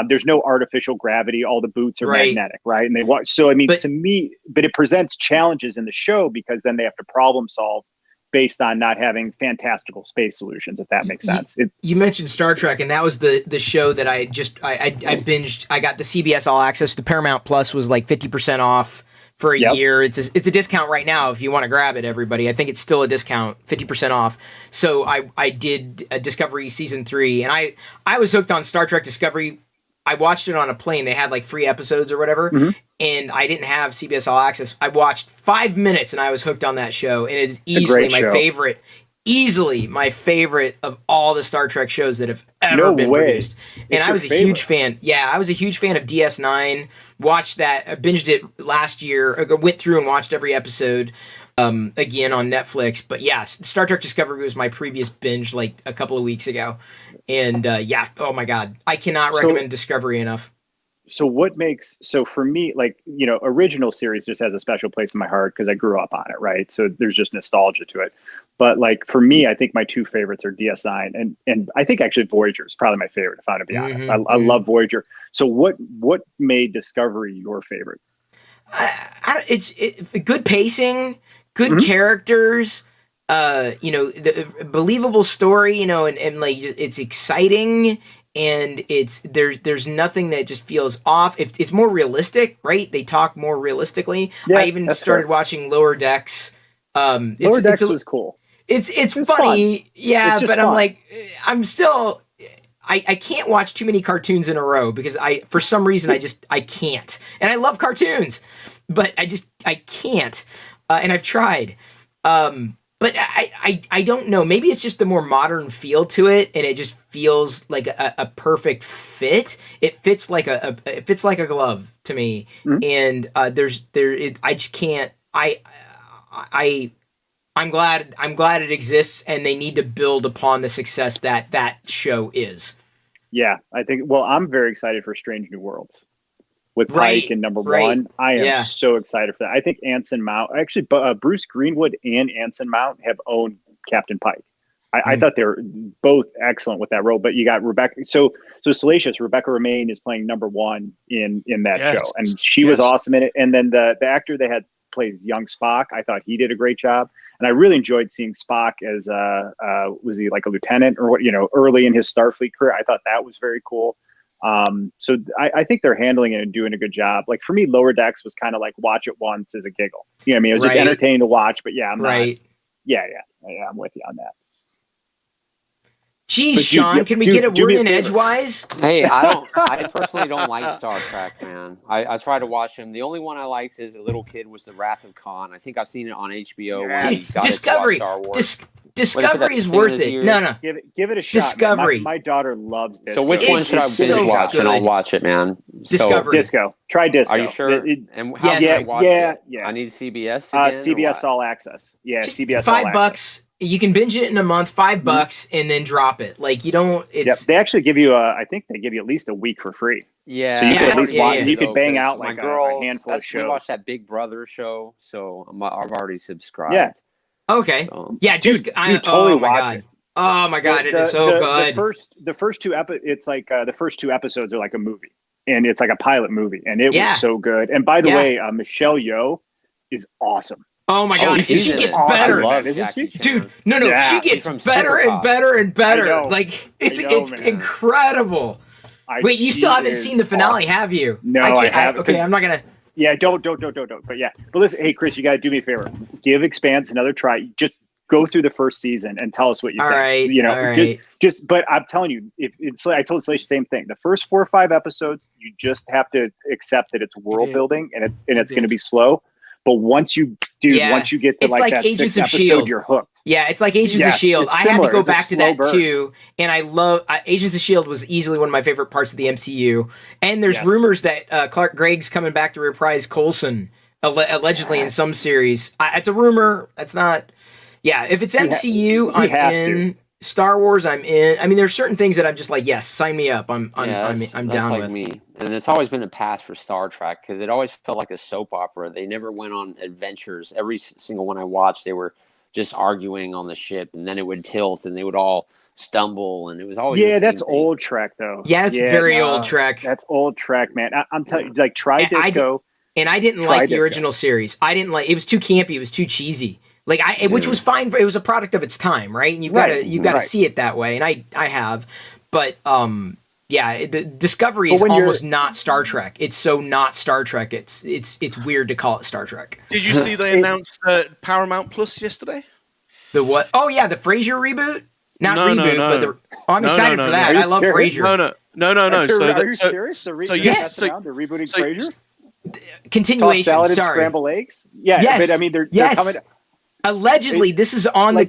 there's no artificial gravity. All the boots are magnetic, right? And they watch. So I mean, to me, but it presents challenges in the show because then they have to problem solve based on not having fantastical space solutions, if that makes sense. You mentioned Star Trek, and that was the show that I binged. I got the CBS All Access. The Paramount Plus was like 50% off for a year. It's a discount right now if you want to grab it, everybody. I think it's still a discount, 50% off. So I did Discovery Season 3, and I was hooked on Star Trek Discovery. I watched it on a plane. They had like 3 episodes or whatever, and I didn't have CBS All Access. I watched 5 minutes, and I was hooked on that show, and it is easily my favorite. Easily my favorite of all the Star Trek shows that have ever been produced. And I was a huge fan. Yeah, I was a huge fan of DS9. Watched that, I binged it last year. Went through and watched every episode again on Netflix. But yeah, Star Trek Discovery was my previous binge like a couple of weeks ago. And oh my God, I cannot recommend Discovery enough. So for me, original series just has a special place in my heart because I grew up on it, right? So there's just nostalgia to it. But like for me, I think my 2 favorites are DS9 and I think actually Voyager is probably my favorite, if I'm to be honest. I love Voyager. So what made Discovery your favorite? It's good pacing, good characters, the believable story, and like it's exciting. And there's nothing that just feels off. It's more realistic, right? They talk more realistically. Yeah, I even started watching Lower Decks. Lower Decks was cool. It's funny, fun. Yeah, but fun. I'm like, I'm still. I can't watch too many cartoons in a row because for some reason I can't. And I love cartoons, but I can't. And I've tried. But I don't know. Maybe it's just the more modern feel to it, and it just feels like a perfect fit. It fits like a glove to me. And I just can't. I'm glad it exists, and they need to build upon the success that show is. Yeah, I think. Well, I'm very excited for Strange New Worlds. With Pike and number 1, I am so excited for that. I think Anson Mount, actually, Bruce Greenwood and Anson Mount have owned Captain Pike. I thought they were both excellent with that role. But you got Rebecca. So Salacious, Rebecca Romaine is playing number 1 in that show, and she was awesome in it. And then the actor they had plays young Spock. I thought he did a great job, and I really enjoyed seeing Spock as was he like a lieutenant or what? Early in his Starfleet career. I thought that was very cool. So I think they're handling it and doing a good job. Like for me, Lower Decks was kind of like watch it once as a giggle. You know what I mean? It was just entertaining to watch, but I'm not. Yeah, I'm with you on that. Jeez, Sean, can we get a word in edgewise? Hey, I personally don't like Star Trek, man. I try to watch them. The only one I liked as a little kid was The Wrath of Khan. I think I've seen it on HBO. Dude, Discovery. Discovery is worth it. No. Give it a shot. Discovery. My daughter loves Disco. So which one should I binge watch? And I'll watch it, man. Discovery. Disco. Try Disco. Are you sure? And how can I watch it? I need CBS again? CBS All Access. Yeah, CBS All Access. $5. You can binge it in a month, $5, and then drop it. Like you don't. They actually give you I think they give you at least a week for free. Yeah, so you could at least watch. You could bang out like a handful of shows. We watched that Big Brother show, so I've already subscribed. Yeah. Okay. Yeah, dude, totally watch it. Oh my God, it is so good. The first 2 it's like the first 2 episodes are like a movie, and it's like a pilot movie, and it was so good. And by the way, Michelle Yeoh is awesome. Oh my God, she gets better, isn't she? Dude. No, she gets better and better and better. Like it's incredible. Wait, you still haven't seen the finale, have you? No, I haven't. Okay, I'm not gonna. Yeah, don't. But yeah, but listen, hey Chris, you got to do me a favor. Give Expanse another try. Just go through the first season and tell us what you All think. right, You know, all right. just. But I'm telling you, if it's I told Slash the same thing. The first 4 or 5 episodes, you just have to accept that it's world building and it's going to be slow. But once you get to it's like that Agents 6th of episode, S.H.I.E.L.D. you're hooked. Yeah, it's like Agents of Yes, S.H.I.E.L.D. it's I had to similar. go It's a back to slow that burn. too, and I love Agents of S.H.I.E.L.D. was easily one of my favorite parts of the MCU. And there's Yes. rumors that Clark Gregg's coming back to reprise Coulson, allegedly in some series. It's a rumor. That's not. Yeah, if it's MCU, I'm in. Star Wars, I'm in. I mean, there's certain things that I'm just like, yes, sign me up. I'm that's down like with. me. And it's always been a pass for Star Trek because it always felt like a soap opera. They never went on adventures. Every single one I watched, they were just arguing on the ship, and then it would tilt, and they would all stumble, and it was always the same that's thing. old Trek though. Yeah, it's very old Trek. That's old Trek, man. I'm telling you, like, try Disco. I didn't like the original series. I didn't like. It was too campy. It was too cheesy. Like which was fine. It was a product of its time, right? And you've got to see it that way. And I have, but the Discovery is almost not Star Trek. It's so not Star Trek. It's weird to call it Star Trek. Did you see they announced Paramount Plus yesterday? The what? Oh yeah, the Frasier reboot. Not reboot, no. but I'm excited for that. I love Frasier. No. Are you serious? They're rebooting Frasier. Continuation. Salad and Sorry. Scrambled eggs. Yeah, yes. But I mean, they're coming. Allegedly, this is on the.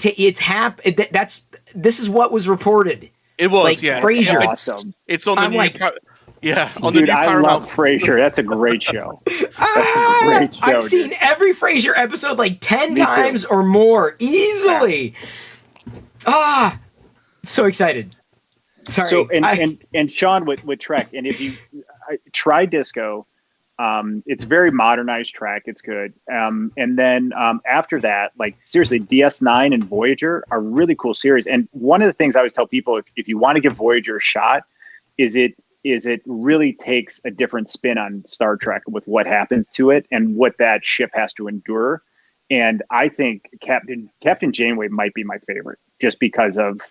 This is what was reported. It was, Frasier. Awesome. It's on the new. On the Dude, new I Paramount. love Frasier. That's a great show. That's a great show. I've seen every Frasier episode like 10 times or more easily. Yeah. So excited. Sorry. So and Sean with Trek, and if you try Disco. It's very modernized track. It's good. And then after that, like seriously, DS9 and Voyager are really cool series. And one of the things I always tell people, if you want to give Voyager a shot, is it really takes a different spin on Star Trek with what happens to it and what that ship has to endure. And I think Captain Janeway might be my favorite, just because of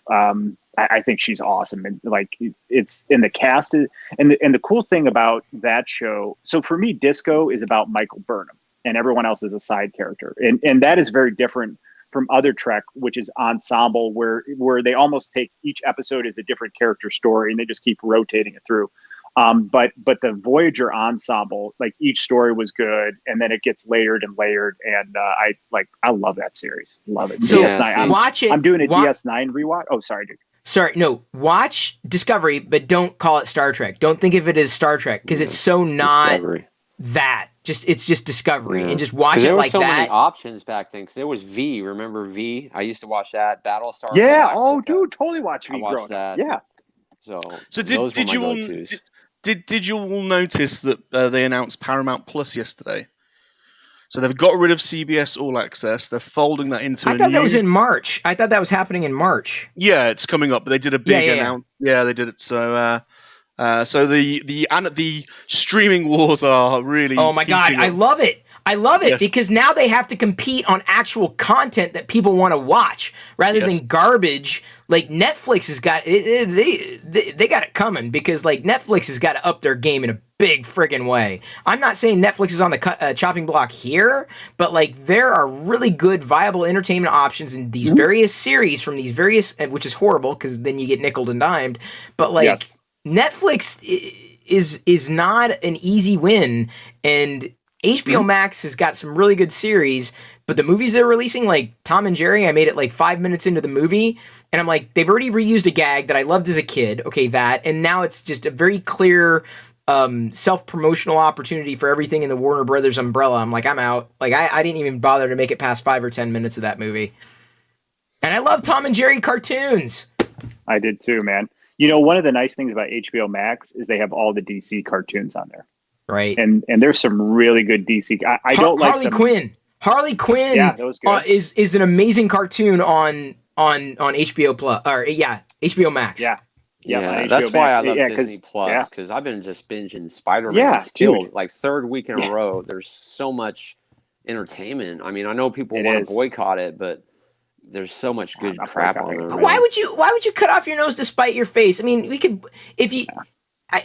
I think she's awesome, and like it's in the cast and the cool thing about that show. So for me, Disco is about Michael Burnham, and everyone else is a side character, and that is very different from other Trek, which is ensemble, where they almost take each episode as a different character story, and they just keep rotating it through. But the Voyager ensemble, like each story was good, and then it gets layered and layered, and I love that series. Love it. So DS9. watch it. I'm doing a DS9 rewatch. Oh, sorry, dude. Sorry, no. Watch Discovery, but don't call it Star Trek. Don't think of it as Star Trek because it's so not that. It's just Discovery, and just watch it like that. There were so many options back then because there was V. Remember V? I used to watch that. Battlestar. Yeah. Oh, dude, totally watch V. I watched that. Yeah. So did you all notice that they announced Paramount Plus yesterday? So they've got rid of CBS All Access. They're folding that into. I thought that was in March. I thought that was happening in March. Yeah, it's coming up. But they did a big announcement. Yeah, they did it. So, the streaming wars are really. Oh my god, I love it. I love it because now they have to compete on actual content that people want to watch rather than garbage. Like Netflix has got they got it coming because like Netflix has got to up their game in a big friggin' way. I'm not saying Netflix is on the chopping block here, but like there are really good viable entertainment options in these various series from these various, which is horrible because then you get nickeled and dimed. But like Netflix is not an easy win, and HBO Max has got some really good series, but the movies they're releasing, like Tom and Jerry, I made it like 5 minutes into the movie, and I'm like, they've already reused a gag that I loved as a kid. Okay, that, and now it's just a very clear self-promotional opportunity for everything in the Warner Brothers umbrella. I'm like, I'm out. Like, I didn't even bother to make it past 5 or 10 minutes of that movie. And I love Tom and Jerry cartoons. I did too, man. You know, one of the nice things about HBO Max is they have all the DC cartoons on there. Right. And there's some really good DC. I don't like Harley Quinn. Harley Quinn that was good. Is an amazing cartoon on HBO Plus or HBO Max. Yeah, that's why I love Disney Plus because I've been just binging Spider-Man. Still, like third week in a row. There's so much entertainment. I mean, I know people want to boycott it, but there's so much good crap on there. Why would you cut off your nose to spite your face? I mean, we could if you.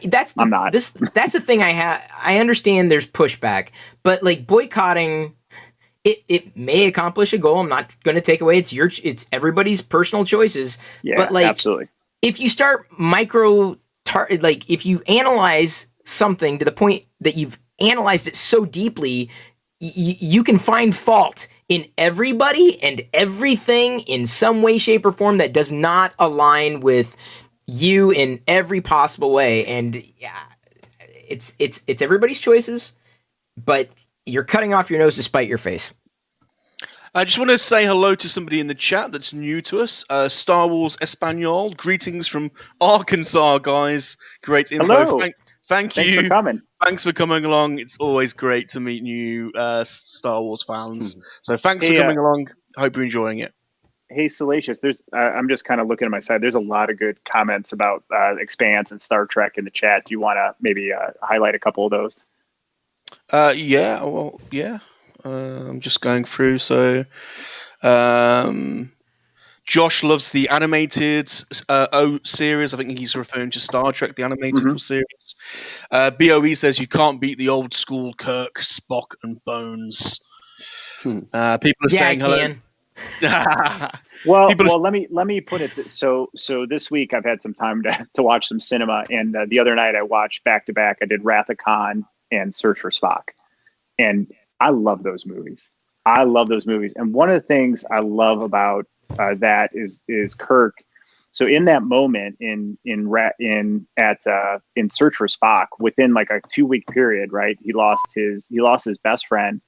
That's the thing I have. I understand there's pushback, but like boycotting it may accomplish a goal. I'm not going to take away it's everybody's personal choices. Yeah, but like absolutely. if you start like if you analyze something to the point that you've analyzed it so deeply, you can find fault in everybody and everything in some way, shape, or form that does not align with you in every possible way. And yeah, it's everybody's choices, but you're cutting off your nose to spite your face. I just want to say hello to somebody in the chat that's new to us. Star Wars Espanol. Greetings from Arkansas, guys. Great info. Hello. Thank Thanks you. for coming. Thanks for coming along. It's always great to meet new Star Wars fans. So thanks for coming along. I hope you're enjoying it. Hey, Salacious, there's I'm just kind of looking at my side. There's a lot of good comments about Expanse and Star Trek in the chat. Do you want to maybe highlight a couple of those? Yeah. Well, yeah. I'm just going through. So, Josh loves the animated series. I think he's referring to Star Trek, the animated series. BOE says you can't beat the old school Kirk, Spock, and Bones. People are saying hello. Well, let me put it. So this week I've had some time to watch some cinema, and the other night I watched back to back. I did Wrath of Khan and Search for Spock, and I love those movies. And one of the things I love about that is Kirk. So in that moment in Search for Spock, within like a 2-week period, right? He lost his best friend,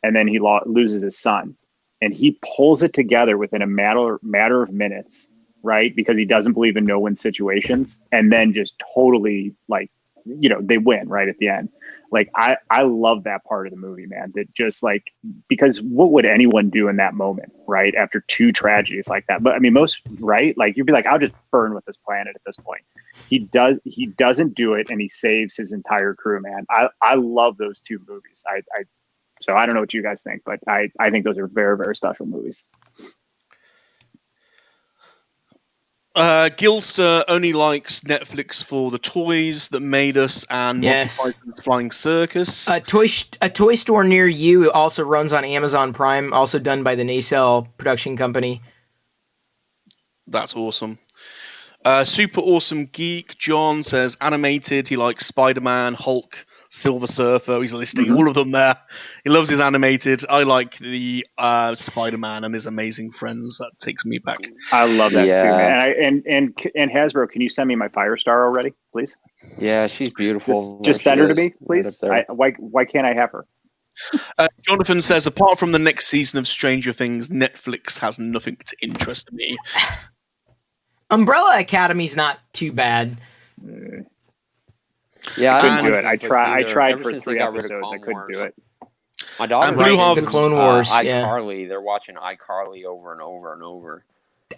and then he loses his son, and he pulls it together within a matter of minutes, right? Because he doesn't believe in no-win situations, and then just totally like, they win right at the end. Like I love that part of the movie, man. That just like, because what would anyone do in that moment, right? After 2 tragedies like that. But I mean, most, right? Like you'd be like, I'll just burn with this planet at this point. He doesn't do it, and he saves his entire crew, man. I love those 2 movies. So I don't know what you guys think, but I think those are very, very special movies. Gilster only likes Netflix for the toys that made us and Monty Python's Flying Circus. A toy store near you also runs on Amazon Prime, also done by the Nacelle production company. That's awesome. Super Awesome Geek John says animated. He likes Spider-Man, Hulk, Silver Surfer. He's listing all of them there. He loves his animated. I like the Spider-Man and his amazing friends. That takes me back. I love that too, man. And Hasbro, can you send me my Firestar already, please? Yeah, she's beautiful. Just send her to me, please. Why can't I have her? Jonathan says, apart from the next season of Stranger Things, Netflix has nothing to interest me. Umbrella Academy's not too bad. Yeah, I couldn't do it. I tried for 3 episodes. I couldn't do it. My daughter, the Clone Wars, iCarly. They're watching iCarly over and over and over.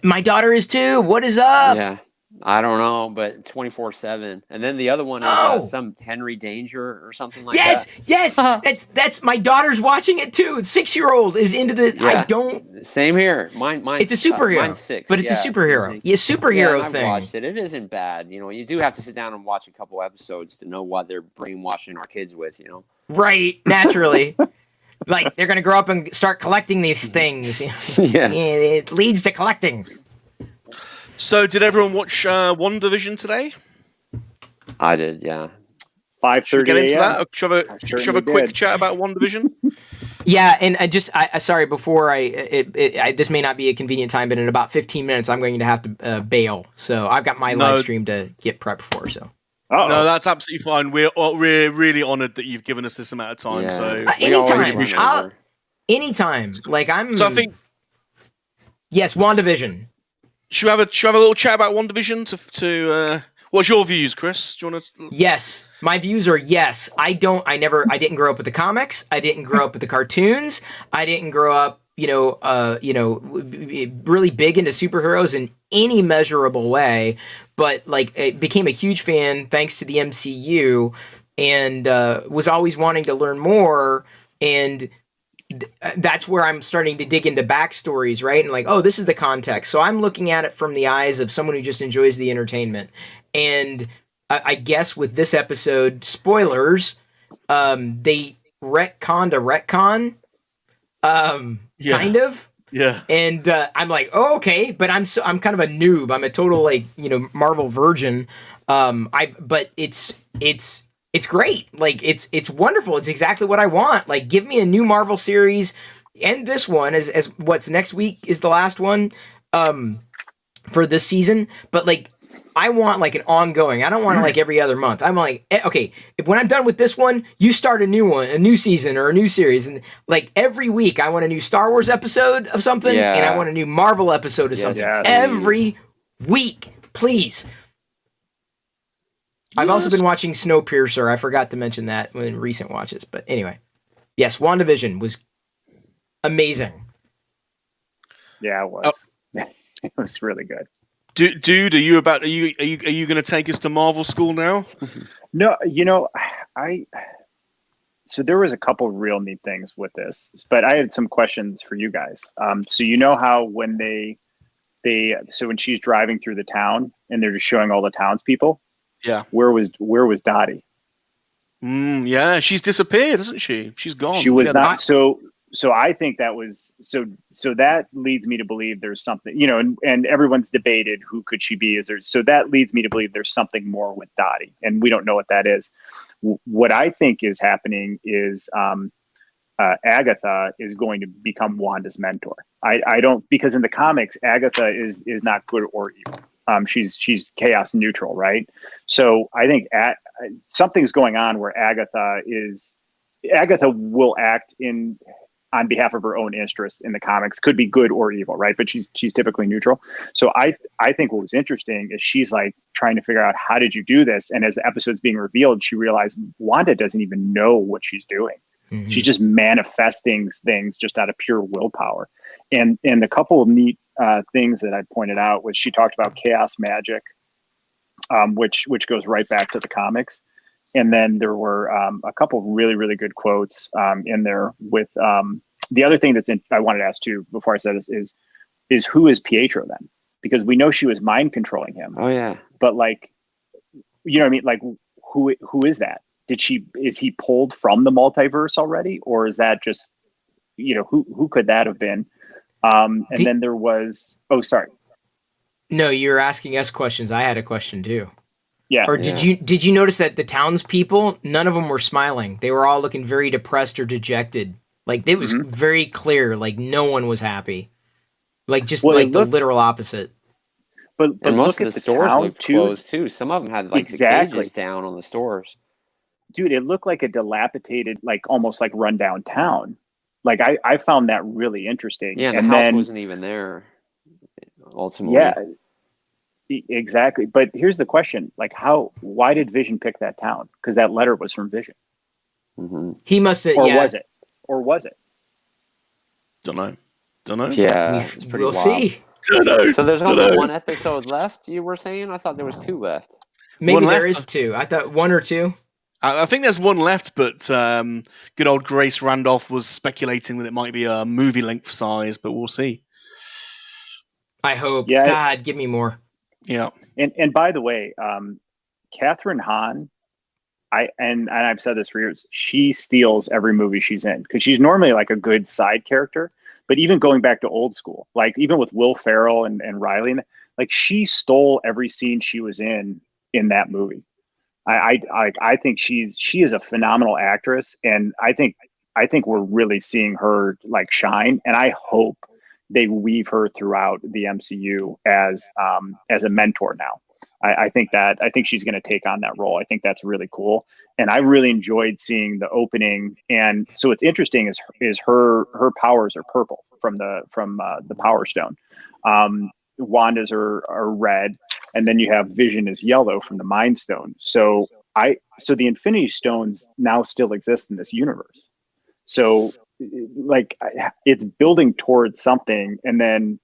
My daughter is too. What is up? Yeah, I don't know, but 24/7. And then the other one is some Henry Danger or something like that. Yes. That's my daughter's watching it too. 6-year-old is into the. Yeah. I don't. Same here. Mine. It's a superhero. Mine's 6, but it's a superhero. Yeah, superhero thing. I've watched it. It isn't bad. You do have to sit down and watch a couple episodes to know what they're brainwashing our kids with. Right. Naturally. Like they're gonna grow up and start collecting these things. Yeah. It leads to collecting. So, did everyone watch WandaVision today? I did, yeah. 5:30 Should we get into that? Should we have a quick did. chat about WandaVision? Yeah, and I sorry, before this may not be a convenient time, but in about 15 minutes, I'm going to have to bail. So I've got my live stream to get prepped for. So. No, that's absolutely fine. We're really honoured that you've given us this amount of time. Yeah. So anytime, anytime. Like I'm. So I think. Yes, WandaVision. Should we have a little chat about WandaVision? To what's your views, Chris? Do you want to? Yes, my views are yes. I didn't grow up with the comics. I didn't grow up with the cartoons. I didn't grow up, really big into superheroes in any measurable way. But like, I became a huge fan thanks to the MCU, and was always wanting to learn more. And that's where I'm starting to dig into backstories, right? And like, oh, this is the context. So I'm looking at it from the eyes of someone who just enjoys the entertainment. And I guess with this episode, spoilers, they retconned a retcon. Yeah. kind of. Yeah. And I'm like, oh, okay, but I'm kind of a noob. I'm a total like Marvel virgin. But it's great. Like it's wonderful. It's exactly what I want. Like give me a new Marvel series, and this one as what's next week is the last one for this season. But like I want like an ongoing. I don't want it like every other month. I'm like, okay, if when I'm done with this one, you start a new one, a new season or a new series, and like every week I want a new Star Wars episode of something, and I want a new Marvel episode of something Yes. every week, please. I've also been watching Snowpiercer. I forgot to mention that in recent watches, but anyway, yes, WandaVision was amazing. Yeah, it was. It was really good. Dude, are you going to take us to Marvel school now? No, so there was a couple real neat things with this, but I had some questions for you guys. So how when when she's driving through the town and they're just showing all the townspeople. Yeah. Where was Dottie? Yeah, she's disappeared, hasn't she? She's gone. She was not. So I think that was so that leads me to believe there's something, and everyone's debated who could she be. So that leads me to believe there's something more with Dottie, and we don't know what that is. What I think is happening is Agatha is going to become Wanda's mentor. I don't, because in the comics, Agatha is not good or evil. She's chaos neutral, right? So I think something's going on where Agatha will act on behalf of her own interests in the comics. Could be good or evil, right? But she's typically neutral. So I think what was interesting is she's like trying to figure out, how did you do this? And as the episode's being revealed, she realized Wanda doesn't even know what she's doing. Mm-hmm. She's just manifesting things just out of pure willpower. And the couple of neat things that I pointed out was she talked about chaos magic, which goes right back to the comics. And then there were a couple of really, really good quotes in there with the other thing I wanted to ask too before I said this is who is Pietro then? Because we know she was mind controlling him. Oh yeah. But like, what I mean? Like who is that? Is he pulled from the multiverse already? Or is that just, who could that have been? Then there was, oh, sorry. No, you're asking us questions. I had a question too. Yeah. Or did you notice that the townspeople, none of them were smiling? They were all looking very depressed or dejected. Like it was very clear, like no one was happy. Like just the literal opposite. But and most of the stores looked closed too. Some of them had like the cages down on the stores. Dude, it looked like a dilapidated, like almost like rundown town. Like I found that really interesting. Yeah, and the house wasn't even there. Ultimately. Yeah. Exactly. But here's the question. Like why did Vision pick that town? Because that letter was from Vision. Mm-hmm. He must have, Or was it? Don't know. Yeah. We'll see. Don't know. So there's only one episode left, you were saying? I thought there was two left. Maybe there is two. I thought one or two. I think there's one left, but good old Grace Randolph was speculating that it might be a movie length size, but we'll see. I hope. Yeah. God, give me more. Yeah. And by the way, Catherine Hahn, I've said this for years, she steals every movie she's in because she's normally like a good side character. But even going back to old school, like even with Will Ferrell and Riley, like she stole every scene she was in that movie. I think she is a phenomenal actress, and I think we're really seeing her like shine. And I hope they weave her throughout the MCU as a mentor now. I think she's going to take on that role. I think that's really cool. And I really enjoyed seeing the opening. And so what's interesting is her powers are purple from the Power Stone. Wanda's are red, and then you have Vision is yellow from the Mind Stone. So the Infinity Stones now still exist in this universe. So like it's building towards something, and then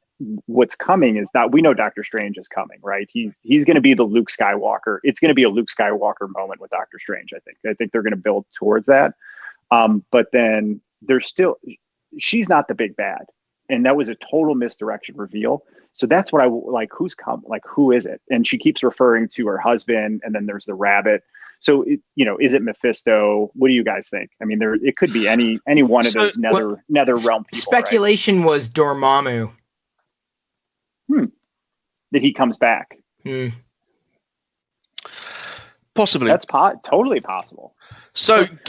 what's coming is that we know Doctor Strange is coming, right? He's going to be the Luke Skywalker. It's going to be a Luke Skywalker moment with Doctor Strange. I think they're going to build towards that. But then she's not the big bad, and that was a total misdirection reveal. So that's what I like. Who's come? Like, who is it? And she keeps referring to her husband, and then there's the rabbit. So, is it Mephisto? What do you guys think? I mean, it could be any one of those nether realm people. Speculation was Dormammu. That he comes back. Possibly. That's totally possible. So, but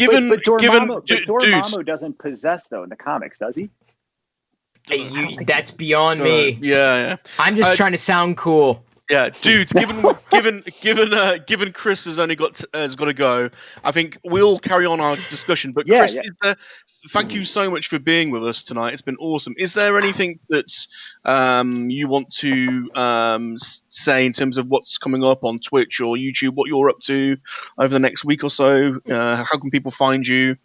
Dormammu doesn't possess, though, in the comics, does he? That's beyond me. Yeah. I'm just trying to sound cool. Yeah, dudes. Given Chris has only got to go, I think we'll carry on our discussion. But Chris, thank you so much for being with us tonight. It's been awesome. Is there anything that you want to say in terms of what's coming up on Twitch or YouTube? What you're up to over the next week or so? How can people find you?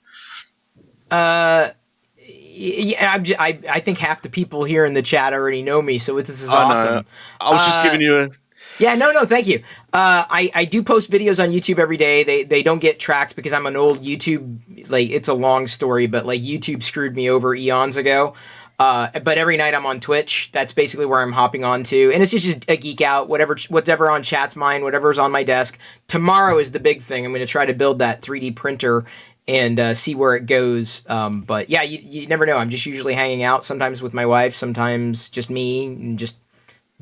Yeah, I think half the people here in the chat already know me, so this is awesome. I was just giving you a... Yeah, no, thank you. I do post videos on YouTube every day. They don't get tracked because I'm an old YouTube, it's a long story, but YouTube screwed me over eons ago. But every night I'm on Twitch. That's basically where I'm hopping on to. And it's just a geek out, whatever on chat's mind, whatever's on my desk. Tomorrow is the big thing. I'm going to try to build that 3D printer and see where it goes. But yeah, you never know. I'm just usually hanging out, sometimes with my wife, sometimes just me, and just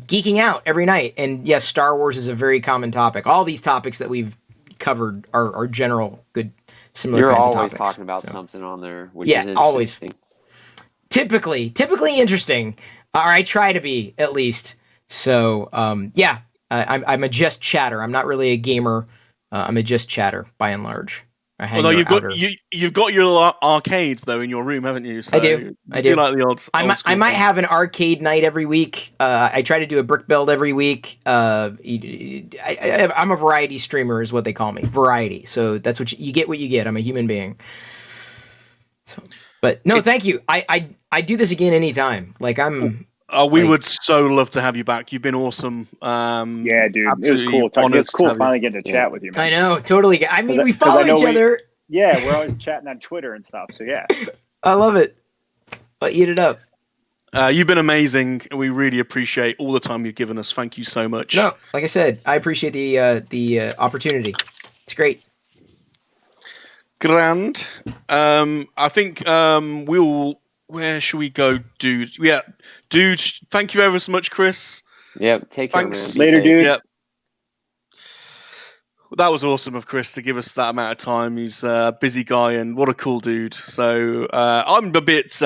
geeking out every night. And yes, Star Wars is a very common topic. All these topics that we've covered are general, good, similar kinds of topics. You're always talking about something on there, which is interesting. Always. Typically interesting. Or I try to be, at least. So, I'm a just chatter. I'm not really a gamer. I'm a just chatter, by and large. Although you've got your arcades though in your room, haven't you? So I do. I do like the old I might have an arcade night every week. I try to do a brick build every week. I'm a variety streamer, is what they call me. Variety. So that's what you get. What you get. I'm a human being. So, but no, thank you. I do this again anytime. We would so love to have you back. You've been awesome. Yeah, dude. It was cool. It's cool finally getting to chat with you, man. I know, totally. I mean, we follow each other. Yeah, we're always chatting on Twitter and stuff. So yeah. I love it. I'll eat it up. You've been amazing. We really appreciate all the time you've given us. Thank you so much. No, like I said, I appreciate the opportunity. It's great. Grand. I think we'll... Where should we go, dude? Yeah, dude, thank you ever so much, Chris. Yep, take care, Thanks. man. Later, dude. Yep. That was awesome of Chris to give us that amount of time. He's a busy guy and what a cool dude. So I'm a bit...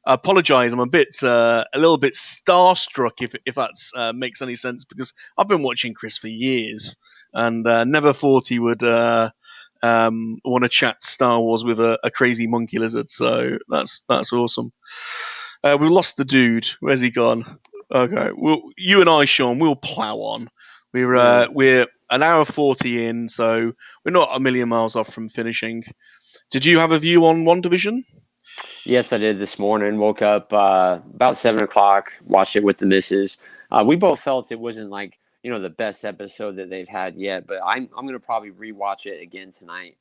apologize. I'm a little bit starstruck, if that makes any sense, because I've been watching Chris for years and never thought he would... want to chat Star Wars with a crazy monkey lizard, so that's awesome. We lost the dude. Where's he gone? Okay, you and I, Sean, we'll plow on. We're an hour 40 in, so we're not a million miles off from finishing. Did you have a view on WandaVision? Yes, I did this morning. Woke up about 7 o'clock, watched it with the missus. We both felt it wasn't the best episode that they've had yet, but I'm going to probably rewatch it again tonight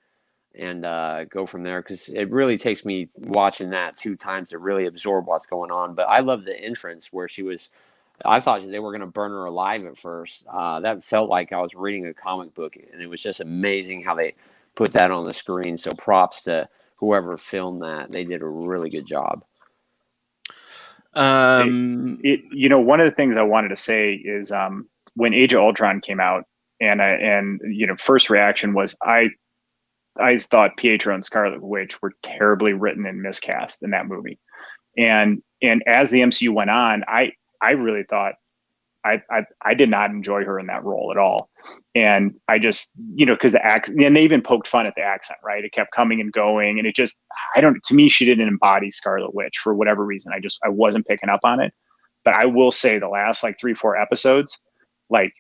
and go from there, because it really takes me watching that 2 times to really absorb what's going on. But I love the entrance where I thought they were going to burn her alive at first. That felt like I was reading a comic book, and it was just amazing how they put that on the screen. So props to whoever filmed that. They did a really good job. One of the things I wanted to say is, when Age of Ultron came out, and first reaction was I thought Pietro and Scarlet Witch were terribly written and miscast in that movie, and as the MCU went on, I really thought I did not enjoy her in that role at all, and I just because the accent, and they even poked fun at the accent, right? It kept coming and going, and it just to me she didn't embody Scarlet Witch for whatever reason. I wasn't picking up on it, but I will say the last 3-4 episodes.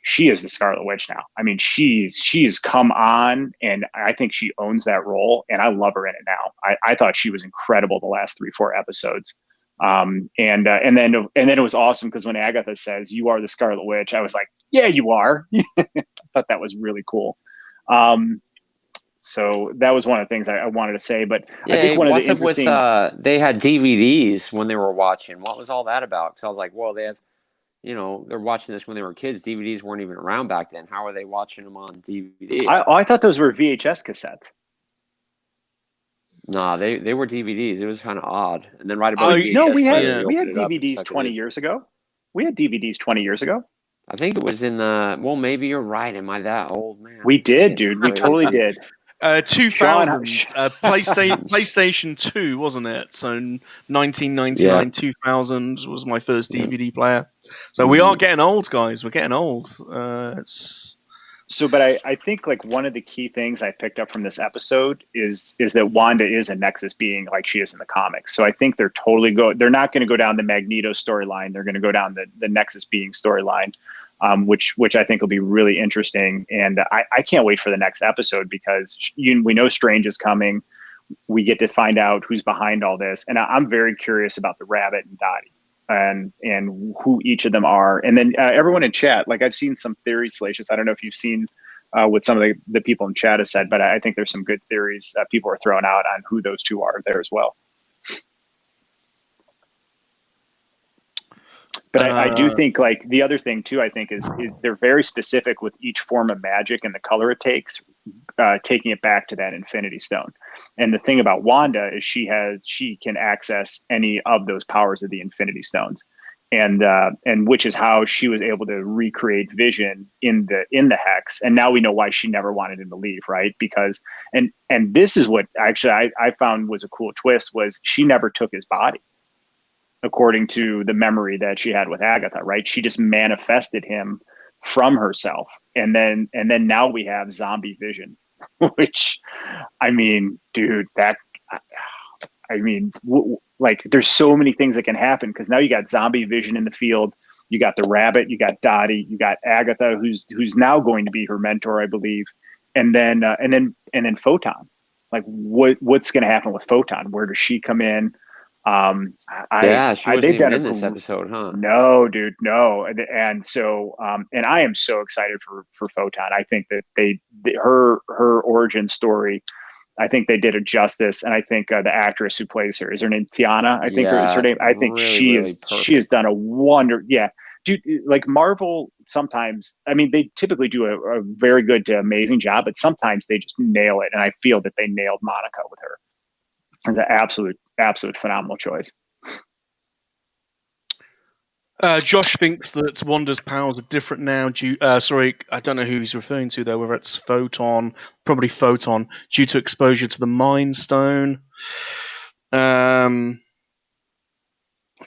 She is the Scarlet Witch now. I mean, she's come on, and I think she owns that role, and I love her in it now. I thought she was incredible the last 3-4 episodes. And then it was awesome because when Agatha says, "You are the Scarlet Witch," I was like, "Yeah, you are." I thought that was really cool. So that was one of the things I wanted to say. But yeah, I think one of the interesting... they had DVDs when they were watching. What was all that about? Because I was like, well, they have they're watching this when they were kids. DVDs weren't even around back then. How are they watching them on DVD? I thought those were VHS cassettes. Nah, they were DVDs. It was kind of odd. And then right above Oh, the VHS No, we player, had they we opened had it up and DVDs stuck it 20 in. years ago. We had DVDs 20 years ago. I think it was in the. Well, maybe you're right. Am I that old, man? We It's did, getting dude. We crazy. totally did. 2000, Sean- PlayStation 2, wasn't it? So 1999, 2000 was my first DVD player. So we are getting old, guys. We're getting old. But I think like one of the key things I picked up from this episode is that Wanda is a Nexus being like she is in the comics. So I think they're not going to go down the Magneto storyline. They're going to go down the Nexus being storyline, which I think will be really interesting. And I can't wait for the next episode because we know Strange is coming. We get to find out who's behind all this. And I'm very curious about the Rabbit and Dottie and who each of them are. And then everyone in chat, like I've seen some theories, Salacious. I don't know if you've seen what some of the people in chat have said, but I think there's some good theories people are throwing out on who those two are there as well. But I do think like the other thing too, I think is they're very specific with each form of magic and the color it takes, taking it back to that Infinity Stone. And the thing about Wanda is she can access any of those powers of the Infinity Stones, and which is how she was able to recreate Vision in the Hex. And now we know why she never wanted him to leave, right? Because and this is what actually I found was a cool twist was she never took his body. According to the memory that she had with Agatha, right? She just manifested him from herself. And then now we have zombie Vision, which, I mean, dude, like there's so many things that can happen because now you got zombie Vision in the field. You got the Rabbit, you got Dottie, you got Agatha, who's now going to be her mentor, I believe. And then Photon. Like what's going to happen with Photon? Where does she come in? She wasn't even in this episode, huh? No, dude, no. And so, and I am so excited for Photon. I think that her origin story, I think they did it justice. And I think the actress who plays her, is her name Tiana? I think is her name. I think she has done a wonder. Yeah, dude, like Marvel sometimes, I mean, they typically do a very good to amazing job, but sometimes they just nail it. And I feel that they nailed Monica with her. It's an absolute phenomenal choice. Josh thinks that Wanda's powers are different now. Sorry, I don't know who he's referring to there, whether it's probably Photon, due to exposure to the Mind Stone.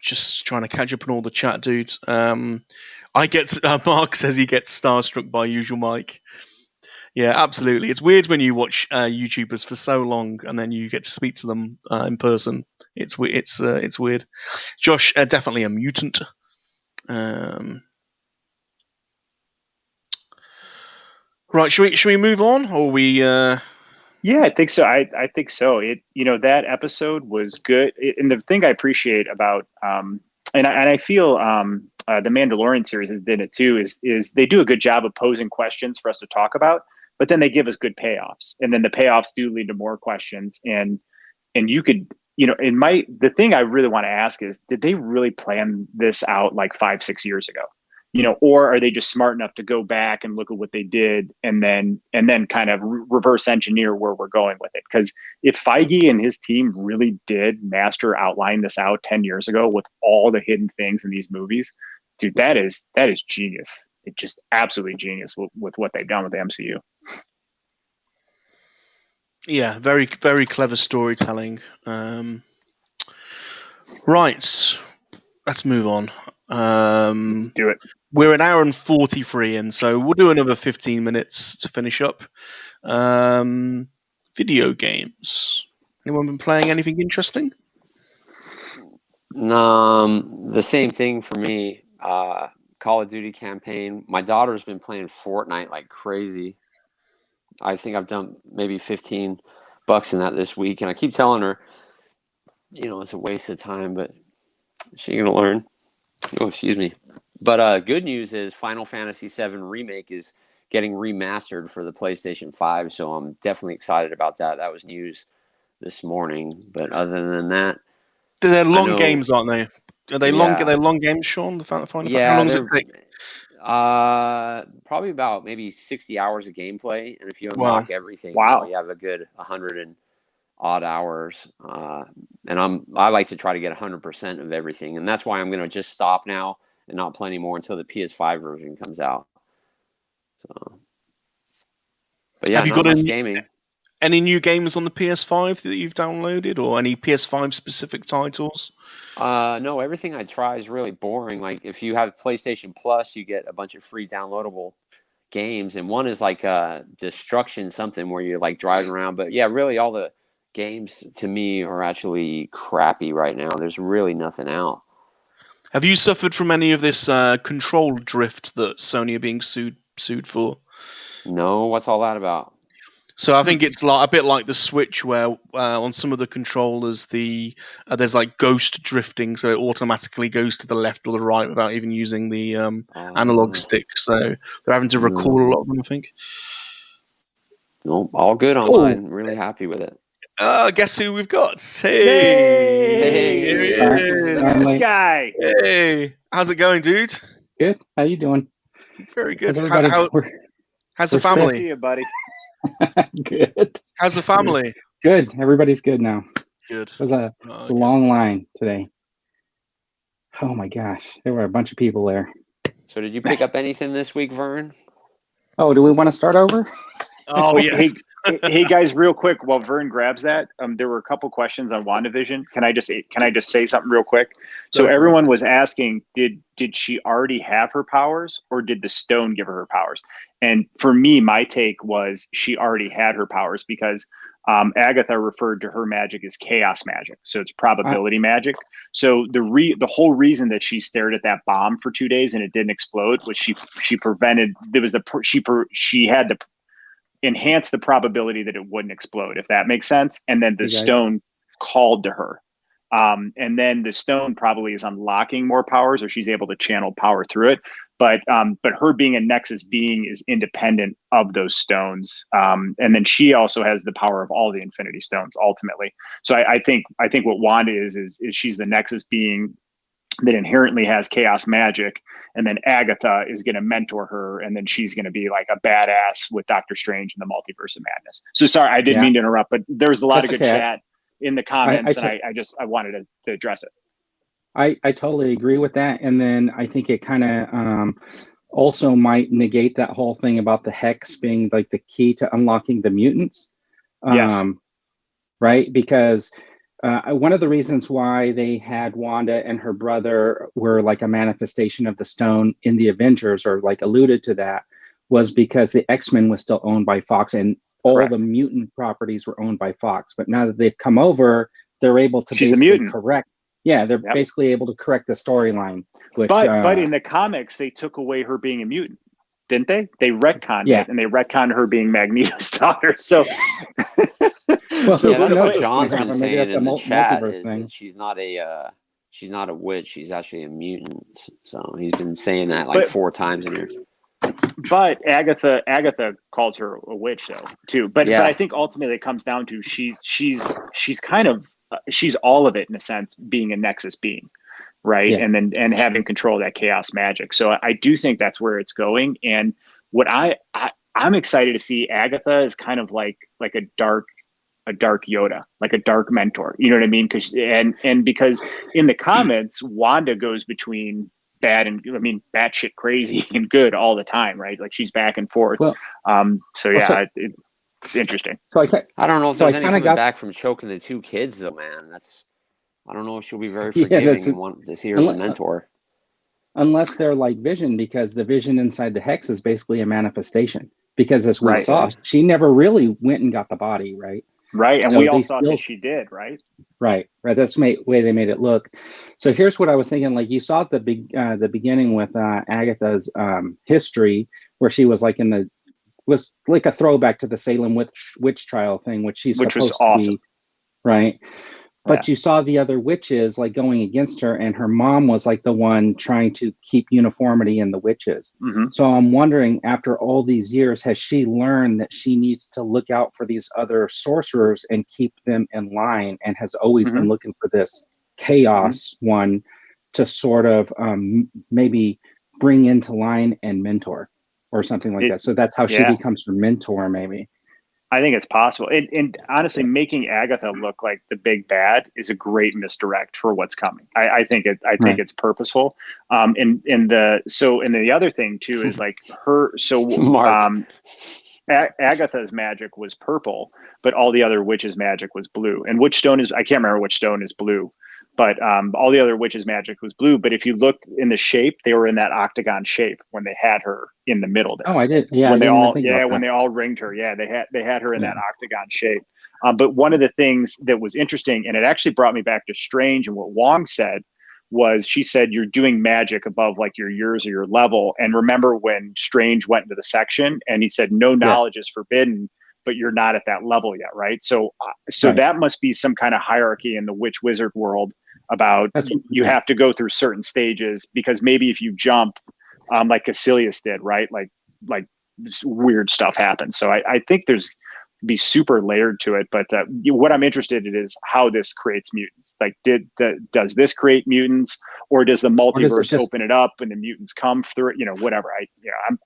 Just trying to catch up on all the chat, dudes. Mark says he gets starstruck by Usual Mike. Yeah, absolutely. It's weird when you watch YouTubers for so long and then you get to speak to them in person. It's weird. Josh, definitely a mutant. Right, should we move on, or we? Yeah, I think so. I think so. That episode was good, and the thing I appreciate about and I feel the Mandalorian series has did it too. Is they do a good job of posing questions for us to talk about. But then they give us good payoffs, and then the payoffs do lead to more questions. And you could, the thing I really want to ask is, did they really plan this out like 5-6 years ago? Or are they just smart enough to go back and look at what they did and then kind of reverse engineer where we're going with it? Because if Feige and his team really did outline this out 10 years ago with all the hidden things in these movies, dude, that is genius. It's just absolutely genius with what they've done with the MCU. Yeah, very, very clever storytelling. Right, let's move on. Do it. We're an hour and 43 in, so we'll do another 15 minutes to finish up. Video games. Anyone been playing anything interesting? The same thing for me. Call of Duty campaign. My daughter's been playing Fortnite like crazy. I think I've done maybe $15 in that this week, and I keep telling her, it's a waste of time, but she's gonna learn. Oh, excuse me. But good news is Final Fantasy VII Remake is getting remastered for the PlayStation 5, so I'm definitely excited about that. That was news this morning. But other than that, they're long games, aren't they? Are they long? Yeah. Are they long games, Sean? How Yeah, long does it take? probably about maybe 60 hours of gameplay, and if you Wow. unlock everything, Wow. you have a good 100 and odd hours. And I like to try to get 100% of everything, and that's why I'm going to just stop now and not play anymore until the PS5 version comes out. So, but yeah, Have you not got much gaming. any new games on the PS5 that you've downloaded, or any PS5 specific titles? No, everything I try is really boring. Like if you have PlayStation Plus, you get a bunch of free downloadable games, and one is like Destruction something where you're like driving around. But yeah, really all the games to me are actually crappy right now. There's really nothing out. Have you suffered from any of this control drift that Sony are being sued for? No, what's all that about? So I think it's like a bit like the Switch, where on some of the controllers, there's like ghost drifting, so it automatically goes to the left or the right without even using the analog stick. So they're having to recall a lot of them, I think. No, all good on mine. Really happy with it. Guess who we've got? Hey. Here he Alright. is. This guy. Hey, how's it going, dude? Good. How you doing? Very good. How's everybody? How's the we're family? See you, buddy. Good. How's the family? Good. Everybody's good now. Good. It was a long line today. Oh my gosh, there were a bunch of people there. So did you pick up anything this week, Vern? Oh, do we want to start over? Oh yes. Hey guys, real quick, while Vern grabs that, there were a couple questions on WandaVision. Can I just say something real quick? So everyone was asking, did she already have her powers, or did the stone give her powers? And for me, my take was she already had her powers, because Agatha referred to her magic as chaos magic, so it's probability magic. So the whole reason that she stared at that bomb for 2 days and it didn't explode was she prevented. There was she had to enhance the probability that it wouldn't explode, if that makes sense. And then the stone called to her. And then the stone probably is unlocking more powers, or she's able to channel power through it. But her being a Nexus being is independent of those stones. And then she also has the power of all the Infinity Stones ultimately. So I think what Wanda is she's the Nexus being that inherently has chaos magic, and then Agatha is going to mentor her, and then she's going to be like a badass with Doctor Strange in the Multiverse of Madness. So sorry, I didn't mean to interrupt, but there was a lot of good chat in the comments, and I wanted to address it. I totally agree with that, and then I think it kind of also might negate that whole thing about the hex being like the key to unlocking the mutants. Yes. Right, because one of the reasons why they had Wanda and her brother were like a manifestation of the stone in the Avengers, or like alluded to that, was because the X-Men was still owned by Fox, and all the mutant properties were owned by Fox. But now that they've come over, they're able to basically correct. Yeah, they're basically able to correct the storyline. But in the comics, they took away her being a mutant, didn't they? They retconned it, and they retconned her being Magneto's daughter. So, that's what John's been saying in the chat, is that she's not a witch. She's actually a mutant. So he's been saying that like 4 times in here. But Agatha calls her a witch though too. But I think ultimately it comes down to she's kind of she's all of it in a sense, being a Nexus being. Right. Yeah. And having control of that chaos magic. So I do think that's where it's going. And what I'm excited to see Agatha is kind of like a dark Yoda, like a dark mentor. You know what I mean? Because in the comments, Wanda goes between batshit crazy and good all the time, right? Like she's back and forth. Well, it's interesting. So I don't know if there's any coming back from choking the 2 kids though, man. I don't know if she'll be very forgiving and want to see her as a mentor. Unless they're like Vision, because the Vision inside the Hex is basically a manifestation. Because as we saw, she never really went and got the body, right? Right, and so we all thought that she did, right? Right. That's the way they made it look. So here's what I was thinking. Like you saw at the beginning with Agatha's history, where she was like was like a throwback to the Salem witch trial thing, which was awesome. To be, right? But you saw the other witches like going against her, and her mom was like the one trying to keep uniformity in the witches. Mm-hmm. So I'm wondering, after all these years, has she learned that she needs to look out for these other sorcerers and keep them in line, and has always been looking for this chaos one to sort of maybe bring into line and mentor or something like that. So that's how she becomes her mentor, maybe. I think it's possible. And honestly, making Agatha look like the big bad is a great misdirect for what's coming. I think it's purposeful. And the other thing too is like Agatha's magic was purple, but all the other witches' magic was blue. And which stone is, I can't remember which stone is blue, but all the other witches' magic was blue. But if you look in the shape, they were in that octagon shape when they had her in the middle there. Oh, I did. Yeah. When they all ringed her. Yeah. They had her in that octagon shape. But one of the things that was interesting, and it actually brought me back to Strange and what Wong said, was she said, you're doing magic above like your years or your level. And remember when Strange went into the section and he said, no knowledge is forbidden, but you're not at that level yet. Right. So that must be some kind of hierarchy in the witch wizard world about you have to go through certain stages, because maybe if you jump like Caecilius did, right. Like weird stuff happens. So I think there's be super layered to it, but what I'm interested in is how this creates mutants. Like, does this create mutants, or does the multiverse open it up and the mutants come through it? Whatever.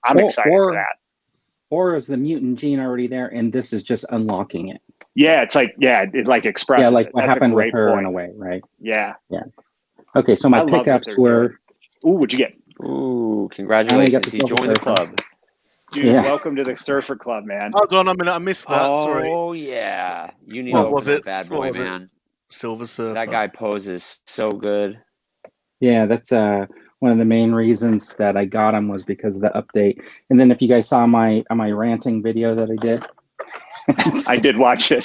I'm excited for that. Or is the mutant gene already there and this is just unlocking it? Yeah, it's like it like expresses. Yeah, like what happened with her in a way, right? Yeah. Okay, so my pickups were. Ooh, what'd you get? Ooh, congratulations! You joined the club. Dude, welcome to the Surfer Club, man. Hold on a minute, I missed that. Sorry. Oh yeah, you need what to was it? Bad boy, man. Silver Surfer. That guy poses so good. Yeah, that's one of the main reasons that I got him was because of the update. And then if you guys saw my ranting video that I did, I did watch it.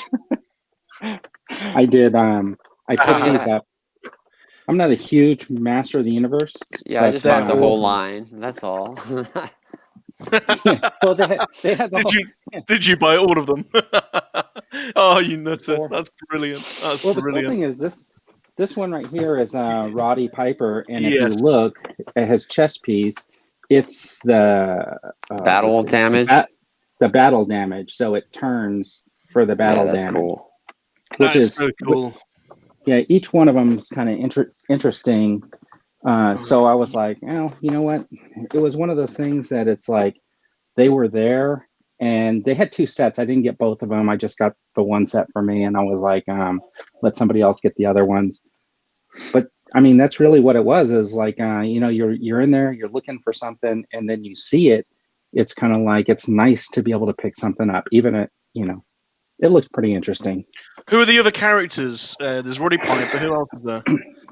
I did. I put these up. I'm not a huge master of the universe. Yeah, I just bought the whole line. That's all. Well, they had did you buy all of them? Oh, you nutter! That's brilliant. That's brilliant. The cool thing is this one right here is Roddy Piper, and if you look at his chest piece, it's the battle damage. The battle damage, so it turns for the battle damage. That's cool. Which is so cool. Yeah, each one of them is kind of interesting. So I was like, oh, you know what? It was one of those things that it's like they were there and they had 2 sets. I didn't get both of them. I just got the one set for me, and I was like, let somebody else get the other ones. But I mean, that's really what it was. Is like, you're in there, you're looking for something, and then you see it. It's kind of like it's nice to be able to pick something up, even it looks pretty interesting. Who are the other characters? There's Roddy Piper. Who else is there?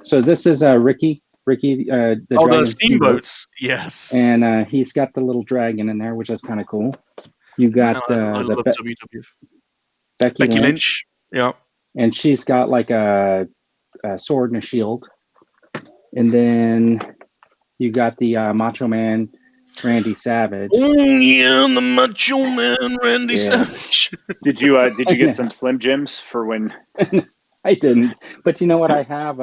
So this is Ricky, the steamboats. Yes. And he's got the little dragon in there, which is kind of cool. You got I love Becky Lynch. Yeah. And she's got like a sword and a shield. And then you got the Macho Man Randy Savage. Oh yeah, the Macho Man Randy Savage. Did you get some Slim Jims for when? I didn't, but you know what? I have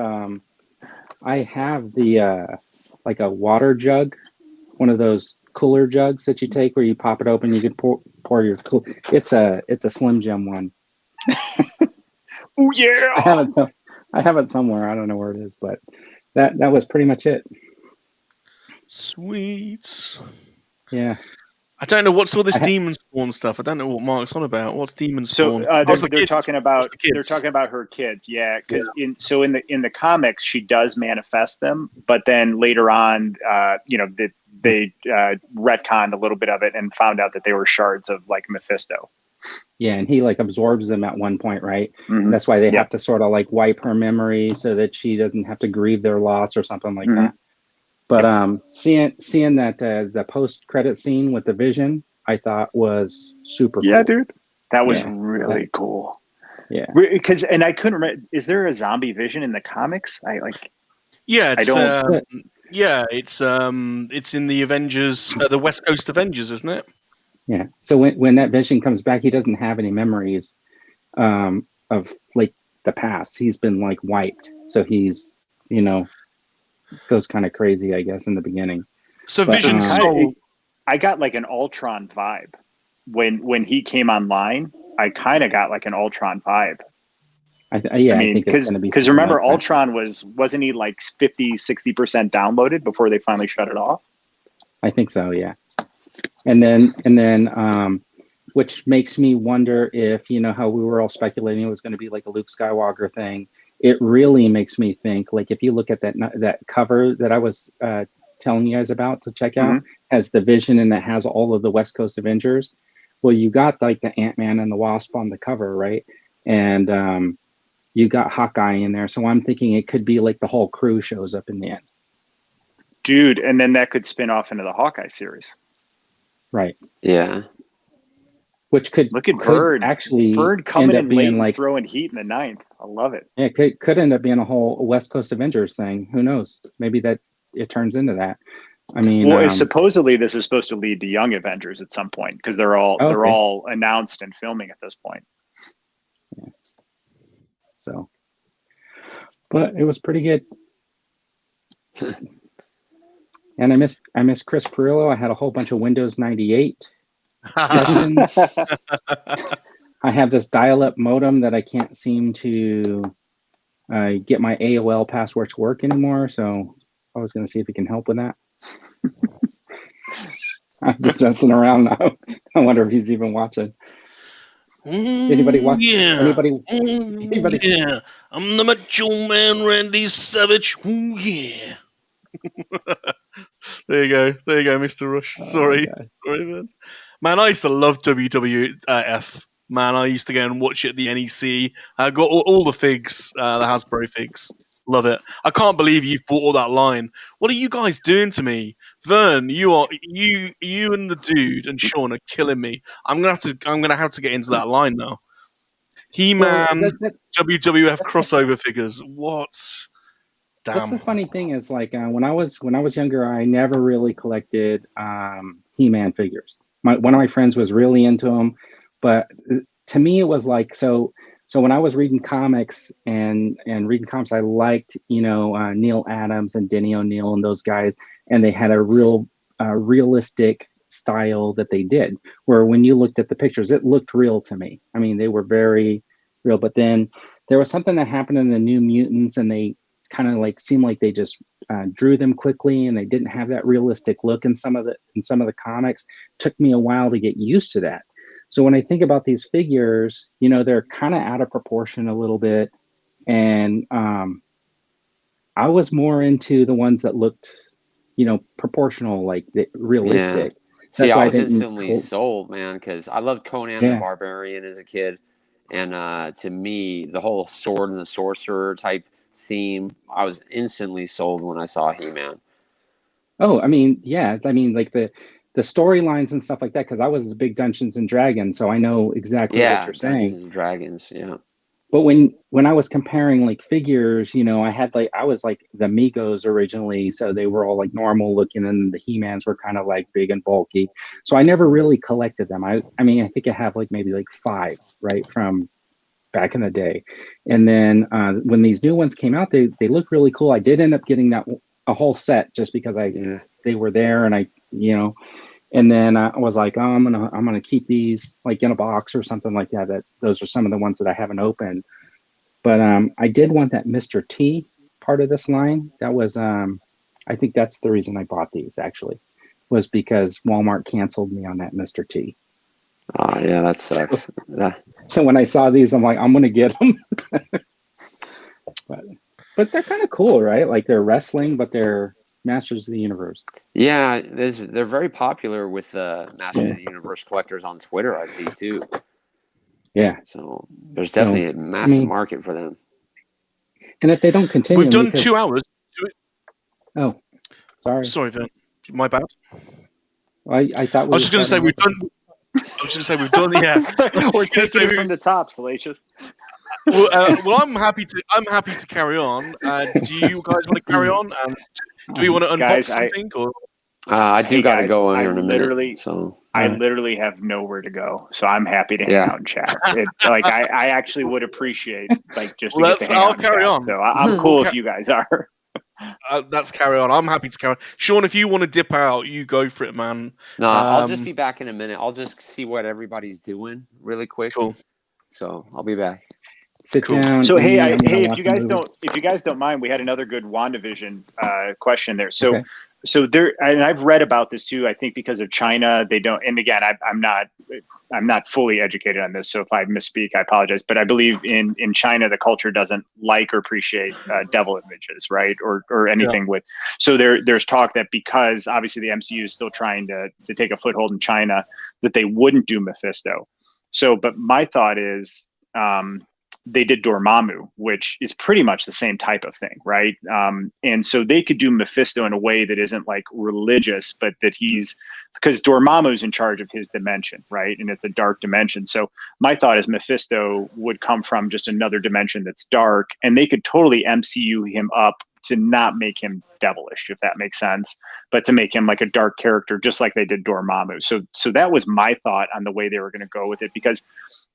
the like a water jug, one of those cooler jugs that you take where you pop it open. You can pour your cool. It's a Slim Jim one. Oh yeah! I have it somewhere. I don't know where it is, but that was pretty much it. Sweet. Yeah. I don't know what's all this demon spawn stuff. I don't know what Mark's on about. What's demon spawn? So they're talking about her kids. Yeah, because in the comics she does manifest them, but then later on, they retconned a little bit of it and found out that they were shards of like Mephisto. Yeah, and he like absorbs them at one point, right? Mm-hmm. That's why they have to sort of like wipe her memory so that she doesn't have to grieve their loss or something like that. But seeing that the post-credit scene with the Vision, I thought was super cool. Yeah, dude. That was really cool. Yeah. Because I couldn't remember, is there a zombie Vision in the comics? It's in the Avengers, the West Coast Avengers, isn't it? Yeah. So when that Vision comes back, he doesn't have any memories of like the past. He's been like wiped. So he's, goes kind of crazy, I guess, in the beginning. So Vision I got like an Ultron vibe when he came online. I kind of got like an Ultron vibe. I mean, think it's going to be because something remember, like that. Ultron wasn't he like 50-60% downloaded before they finally shut it off? I think so, yeah. And then, which makes me wonder if, you know, how we were all speculating it was going to be like a Luke Skywalker thing. It really makes me think, like, if you look at that cover that I was telling you guys about to check out, has the Vision and that has all of the West Coast Avengers. Well, you got like the Ant-Man and the Wasp on the cover, right? And you got Hawkeye in there. So I'm thinking it could be like the whole crew shows up in the end. Dude, and then that could spin off into the Hawkeye series. Right. Yeah. Which could Look at Bird actually Bird coming end up in late being and like throwing heat in the ninth. I love it. Yeah, it could end up being a whole West Coast Avengers thing. Who knows? Maybe that it turns into that. I mean, Well, supposedly this is supposed to lead to Young Avengers at some point because they're all announced and filming at this point. Yeah. So, but it was pretty good. And I miss Chris Pirillo. I had a whole bunch of Windows 98 questions. I have this dial-up modem that I can't seem to get my AOL password to work anymore. So I was going to see if he can help with that. I'm just messing around now. I wonder if he's even watching. Anybody watch? Yeah. Anybody? Yeah. I'm the Macho Man, Randy Savage. Ooh, yeah. There you go, Mr. Rush. Sorry, man. Man, I used to love WWF. Man, I used to go and watch it at the NEC. I got all the figs, the Hasbro figs. Love it. I can't believe you've bought all that line. What are you guys doing to me? Vern, you and the dude and Sean are killing me. I'm gonna have to get into that line now. He-Man, WWF crossover figures. What? Damn. That's the funny thing is, like, when I was younger, I never really collected He-Man figures. One of my friends was really into them, but to me it was like so when I was reading comics and reading comics, I liked, you know, Neil Adams and Denny O'Neil and those guys, and they had a real realistic style that they did, where when you looked at the pictures, it looked real to me. I mean, they were very real. But then there was something that happened in the New Mutants, and they kind of like seemed like they just drew them quickly, and they didn't have that realistic look in some of the comics. Took me a while to get used to that. So when I think about these figures, you know, they're kind of out of proportion a little bit, and I was more into the ones that looked, you know, proportional, like realistic. Yeah. See, I was instantly sold, man, because I loved Conan the Barbarian as a kid, and to me, the whole sword and the sorcerer type theme, I was instantly sold when I saw He-Man. Oh, I mean, yeah, I mean, like the storylines and stuff like that, because I was a big Dungeons and Dragons, so I know exactly what you're saying. Dungeons and Dragons, yeah. But when I was comparing like figures, you know, I was like the Migos originally, so they were all like normal looking, and the He-Mans were kind of like big and bulky. So I never really collected them. I mean, I think I have like maybe like 5, right, from back in the day. And then when these new ones came out, they look really cool. I did end up getting a whole set just because they were there, and I, you know, and then I was like, oh, I'm gonna keep these like in a box or something like that. Those are some of the ones that I haven't opened. But I did want that Mr. T part of this line. That was I think that's the reason I bought these, actually, was because Walmart canceled me on that Mr. T. Oh yeah, that sucks. So when I saw these, I'm like, I'm gonna get them. But they're kind of cool, right? Like they're wrestling, but they're Masters of the Universe. Yeah, they're very popular with Masters of the Universe collectors on Twitter, I see too. Yeah. So there's definitely a massive market for them. And if they don't continue, we've done 2 hours. Oh, sorry. Sorry, Vin. My bad. I thought I was just going to say we've done. Yeah. We're taking it from the top, Salacious. Well, I'm happy to carry on. Do you guys want to carry on? And do we want to unbox something? I do got to go in here in a minute. I literally have nowhere to go, so I'm happy to hang out and chat. I actually would appreciate just to get to hang out. I'll carry on. So I'm cool if you guys are. That's carry on. I'm happy to carry on. Sean, if you want to dip out, you go for it, man. No, I'll just be back in a minute. I'll just see what everybody's doing really quick. Cool. So I'll be back. sit Cool. down. So hey, and, hey, watch a movie. if you guys don't mind, we had another good WandaVision question there. So Okay. so there, and I've read about this too. I think because of China, they don't. And again, I'm not fully educated on this, so if I misspeak, I apologize. But I believe in China, the culture doesn't like or appreciate devil images, right, or anything with. So there's talk that because obviously the MCU is still trying to take a foothold in China, that they wouldn't do Mephisto. So, but my thought is. They did Dormammu, which is pretty much the same type of thing, right? And so they could do Mephisto in a way that isn't like religious, but that because Dormammu's in charge of his dimension, right? And it's a dark dimension. So my thought is Mephisto would come from just another dimension that's dark, and they could totally MCU him up to not make him devilish, if that makes sense, but to make him like a dark character, just like they did Dormammu. So that was my thought on the way they were going to go with it, because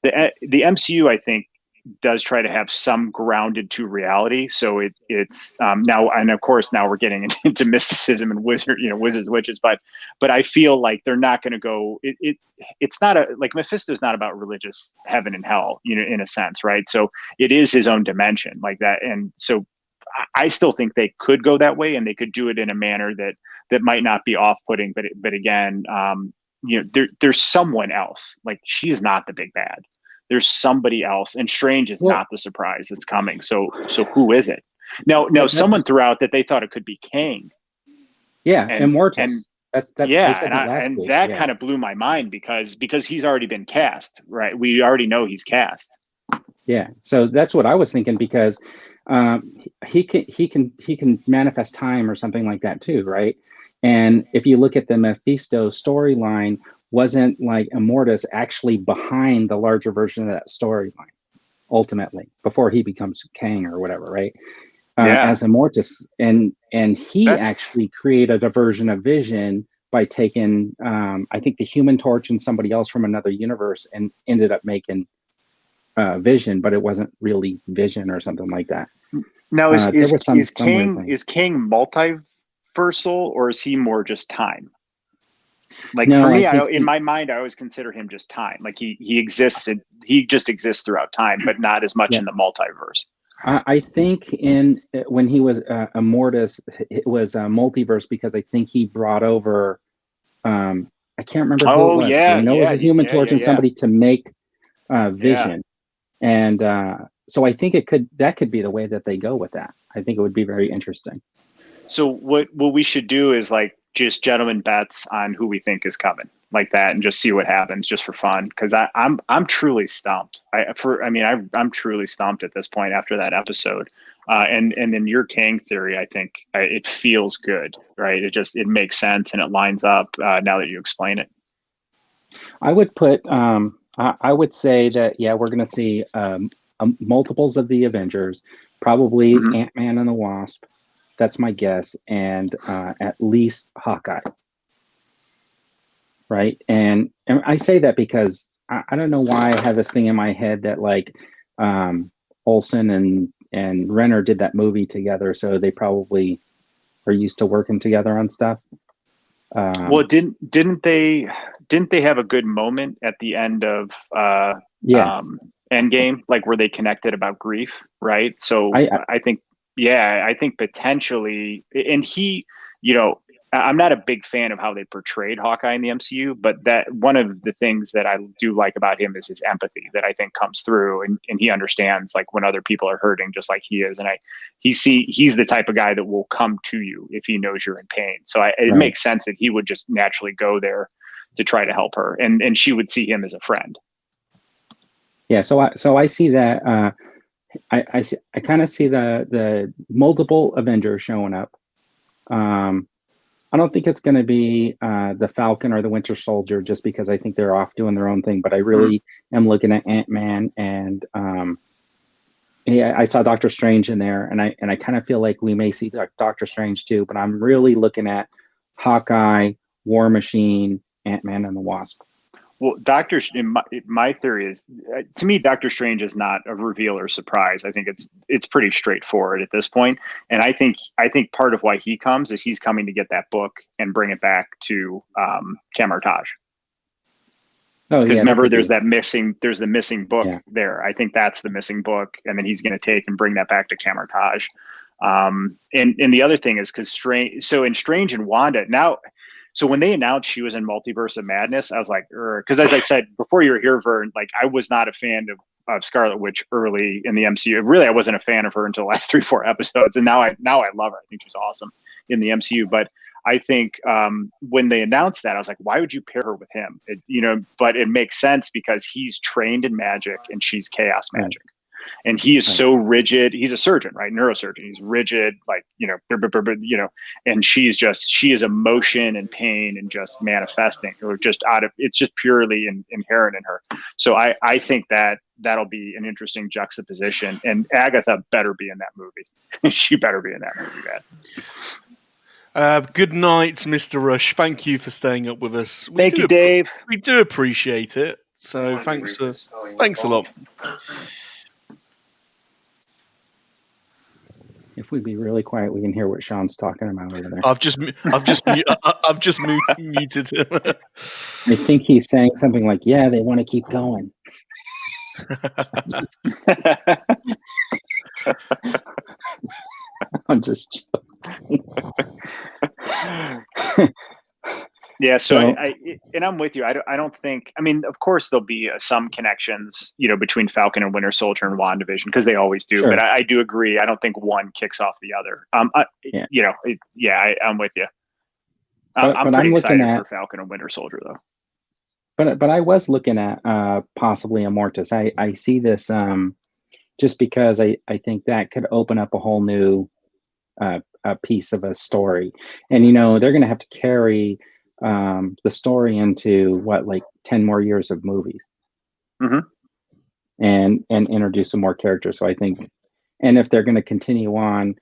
the MCU, I think, does try to have some grounded to reality. So it's now, and of course now we're getting into mysticism and wizards, witches, but I feel like they're not going to go. It's not like Mephisto's not about religious heaven and hell, in a sense, right? So it is his own dimension like that, and so I still think they could go that way, and they could do it in a manner that might not be off-putting. But again, there's someone else. Like, she's not the big bad. There's somebody else, and Strange is not the surprise that's coming. So who is it? Now, someone threw out that they thought it could be Kang. Yeah, Immortus. And that kind of blew my mind because he's already been cast, right? We already know he's cast. Yeah, so that's what I was thinking, because he can manifest time or something like that too, right? And if you look at the Mephisto storyline, wasn't like Immortus actually behind the larger version of that storyline ultimately before he becomes Kang or whatever, right? As Immortus, and he actually created a version of Vision by taking I think the Human Torch and somebody else from another universe, and ended up making Vision, but it wasn't really Vision or something like that. Now is Kang multiversal, or is he more just time? Like, no, for me, in my mind, I always consider him just time. Like he exists, he just exists throughout time, but not as much in the multiverse. I think when he was Immortus, it was a multiverse, because I think he brought over, I can't remember who it was. It was a Human Torch and somebody to make Vision, and so I think that could be the way that they go with that. I think it would be very interesting. So what we should do is like just gentlemen bets on who we think is coming, like that, and just see what happens, just for fun. Because I'm truly stumped. I'm truly stumped at this point after that episode. And in your Kang theory, I think it feels good, right? It makes sense, and it lines up now that you explain it. I would put I would say that we're going to see multiples of the Avengers, probably Ant-Man and the Wasp. That's my guess, and at least Hawkeye, right? And I say that because I don't know why I have this thing in my head that like Olsen and Renner did that movie together, so they probably are used to working together on stuff. Well, didn't they have a good moment at the end of Endgame, like where they connected about grief, right? So I think. Yeah, I think potentially, and he, I'm not a big fan of how they portrayed Hawkeye in the MCU, but that one of the things that I do like about him is his empathy that I think comes through, and he understands like when other people are hurting just like he is, and he's the type of guy that will come to you if he knows you're in pain. So it makes sense that he would just naturally go there to try to help her, and she would see him as a friend. Yeah, so I see that. I kind of see the multiple Avengers showing up. I don't think it's going to be the Falcon or the Winter Soldier, just because I think they're off doing their own thing. But I really am looking at Ant-Man, and I saw Doctor Strange in there, and I kind of feel like we may see Doctor Strange too. But I'm really looking at Hawkeye, War Machine, Ant-Man and the Wasp. Well, my theory is, to me, Doctor Strange is not a reveal or surprise. I think it's pretty straightforward at this point. And I think part of why he comes is he's coming to get that book and bring it back to Camartage. Oh Because yeah, remember, there's the missing book Yeah. there. I think that's the missing book, and then he's going to take and bring that back to Camertage. And the other thing is because in Strange and Wanda now. So when they announced she was in Multiverse of Madness, I was like, because as I said before, you were here, Vern. Like I was not a fan of Scarlet Witch early in the MCU. Really, I wasn't a fan of her until the last 3-4 episodes, and now I love her. I think she's awesome in the MCU. But I think when they announced that, I was like, why would you pair her with him? But it makes sense because he's trained in magic and she's chaos magic. And he is so rigid. He's a surgeon, right? Neurosurgeon. He's rigid, like, and she is emotion and pain and just manifesting, or just it's just purely inherent in her. So I think that'll be an interesting juxtaposition, and Agatha better be in that movie. She better be in that movie, man. Good night, Mr. Rush. Thank you for staying up with us. Thank you, Dave. We do appreciate it. So thanks a lot. If we be really quiet, we can hear what Sean's talking about over there. I've just muted him. I think he's saying something like, "Yeah, they want to keep going." I'm just joking. Yeah, so I'm with you. I don't think. I mean, of course, there'll be some connections, between Falcon and Winter Soldier and WandaVision, because they always do. Sure. But I do agree. I don't think one kicks off the other. I'm with you. I'm pretty excited for Falcon and Winter Soldier, though. But I was looking at possibly Immortus. I see this just because I think that could open up a whole new a piece of a story, and they're going to have to carry the story into like 10 more years of movies, and introduce some more characters. So I think, and if they're going to continue on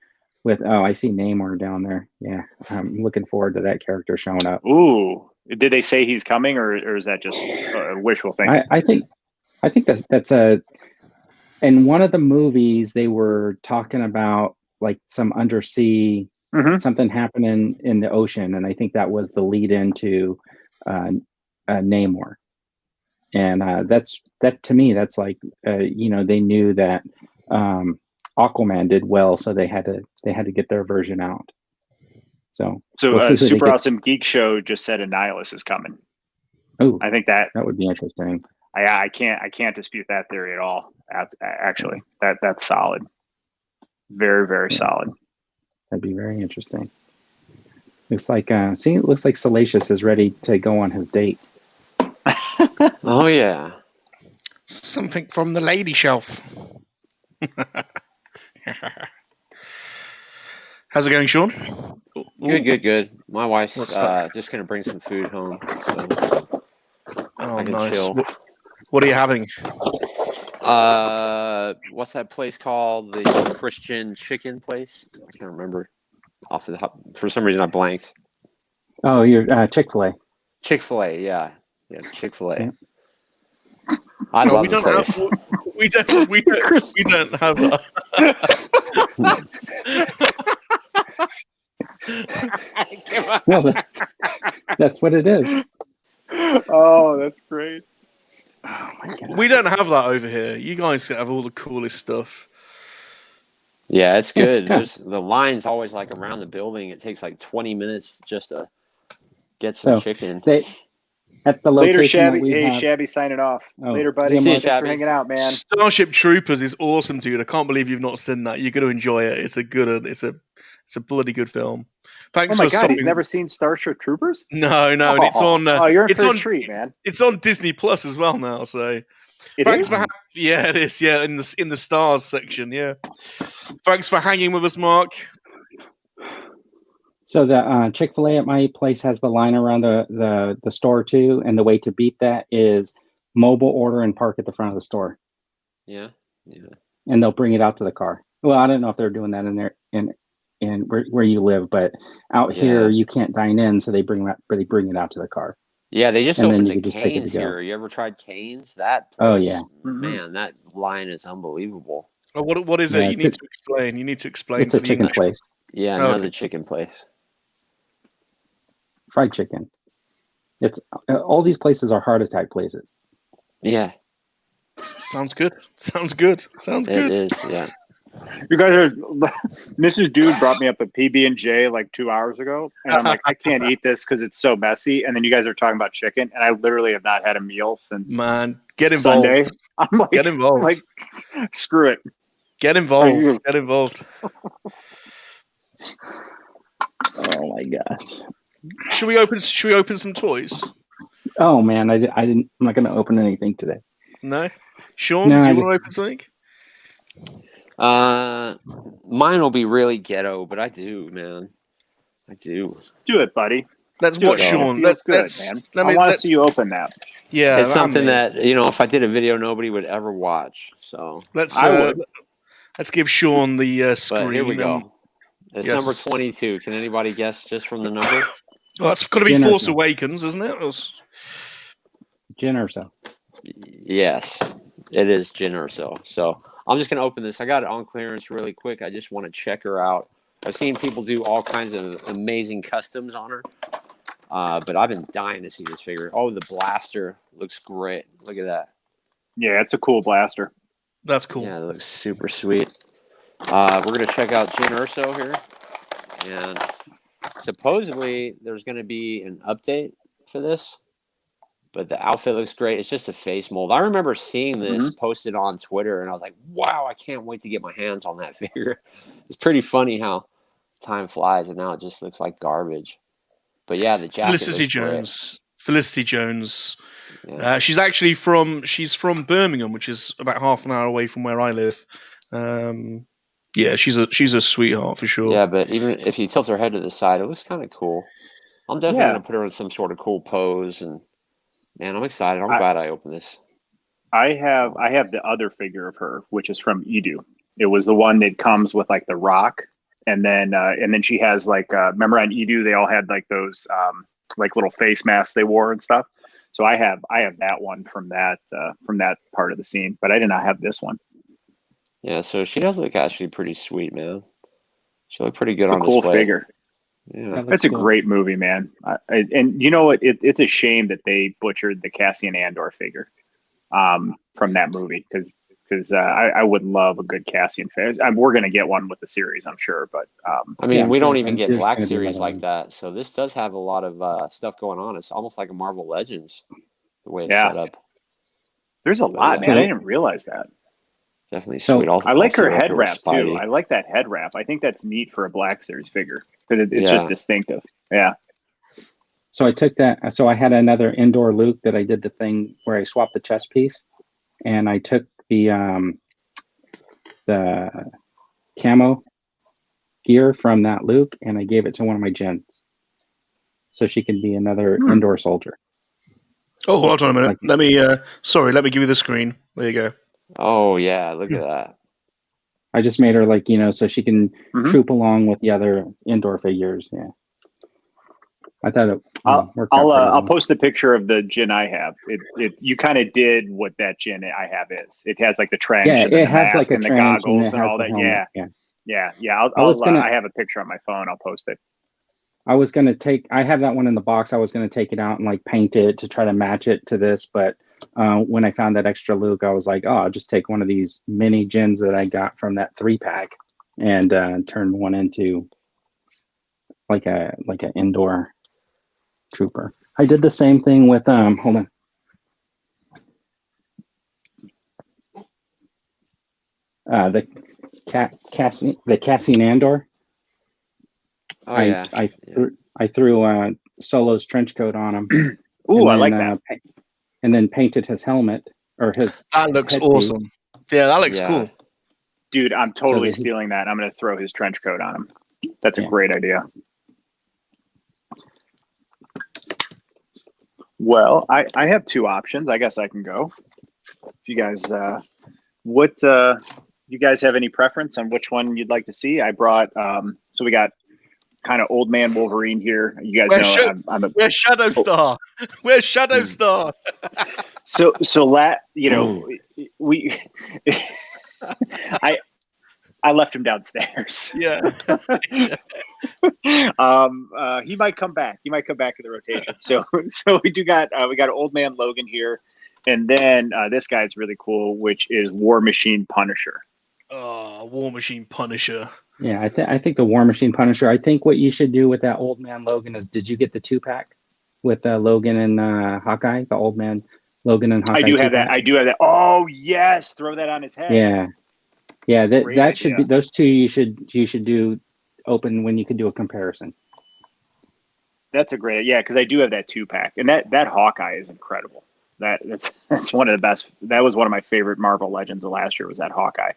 with, I see Namor down there. Yeah, I'm looking forward to that character showing up. Ooh, did they say he's coming, or is that just wishful thinking? I think that's in one of the movies they were talking about like some undersea. Something happening in the ocean, and I think that was the lead into Namor, and that to me, that's like they knew that Aquaman did well, so they had to get their version out. So we'll Super Awesome Geek Show just said Annihilus is coming. Oh, I think that would be interesting. I can't dispute that theory at all. Actually, that's solid. Very, very solid. That'd be very interesting. Looks like Salacious is ready to go on his date. Oh yeah. Something from the lady shelf. How's it going, Sean? Good. My wife's just gonna bring some food home, so I can nice. chill. What are you having? What's that place called? The Christian chicken place? I can't remember. Off the top, for some reason I blanked. Oh, you're Chick-fil-A. Chick-fil-A, yeah, Chick-fil-A. Yeah. I love the place. We don't have that. Well, that's what it is. Oh, that's great. Oh my God. We don't have that over here. You guys have all the coolest stuff. Yeah, it's good. The line's always like around the building. It takes like 20 minutes just to get some chicken. At the Later, location Shabby. that we Hey, have, Shabby, signing off. Oh, Later, buddy. see you, Thanks for Shabby. hanging out, man. Starship Troopers is awesome, dude. I can't believe you've not seen that. You're going to enjoy it. It's a bloody good film. Thanks Oh my for God, stopping. he's never seen Starship Troopers? No, and it's on. You're in it's for on a treat, man. It's on Disney Plus as well now. So It thanks is? for yeah, it is. Yeah, in the stars section. Yeah, thanks for hanging with us, Mark. So the Chick-fil-A at my place has the line around the store too, and the way to beat that is mobile order and park at the front of the store. Yeah. And they'll bring it out to the car. Well, I don't know if they're doing that in where you live, but out here you can't dine in, so they bring it out to the car. Yeah, they just And then opened you the can just take it Canes to go. here. You ever tried Canes? That place, Oh, yeah. Man, that line is unbelievable. Oh, what is Yeah, it? it's You need to explain. You need to explain. It's a chicken place, Yeah, Oh, another okay. chicken place. fried chicken. It's all these places are heart attack places. Yeah, Sounds good. Sounds good. Sounds it good. is. Yeah. You guys are. Mrs. Dude brought me up a PB&J like 2 hours ago, and I'm like, I can't eat this because it's so messy. And then you guys are talking about chicken, and I literally have not had a meal since Man, get involved. Sunday. I'm like, Get involved. like, screw it. Get involved. Get involved. Oh my gosh. Should we open some toys? Oh man, I didn't. I'm not going to open anything today. No. Sean, No, do I you just- want to open something? Mine will be really ghetto, but I do, man. I do. Do it, buddy. Let's Do watch it. Sean. It feels good, Let's man. I want to see you open that. Yeah, It's something I'm in. that, you know, if I did a video, nobody would ever watch. So, Let's I would. let's give Sean the screen. but here we go. It's yes. number 22. Can anybody guess just from the number? Well, that's got to be Jyn Force Erso. Awakens, isn't it? Jyn Erso. Yes, it is Jyn Erso. So I'm just going to open this. I got it on clearance really quick. I just want to check her out. I've seen people do all kinds of amazing customs on her. But I've been dying to see this figure. Oh, the blaster looks great. Look at that. Yeah, it's a cool blaster. That's cool. Yeah, it looks super sweet. We're going to check out Jyn Erso here. And supposedly there's going to be an update for this. But the outfit looks great. It's just a face mold. I remember seeing this posted on Twitter, and I was like, wow, I can't wait to get my hands on that figure. It's pretty funny how time flies, and now it just looks like garbage. But yeah, the jacket Felicity Jones. Felicity Jones. Yeah. She's actually from Birmingham, which is about half an hour away from where I live. Yeah, she's a sweetheart for sure. Yeah, but even if you tilt her head to the side, it looks kind of cool. I'm definitely going to put her in some sort of cool pose, and man, I'm excited. I'm glad I opened this. I have the other figure of her, which is from Edu. It was the one that comes with like the rock, and then she has like remember on Edu they all had like those like little face masks they wore and stuff. So I have that one from that part of the scene, but I did not have this one. Yeah, so she does look actually pretty sweet, man. She looked pretty good It's on a cool display. figure. Yeah, That's a great movie, man. And you know what? It's a shame that they butchered the Cassian Andor figure from that movie because I would love a good Cassian figure. We're gonna get one with the series, I'm sure, but I mean, Yeah, I'm we sure. don't even I'm get sure it's Black gonna be Series another like one. that. So this does have a lot of stuff going on. It's almost like a Marvel Legends the way it's Yeah. set up. there's a lot, man. I didn't realize that. Definitely So, sweet. I like her Also head with wrap too. Spidey. I like that head wrap. I think that's neat for a Black Series figure because it's Yeah. just distinctive. Yeah. So I took that. So I had another indoor Luke that I did the thing where I swapped the chest piece, and I took the camo gear from that Luke, and I gave it to one of my gens, so she could be another indoor soldier. Oh, hold on a minute. Like- Let me let me give you the screen. There you go. Oh yeah, look at that. I just made her like, so she can Mhm. troop along with the other indoor figures. Yeah, I thought it worked out I'll pretty well. post a picture of the gin I have. You kind of did what that gin I have is. It has like the trench Yeah, and the it has mask like a and the trench and goggles it and has all the that. helmet. Yeah. I have a picture on my phone. I'll post it. I have that one in the box. I was going to take it out and like paint it to try to match it to this. But when I found that extra Luke, I was like, oh, I'll just take one of these mini gins that I got from that 3-pack and turn one into like an indoor trooper. I did the same thing with, hold on. The Cassian Andor. Oh yeah. I threw Solo's trench coat on him. Ooh, I like that. And then painted his helmet or his. That looks headpiece. awesome. Yeah, that looks Yeah. cool. Dude, I'm totally So stealing that. I'm going to throw his trench coat on him. That's a Yeah. great idea. Well, I have two options. I guess I can go. If you guys, you guys have any preference on which one you'd like to see? I brought, so we got kind of old man Wolverine here. You guys know Where's Shadow Star? Where's Shadow Star? So we I left him downstairs. Yeah. He might come back. He might come back to the rotation. So we got old man Logan here. And then this guy's really cool, which is War Machine Punisher. War Machine Punisher. Yeah, I think the War Machine Punisher. I think what you should do with that old man Logan is, did you get the 2-pack with Logan and Hawkeye? The old man Logan and Hawkeye. I do have 2-pack? that. I do have that. Oh yes, throw that on his head. Yeah, yeah. That should be idea. those two. You should do open when you can do a comparison. That's a great, yeah, because I do have that 2-pack, and that Hawkeye is incredible. That's one of the best. That was one of my favorite Marvel Legends of last year, was that Hawkeye.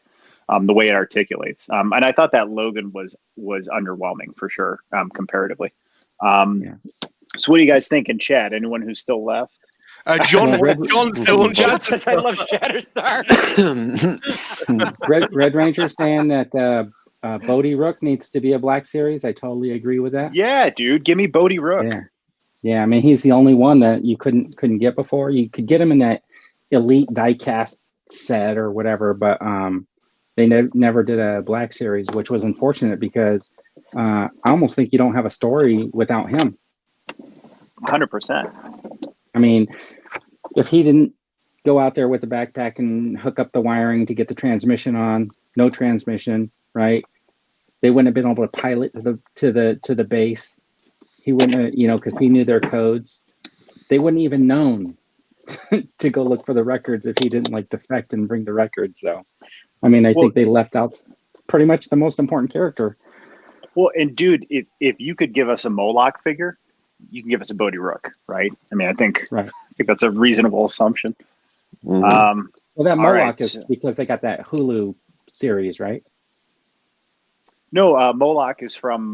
The way it articulates, and I thought that Logan was underwhelming for sure, comparatively. Yeah. So what do you guys think in chat? Anyone who's still left? John still on John says, I love Shatterstar. Red Ranger saying that Bodhi Rook needs to be a Black Series. I totally agree with that. Yeah, dude, give me Bodhi Rook. Yeah. I mean, he's the only one that you couldn't get before. You could get him in that Elite diecast set or whatever, but they never did a Black Series, which was unfortunate because I almost think you don't have a story without him. 100%. I mean, if he didn't go out there with the backpack and hook up the wiring to get the transmission on, no transmission, right? They wouldn't have been able to pilot to the base. He wouldn't have, because he knew their codes. They wouldn't even known to go look for the records if he didn't defect and bring the records. So, I mean, I think they left out pretty much the most important character. Well, and dude, if you could give us a Moloch figure, you can give us a Bodhi Rook, right? I mean, I think that's a reasonable assumption. Mm-hmm. Well, that Moloch right. is because they got that Hulu series, right? No, Moloch is from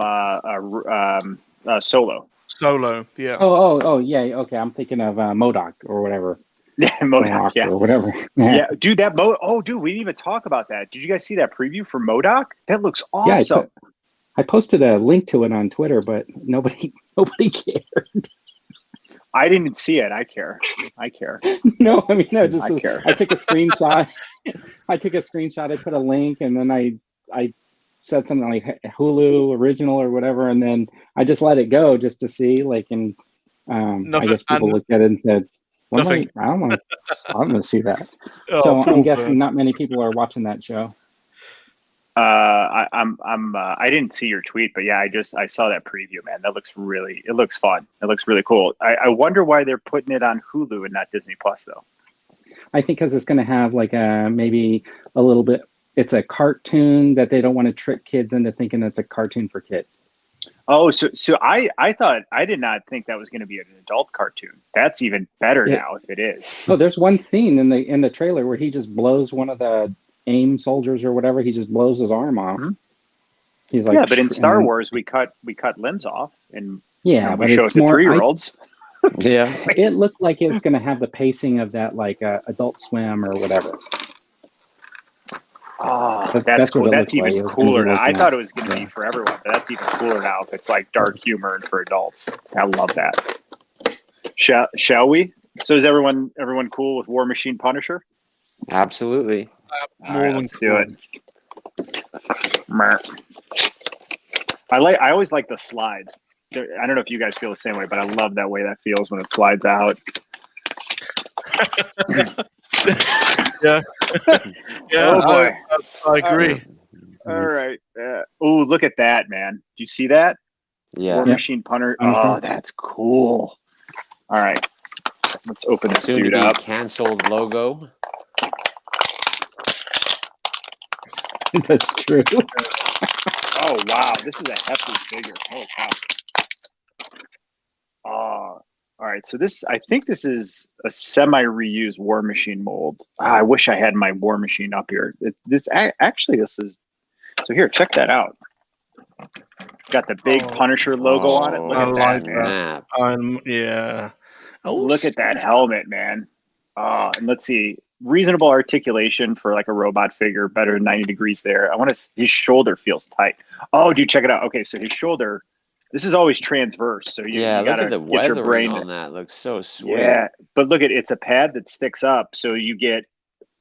Solo. Solo, yeah. Oh, yeah. Okay, I'm thinking of MODOK or whatever. Yeah, MODOK, yeah. Or whatever. Yeah, dude, dude, we didn't even talk about that. Did you guys see that preview for MODOK? That looks awesome. Yeah, I posted a link to it on Twitter, but nobody cared. I didn't see it. I care. No, I mean, no, just I care. I took a screenshot. I put a link, and then I said something like Hulu original or whatever, and then I just let it go just to see, I guess people looked at it and said, nothing. I don't want to see that. So I'm guessing not many people are watching that show. I didn't see your tweet, but yeah, I saw that preview, man. It looks fun. It looks really cool. I wonder why they're putting it on Hulu and not Disney Plus though. I think because it's going to have maybe a little bit. It's a cartoon that they don't want to trick kids into thinking it's a cartoon for kids. Oh, so I did not think that was going to be an adult cartoon. That's even better now if it is. Oh, there's one scene in the trailer where he just blows one of the AIM soldiers or whatever. He just blows his arm off. Mm-hmm. He's like, yeah, but in Star Wars we cut limbs off and we but show it to 3-year-olds. Yeah, it looked like it's going to have the pacing of that Adult Swim or whatever. Oh, that's cool. That's even cooler now. I thought it was going to be for everyone, but that's even cooler now if it's dark humor and for adults. I love that. Shall we? So is everyone cool with War Machine Punisher? Absolutely. Let's do it. I always like the slide. I don't know if you guys feel the same way, but I love that way that feels when it slides out. Yeah. Oh boy. I agree. All right. Oh, look at that, man. Do you see that? Yeah. War Machine Punter. Oh, that's cool. All right. Let's open this Soon dude to be up. canceled logo. That's true. Oh, wow. This is a hefty figure. Holy cow. All right. So I think this is a semi-reused War Machine mold. I wish I had my War Machine up here. This is. So here, check that out. Got the big Punisher logo on it. Look at that, man. Yeah. Look at that helmet, man. And let's see. Reasonable articulation for a robot figure, better than 90 degrees there. His shoulder feels tight. Oh, dude, check it out. Okay, so his shoulder, this is always transverse. So you look gotta at the get your brain on that. Looks so sweet. Yeah, but look it's a pad that sticks up. So you get,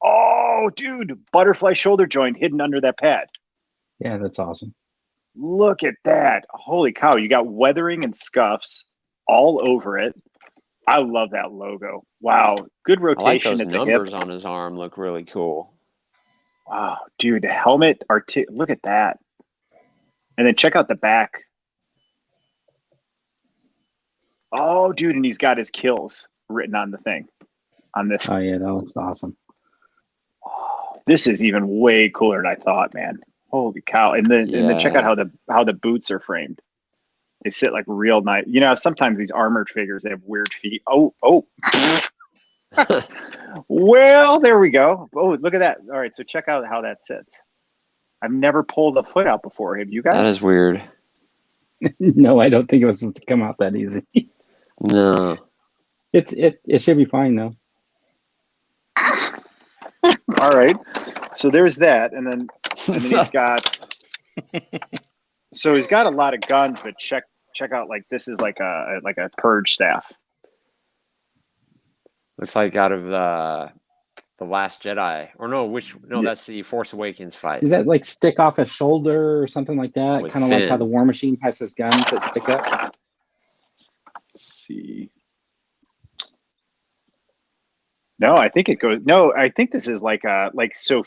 oh, dude, butterfly shoulder joint hidden under that pad. Yeah, that's awesome. Look at that. Holy cow. You got weathering and scuffs all over it. I love that logo. Wow, good I like rotation those at the numbers hip. on his arm. Look really cool. Wow, dude, the helmet look at that. And then check out the back. Oh, dude, and he's got his kills written on the thing. On this. Oh yeah, that looks awesome. Oh, this is even way cooler than I thought, man. Holy cow! And then check out how the boots are framed. They sit like real nice. You know, sometimes these armored figures, they have weird feet. Oh. Well, there we go. Oh, look at that. All right, so check out how that sits. I've never pulled a foot out before. Have you guys? That is weird. No, I don't think it was supposed to come out that easy. No. It should be fine though. All right. So there's that, and then he's got. So he's got a lot of guns, but check out, like, this is like a purge staff. Looks like out of the Last Jedi, or that's the Force Awakens fight. Does that like stick off a shoulder or something like that? With Kind of like how Finn. the War Machine has his guns that stick up. Let's see. No, I think it goes. No, I think this is like so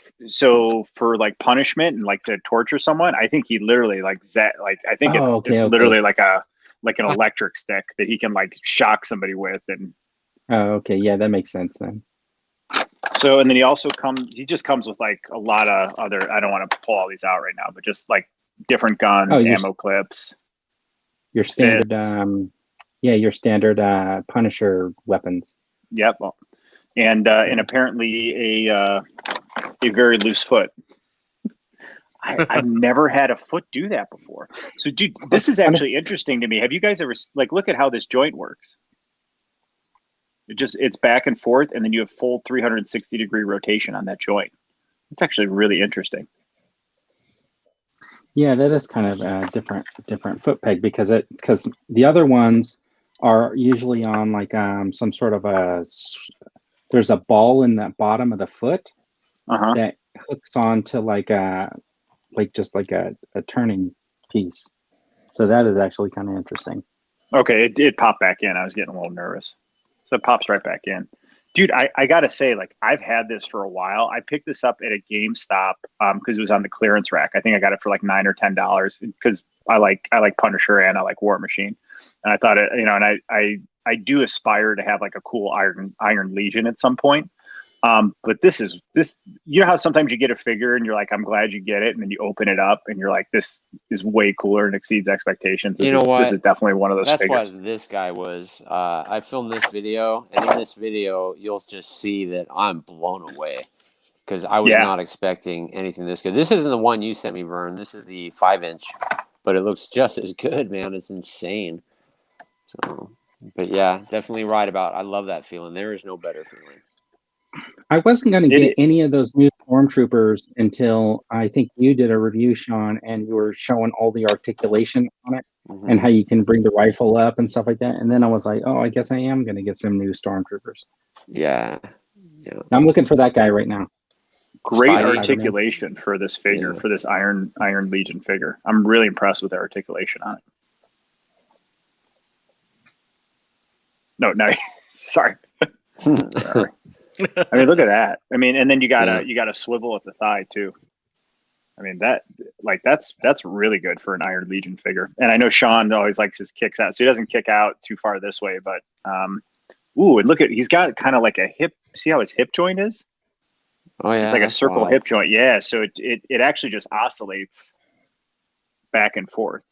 for like punishment and like to torture someone. I think he literally like I think it's literally like an electric stick that he can like shock somebody with. And Oh, okay, yeah, that makes sense then. so, and then he just comes with like a lot of other. I don't want to pull all these out right now, but just like different guns, ammo clips. Your standard, your standard Punisher weapons. Yep. And apparently a very loose foot. I've never had a foot do that before. So, dude, this is actually interesting to me. Have you guys ever look at how this joint works? It's back and forth, and then you have full 360-degree rotation on that joint. It's actually really interesting. Yeah, that is kind of a different foot peg because the other ones are usually on like some sort of there's a ball in the bottom of the foot that hooks onto like a turning piece. So that is actually kind of interesting. Okay, it popped back in. I was getting a little nervous. So it pops right back in. Dude, I gotta say, like, I've had this for a while. I picked this up at a GameStop because it was on the clearance rack. I think I got it for like $9 or $10 because I like Punisher and I like War Machine. And I thought and I do aspire to have like a cool Iron Legion at some point. But this, you know how sometimes you get a figure and you're like, I'm glad you get it. And then you open it up and you're like, this is way cooler and exceeds expectations. This is definitely one of those figures. That's what this guy was. I filmed this video, and in this video, you'll just see that I'm blown away because I was not expecting anything this good. This isn't the one you sent me, Vern. This is the 5-inch, but it looks just as good, man. It's insane. So, but yeah, definitely right about. I love that feeling. There is no better feeling. I wasn't going to get any of those new Stormtroopers until I think you did a review, Sean, and you were showing all the articulation on it and how you can bring the rifle up and stuff like that. And then I was like, oh, I guess I am going to get some new Stormtroopers. Yeah. I'm looking for that guy right now. Great articulation for this figure, for this Iron Legion figure. I'm really impressed with the articulation on it. No, sorry. Sorry. I mean, look at that. I mean, and then you got a swivel at the thigh too. I mean, that's really good for an Iron Legion figure. And I know Sean always likes his kicks out, so he doesn't kick out too far this way. But and look he's got kind of like a hip. See how his hip joint is? Oh yeah, it's like a circle hip joint. Yeah, so it actually just oscillates back and forth.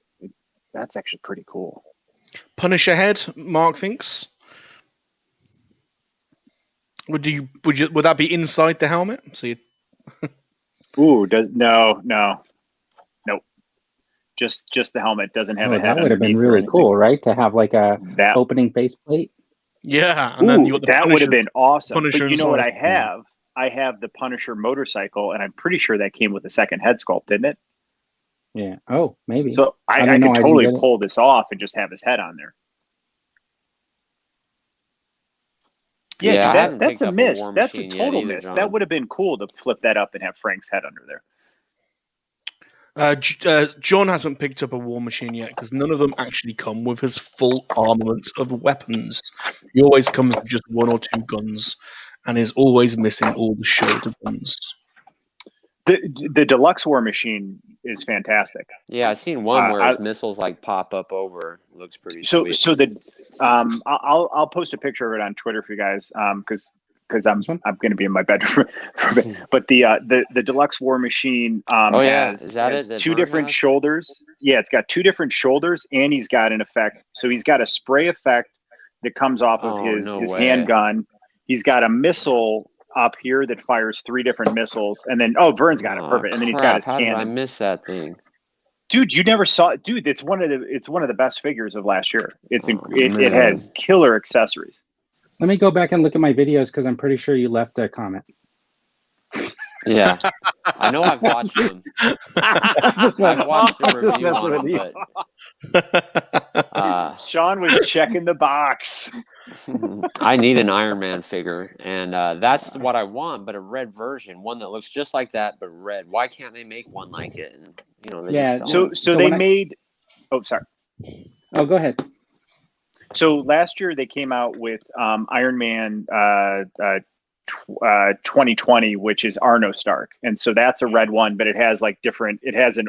That's actually pretty cool. Punisher head, Mark thinks. Would that be inside the helmet? So nope. Just the helmet doesn't have a head. That would have been really cool, right? To have like that opening faceplate. Yeah, and then you got that would have been awesome. Punisher but you know what I have? I have the Punisher motorcycle, and I'm pretty sure that came with a second head sculpt, didn't it? Yeah. Oh, maybe. So I could totally pull this off and just have his head on there. Yeah, that's a miss. That's a total miss. That would have been cool to flip that up and have Frank's head under there. John hasn't picked up a War Machine yet because none of them actually come with his full armament of weapons. He always comes with just 1 or 2 guns, and is always missing all the shoulder guns. The deluxe War Machine is fantastic. Yeah, I've seen one where his missiles like pop up over. Looks pretty sweet. So I'll post a picture of it on Twitter for you guys because I'm going to be in my bedroom for a bit. But the deluxe War Machine has, is that it? 2 different shoulders. Yeah, it's got 2 different shoulders, and he's got an effect. So he's got a spray effect that comes off of his handgun. He's got a missile up here that fires 3 different missiles, and then Vern's got it perfect, and then he's got his cannon. How did I miss that thing? Dude, you never saw it. Dude, it's one of the best figures of last year. It has killer accessories. Let me go back and look at my videos because I'm pretty sure you left a comment. Yeah, I know I've watched them. I've watched the review on them, but Sean was checking the box. I need an Iron Man figure, and that's what I want. But a red version, one that looks just like that but red. Why can't they make one like it? And they so they made. Oh, sorry. Oh, go ahead. So last year they came out with Iron Man 2020, which is Arno Stark, and so that's a red one, but it has like different. It has an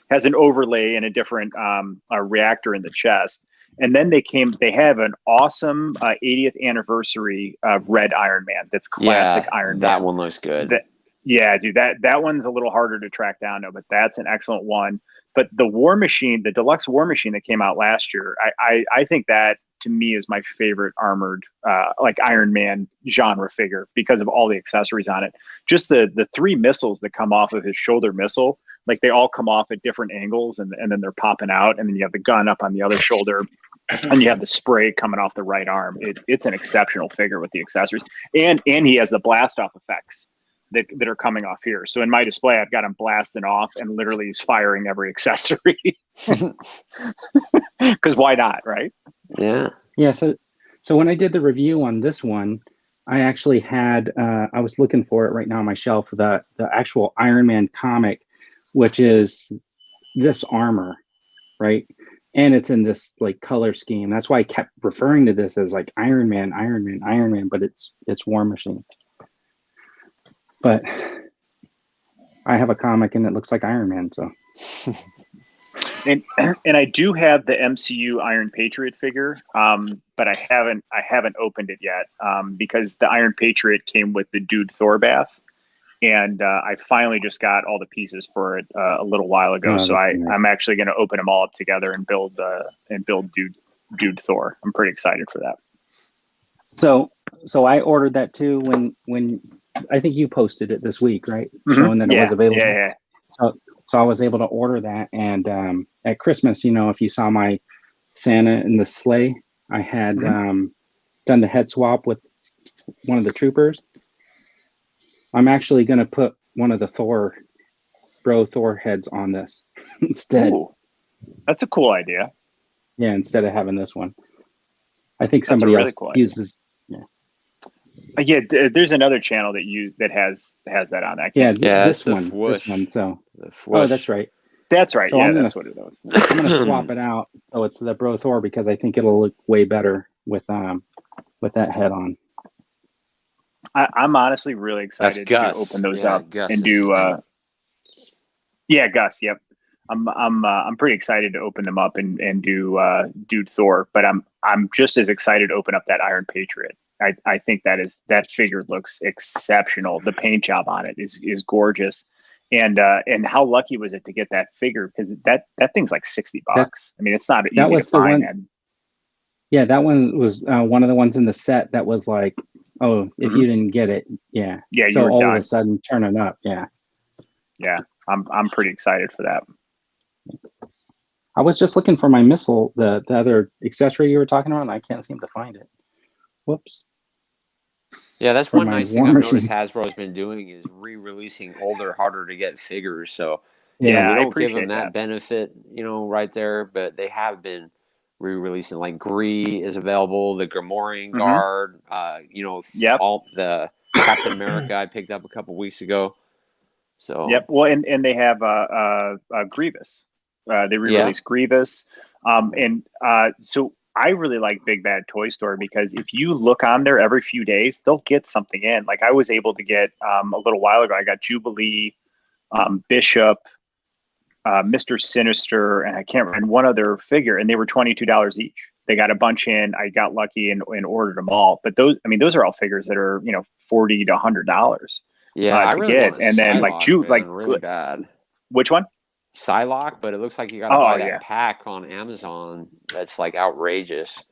has an overlay and a different reactor in the chest. And then they have an awesome 80th anniversary of Red Iron Man. That's classic Iron Man. That one looks good. Dude, that one's a little harder to track down though, but that's an excellent one. But the War Machine, the deluxe War Machine that came out last year, I think that to me is my favorite armored like Iron Man genre figure because of all the accessories on it. Just the 3 missiles that come off of his shoulder missile, like they all come off at different angles and then they're popping out, and then you have the gun up on the other shoulder and you have the spray coming off the right arm. It's an exceptional figure with the accessories, and he has the blast off effects that are coming off here. So in my display, I've got him blasting off and literally he's firing every accessory. Because why not, right? Yeah. Yeah. So when I did the review on this one, I actually had I was looking for it right now on my shelf, the actual Iron Man comic, which is this armor, right? And it's in this like color scheme. That's why I kept referring to this as like Iron Man, but it's War Machine. But I have a comic and it looks like Iron Man, so. And I do have the MCU Iron Patriot figure, but I haven't opened it yet because the Iron Patriot came with the Dude Thor bath, and I finally just got all the pieces for it a little while ago. So nice. I'm actually going to open them all up together and build Dude Thor. I'm pretty excited for that. So I ordered that too when I think you posted it this week, right? Mm-hmm. Showing that it was available. Yeah. So I was able to order that, and at Christmas, if you saw my Santa in the sleigh, I had done the head swap with one of the troopers. I'm actually going to put one of the Thor heads on this instead. Ooh, that's a cool idea. Yeah, instead of having this one, I think somebody else uses. Yeah, there's another channel that has that on. This one. So, that's right. That's right. So yeah, that's what it was. I'm gonna swap it out. So it's the Bro Thor because I think it'll look way better with that head on. I'm honestly really excited to open those up and do. Gus. Yep. I'm pretty excited to open them up and do Dude Thor, but I'm just as excited to open up that Iron Patriot. I think that figure looks exceptional. The paint job on it is gorgeous, and how lucky was it to get that figure, because that thing's like $60. I mean, it's not easy to find. Yeah, that one was one of the ones in the set that was like, oh, if you didn't get it, yeah, so you were all done. Of a sudden turning up, yeah. I'm pretty excited for that. I was just looking for my missile, the other accessory you were talking about, and I can't seem to find it. Whoops. Yeah, that's one nice thing I've noticed Hasbro's been doing is re-releasing older, harder to get figures. So we don't give them that benefit, right there, but they have been re-releasing. Like Gree is available, the Gamorrean Guard, all the Captain America I picked up a couple weeks ago. So Yep. Well, and they have Grievous. They re-released Grievous, so I really like Big Bad Toy Store because if you look on there every few days, they'll get something in. Like I was able to get a little while ago. I got Jubilee, Bishop, Mr. Sinister, and I can't remember one other figure, and they were $22 each. They got a bunch in. I got lucky and ordered them all. But those are all figures that are $40 to $100. Yeah, I to really get, want and then Psylocke, really bad. Which one? Psylocke, but it looks like you got to buy that pack on Amazon. That's like outrageous.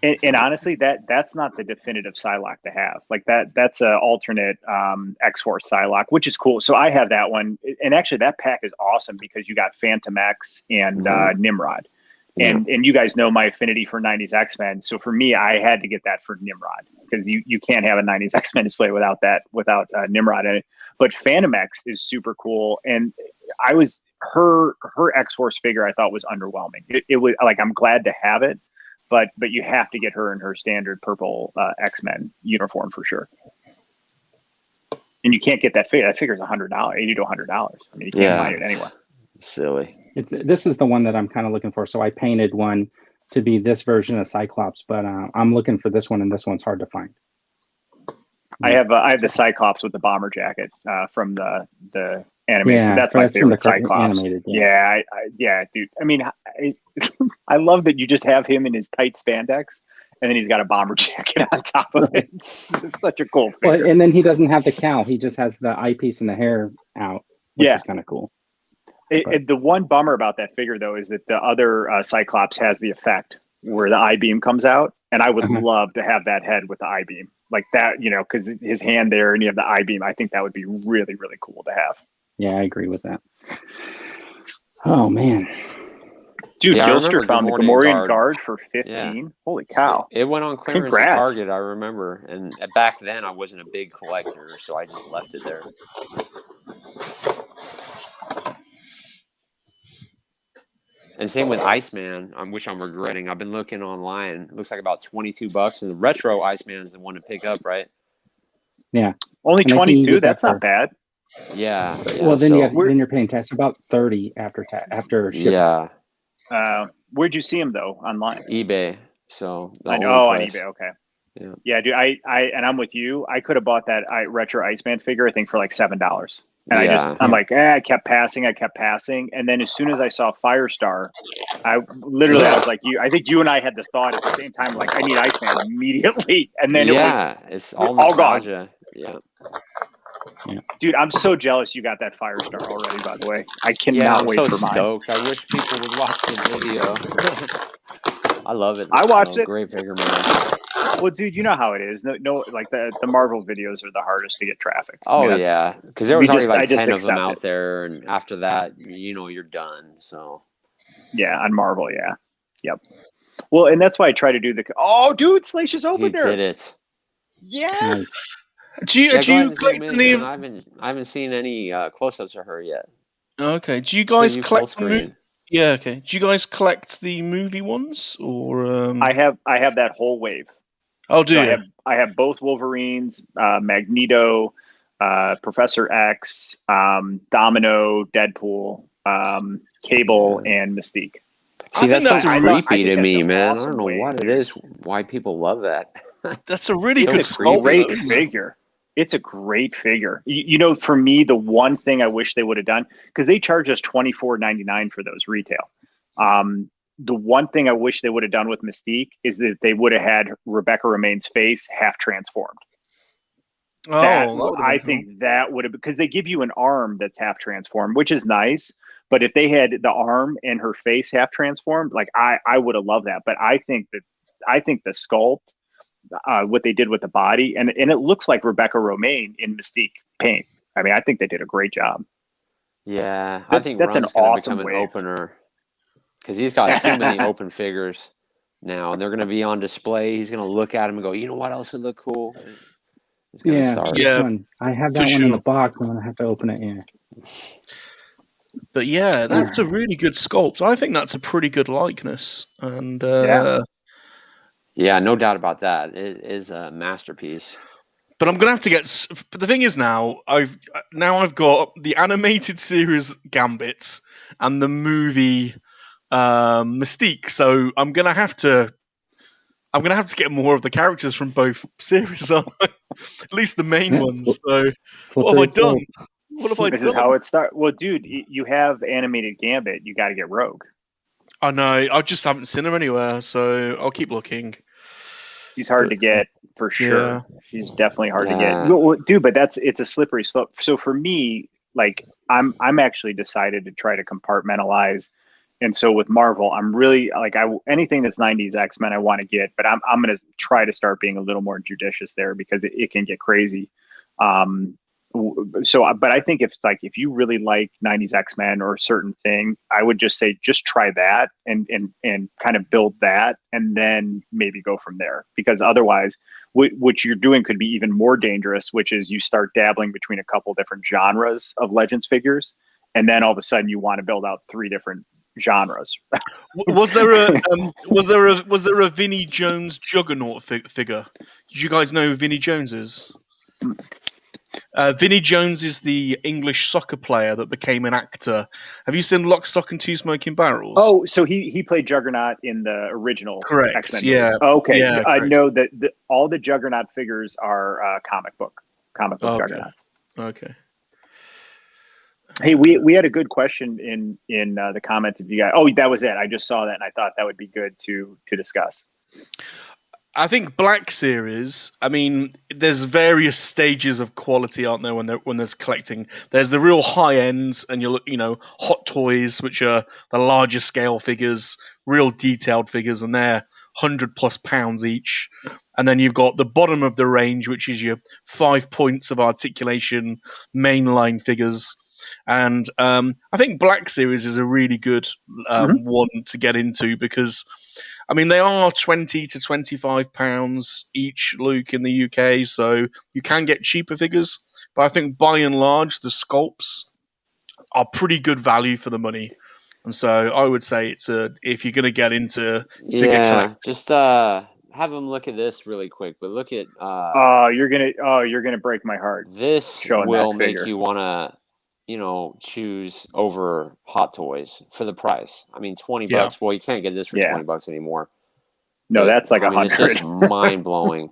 And honestly, that's not the definitive Psylocke to have. Like that's an alternate X-Force Psylocke, which is cool. So I have that one, and actually that pack is awesome because you got Phantom X and Nimrod. And you guys know my affinity for 90s X-Men. So for me, I had to get that for Nimrod because you can't have a 90s X-Men display without Nimrod in it. But Phantom X is super cool. And her X-Force figure I thought was underwhelming. It was like, I'm glad to have it, but you have to get her in her standard purple X-Men uniform for sure. And you can't get that figure. That figure's $100, $80 to $100. I mean, you can't find it anywhere. Silly. This is the one that I'm kind of looking for. So I painted one to be this version of Cyclops, but I'm looking for this one, and this one's hard to find. I have the Cyclops with the bomber jacket from the animated. Yeah, so that's my favorite Cyclops. Animated, yeah, dude. I mean, I love that you just have him in his tight spandex, and then he's got a bomber jacket on top of it. It's such a cool figure. Well, and then he doesn't have the cowl; he just has the eyepiece and the hair out, which is kind of cool. The one bummer about that figure, though, is that the other Cyclops has the effect where the I-beam comes out, and I would love to have that head with the I-beam like that, because his hand there and you have the I-beam. I think that would be really, really cool to have. Yeah, I agree with that. Oh, man. Dude, Gilster found the Gamorrean guard for 15. Yeah. Holy cow. It went on clearance at Target, I remember. And back then, I wasn't a big collector, so I just left it there. And same with Iceman, which I'm regretting. I've been looking online. It looks like about $22. And the retro Iceman is the one to pick up, right? Yeah. Only 22? That's not bad. Yeah. Well, then you're paying tax about 30 after shipping. Yeah. Where'd you see him though? Online? eBay. So on eBay. Okay. Yeah, dude. And I'm with you. I could have bought that retro Iceman figure, I think, for like $7. And I'm like, I kept passing. And then as soon as I saw Firestar, I was like, I think you and I had the thought at the same time, like, I need Iceman immediately. And then it's all gone. Yeah. Dude, I'm so jealous you got that Firestar already, by the way. I cannot wait for mine. Stoked. I wish people would watch the video. I love it. I watched it. Great figure, man. Well, dude, you know how it is. No, like the Marvel videos are the hardest to get traffic. Oh, yeah. Because there was already like 10 of them out there. And after that, you're done. So. Yeah, on Marvel, yeah. Yep. Well, and that's why I try to do dude, Slacia's open there. He did it. Yes. Do you collect any of... I haven't seen any close-ups of her yet. Okay. Do you guys collect Yeah, okay. Do you guys collect the movie ones or I have that whole wave. Oh, do you? I have both Wolverines, Magneto, Professor X, Domino, Deadpool, Cable, and Mystique. See, that's so creepy to me, man. Awesome, I don't know what it is, why people love that. That's a really good sculpt. Great figure. It's a great figure. For me, the one thing I wish they would have done, because they charge us $24.99 for those retail. The one thing I wish they would have done with Mystique is that they would have had Rebecca Romijn's face half transformed. I think that would have, because they give you an arm that's half transformed, which is nice. But if they had the arm and her face half transformed, like I would have loved that. But I think the sculpt, what they did with the body, and it looks like Rebecca Romijn in Mystique paint. I mean, I think they did a great job. Yeah, I think that's Run's an awesome become an opener. Because he's got too many open figures now, and they're going to be on display. He's going to look at them and go, you know what else would look cool? He's going to start. Yeah, I have that one in the box. I'm going to have to open it. Yeah. But yeah, that's a really good sculpt. I think that's a pretty good likeness. And yeah, no doubt about that. It is a masterpiece. But I'm gonna have to get. But the thing is, I've got the animated series Gambit and the movie Mystique. So I'm gonna have to get more of the characters from both series, aren't I? At least the main ones. So what have I done? What have I This done? is how it starts. Well, dude, you have animated Gambit. You got to get Rogue. I know. I just haven't seen her anywhere, so I'll keep looking. She's hard to get for sure. Yeah. She's definitely hard to get, well, dude. But it's a slippery slope. So for me, like I'm actually decided to try to compartmentalize. And so with Marvel, I'm really like anything that's 90s X-Men I want to get, but I'm going to try to start being a little more judicious there because it can get crazy. But I think if you really like 90s X-Men or a certain thing, I would just say just try that and kind of build that and then maybe go from there, because otherwise what you're doing could be even more dangerous, which is you start dabbling between a couple different genres of Legends figures, and then all of a sudden you want to build out 3 different genres. Was there a Vinnie Jones Juggernaut figure? Did you guys know who Vinnie Jones is? Vinnie Jones is the English soccer player that became an actor. Have you seen Lock, Stock, and Two Smoking Barrels? Oh, so he played Juggernaut in the original correct, X-Men yeah. movies. Oh, okay, yeah, I know that all the Juggernaut figures are comic book Juggernaut. Okay. Hey, we had a good question in the comments. If you guys, oh, that was it. I just saw that and I thought that would be good to discuss. I think Black Series. I mean, there's various stages of quality, aren't there? When there's collecting, there's the real high ends, and Hot Toys, which are the larger scale figures, real detailed figures, and they're £100+ each. And then you've got the bottom of the range, which is your 5 points of articulation mainline figures. And I think Black Series is a really good one to get into because, I mean, they are £20 to £25 each, Luke, in the UK, so you can get cheaper figures. But I think by and large, the sculpts are pretty good value for the money. And so I would say if you're going to get into figure collecting. Just have them look at this really quick. But look at you're gonna break my heart. This will make you want to choose over Hot Toys for the price. I mean, $20. Well, you can't get this for $20 anymore. No, that's like 100. It's just mind blowing.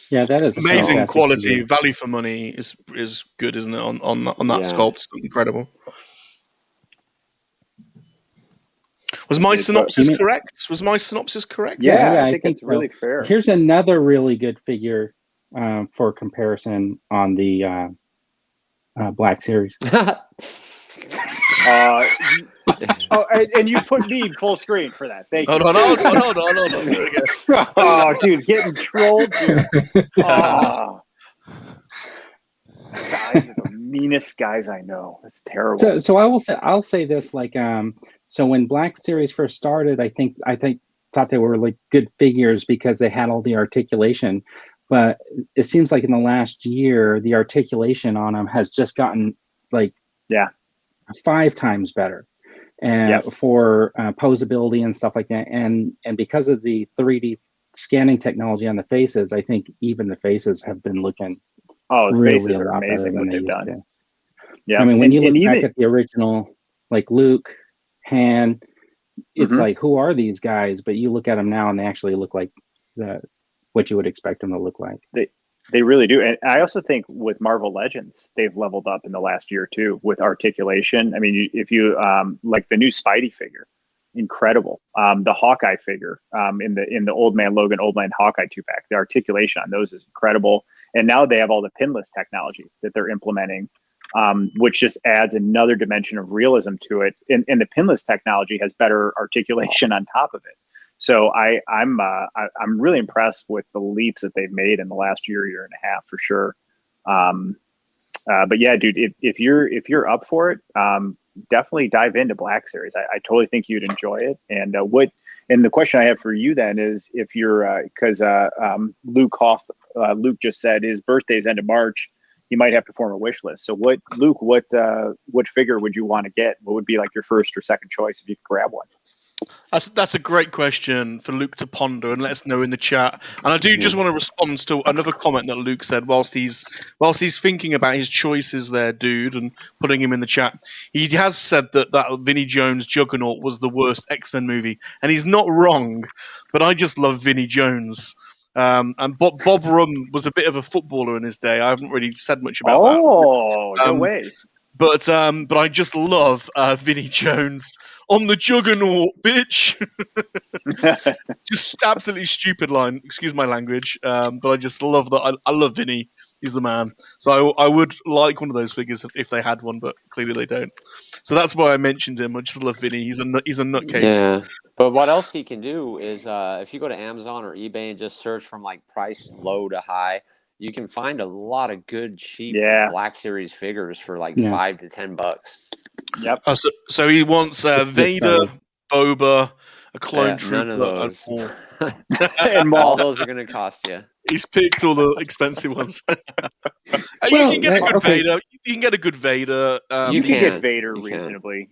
Yeah, that is amazing quality. Value for money is good, isn't it? On that sculpt, it's incredible. Was my synopsis correct? Yeah, I think it's really fair. Here's another really good figure for comparison on the Black Series. And you put me full screen for that. Thank you. Hold on. Oh, dude, getting trolled. Dude. Oh. Guys are the meanest guys I know. It's terrible. So I'll say this, like so when Black Series first started, I thought they were like good figures because they had all the articulation. But it seems like in the last year, the articulation on them has just gotten 5 times better, and for posability and stuff like that. And because of the 3D scanning technology on the faces, I think even the faces have been looking really a lot better than they used to. Yeah, I mean, when you look back at the original, like Luke, Han, it's like, who are these guys? But you look at them now, and they actually look like what you would expect them to look like. They really do. And I also think with Marvel Legends, they've leveled up in the last year too with articulation. I mean, if you like the new Spidey figure, incredible. The Hawkeye figure in the Old Man Logan, Old Man Hawkeye 2-pack, the articulation on those is incredible. And now they have all the pinless technology that they're implementing, which just adds another dimension of realism to it. And the pinless technology has better articulation on top of it. So I'm really impressed with the leaps that they've made in the last year and a half for sure. But yeah, dude, if you're up for it, definitely dive into Black Series. I totally think you'd enjoy it. And the question I have for you then is if you're because Luke just said his birthday's end of March, you might have to form a wish list. So what figure would you want to get? What would be like your first or second choice if you could grab one? That's a great question for Luke to ponder and let us know in the chat. And I do just want to respond to another comment that Luke said whilst he's thinking about his choices there, dude, and putting him in the chat. He has said that Vinnie Jones Juggernaut was the worst X-Men movie, and he's not wrong. But I just love Vinnie Jones. And Bob Rum was a bit of a footballer in his day. I haven't really said much about that. Oh, no way. But I just love Vinnie Jones on the Juggernaut, bitch. Just absolutely stupid line. Excuse my language, but I just love that. I love Vinnie. He's the man. So I would like one of those figures if they had one, but clearly they don't. So that's why I mentioned him. I just love Vinnie. He's a nutcase. Yeah, but what else he can do is if you go to Amazon or eBay and just search from like price low to high, you can find a lot of good cheap Black Series figures for like $5 to $10. Yep. So he wants Vader, Boba, a clone trooper, none of those. And all those are going to cost you. He's picked all the expensive ones. You can get a good Vader. You can get a good Vader. You can get Vader reasonably.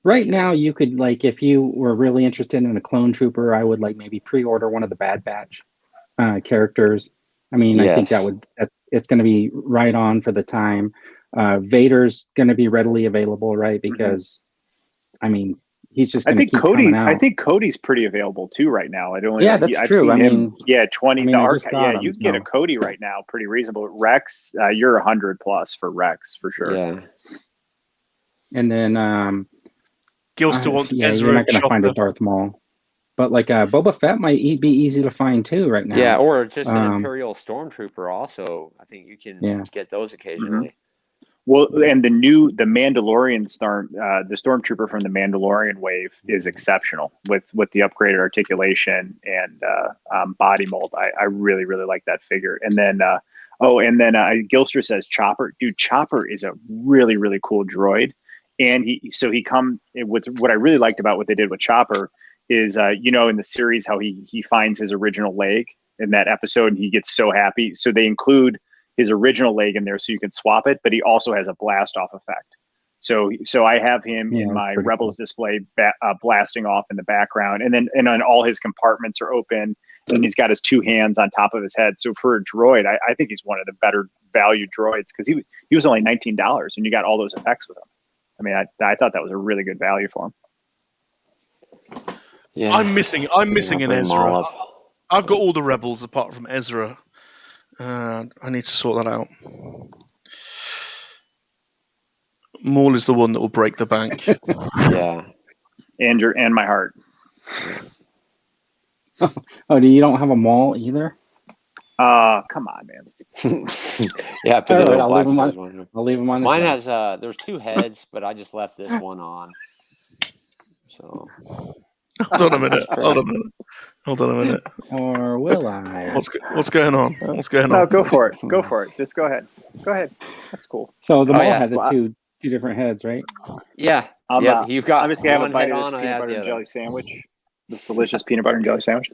Right now, you could, like, if you were really interested in a clone trooper, I would like maybe pre-order one of the Bad Batch characters. I mean, I think it's going to be right on for the time. Vader's going to be readily available, right? Because, I mean, he's just going to keep coming out. I think Cody's pretty available too right now. That's true. I mean, 20. you can get a Cody right now, pretty reasonable. Rex, you're 100 plus for Rex for sure. Yeah. And then Gilster wants Ezra. You're not going to find a Darth Maul. But like Boba Fett might be easy to find too right now. Yeah, or just an Imperial Stormtrooper also. I think you can get those occasionally. Mm-hmm. Well, and the Mandalorian the Stormtrooper from the Mandalorian wave is exceptional with the upgraded articulation and body mold. I really, really like that figure. And then Gilster says Chopper. Dude, Chopper is a really, really cool droid. And he come with what I really liked about what they did with Chopper is, in the series, how he finds his original leg in that episode and he gets so happy. So they include his original leg in there so you can swap it, but he also has a blast off effect. So I have him in my Rebels display blasting off in the background, and then all his compartments are open and he's got his two hands on top of his head. So for a droid, I think he's one of the better value droids because he was only $19 and you got all those effects with him. I mean, I thought that was a really good value for him. Yeah, I'm missing an Ezra. I've got all the Rebels apart from Ezra. I need to sort that out. Maul is the one that will break the bank. Yeah, and my heart. Oh, you don't have a Maul either? Come on, man. Yeah, I'll leave them on. Mine has there's two heads, but I just left this one on. So hold on a minute. Or will I? What's going on? No, go for it. Just go ahead. That's cool. So the Maul had the two different heads, right? Yeah. You've got. I'm just gonna have a bite of this peanut butter and jelly sandwich. This delicious peanut butter and jelly sandwich.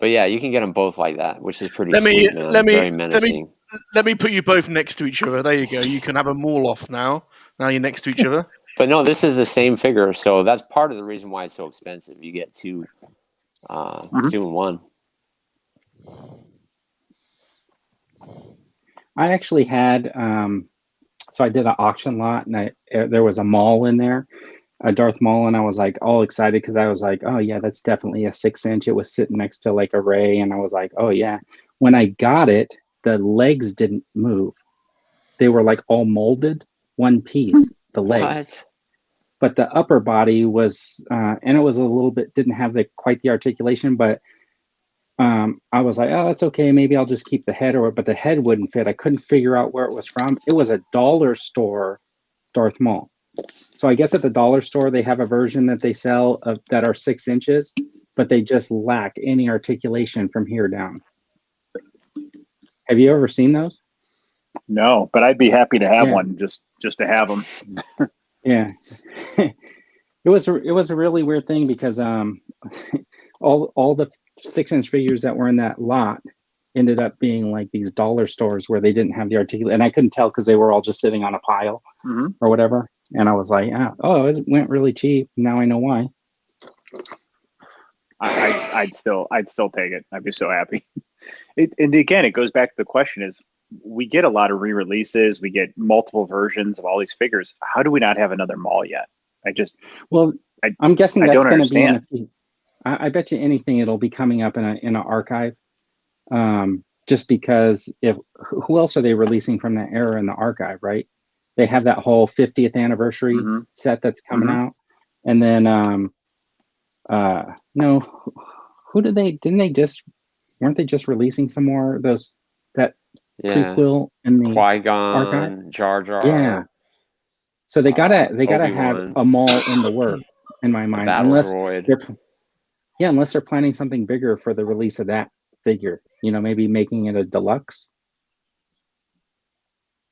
But yeah, you can get them both like that, which is pretty. Very menacing. Let me put you both next to each other. There you go. You can have a Maul off now. Now you're next to each other. But no, this is the same figure, so that's part of the reason why it's so expensive. You get two in one. I actually had, so I did an auction lot, and there was a Maul in there, a Darth Maul, and I was like all excited because I was like, oh yeah, that's definitely a 6-inch. It was sitting next to like a Rey, and I was like, oh yeah. When I got it, the legs didn't move. They were like all molded, one piece, the legs. What? But the upper body was, and it was a little bit, didn't have quite the articulation, but I was like, oh, that's okay. Maybe I'll just keep the head but the head wouldn't fit. I couldn't figure out where it was from. It was a dollar store Darth Maul. So I guess at the dollar store, they have a version that they sell that are 6 inches, but they just lack any articulation from here down. Have you ever seen those? No, but I'd be happy to have one just to have them. Yeah, it was a really weird thing because all the 6-inch figures that were in that lot ended up being like these dollar stores where they didn't have the articulation, and I couldn't tell because they were all just sitting on a pile or whatever. And I was like, oh, it went really cheap. Now I know why. I'd still take it. I'd be so happy. And again, it goes back to the question: is we get a lot of re-releases, we get multiple versions of all these figures. How do we not have another MoNKey yet? I'm guessing that's going to be in understand. I bet you anything it'll be coming up in an archive. Just because who else are they releasing from that era in the archive, right? They have that whole 50th anniversary set that's coming out. And then no, weren't they just releasing some more of that prequel in the Qui-Gon, archive? Jar Jar. Yeah. So they gotta have a MoNKey in the works in my mind, unless they're planning something bigger for the release of that figure. Maybe making it a deluxe.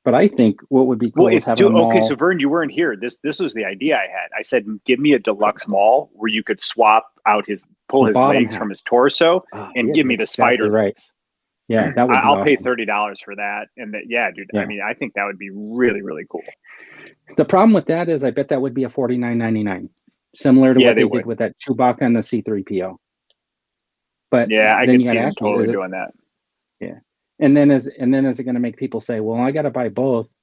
But I think what would be cool is having a MoNKey. Okay, so Vern, you weren't here. This was the idea I had. I said, give me a deluxe MoNKey where you could swap out pull his legs from his torso and give me the spider legs. Yeah, that would be I'll awesome. pay $30 for that. And dude, yeah. I mean, I think that would be really, really cool. The problem with that is I bet that would be a $49.99, similar to what they did with that Chewbacca and the C-3PO. But I can see them totally doing that. Yeah. And then is it going to make people say, well, I got to buy both.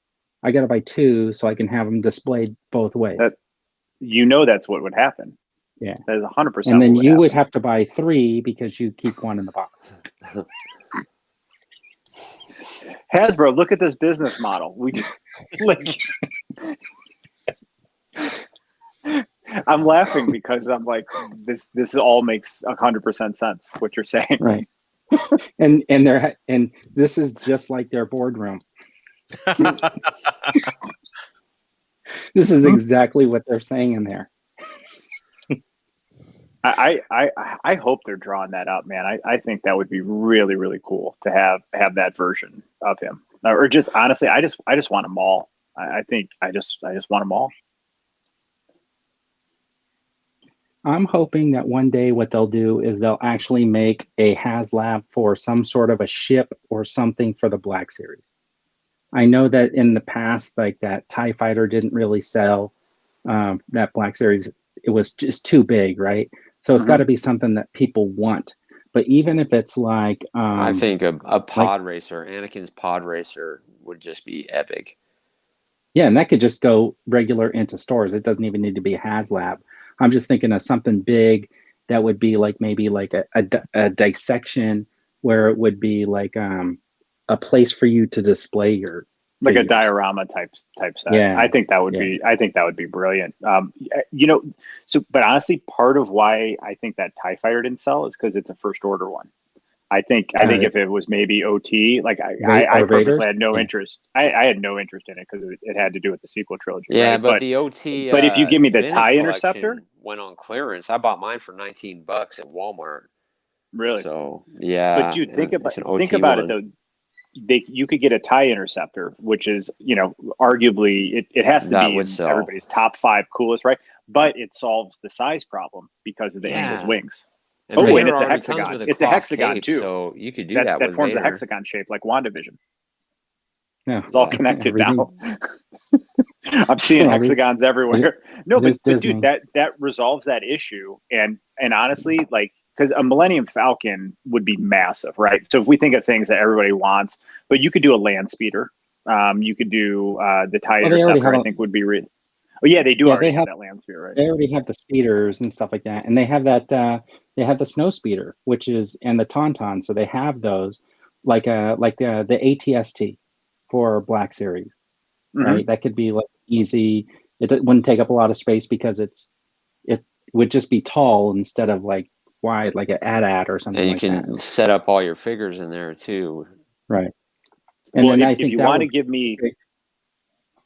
I got to buy two so I can have them displayed both ways. That's what would happen. Yeah. That is 100%. And then you would have to buy three because you keep one in the box. Hasbro, look at this business model. I'm laughing because I'm like, this all makes 100% sense, what you're saying. Right. and this is just like their boardroom. This is exactly what they're saying in there. I hope they're drawing that up, man. I think that would be really, really cool to have that version of him. Or just honestly, I just want them all. I think I just want them all. I'm hoping that one day what they'll do is they'll actually make a HasLab for some sort of a ship or something for the Black Series. I know that in the past, like that TIE Fighter didn't really sell, that Black Series. It was just too big, right? So it's got to be something that people want. But even if it's like... I think a pod racer, Anakin's pod racer would just be epic. Yeah, and that could just go regular into stores. It doesn't even need to be a HasLab. I'm just thinking of something big that would be like maybe like a dissection where it would be like a place for you to display your like figures. A diorama type set. Yeah, I think that would be brilliant. But honestly, part of why I think that TIE Fighter didn't sell is because it's a first order one. I think if it was maybe OT, like I purposely had no interest. I had no interest in it because it had to do with the sequel trilogy. Yeah, right? but the OT. But if you give me the Vintage TIE Interceptor, went on clearance. I bought mine for $19 at Walmart. Really? So yeah. But dude, think about it though. You could get a TIE Interceptor, which is arguably it has to be in everybody's top 5 coolest, right? But it solves the size problem because of the angled wings. And and it's a hexagon. It's a hexagon cape, too. So you could do that. That with forms Vader. a hexagon shape like WandaVision. Yeah, it's all connected now. I'm seeing hexagons everywhere. No, but dude, that resolves that issue. And honestly, like, because a Millennium Falcon would be massive, right? So if we think of things that everybody wants, but you could do a land speeder. You could do the TIE Interceptor. I think would be. Oh yeah, they do already have that land speeder, right? They already have the speeders and stuff like that, and they have that. They have the snow speeder, and the Tauntaun. So they have those, like the ATST for Black Series, right? That could be like easy. It wouldn't take up a lot of space because it would just be tall instead of like wide, like an AT-AT or something. And you can set up all your figures in there too, right? And then I think if you want to give me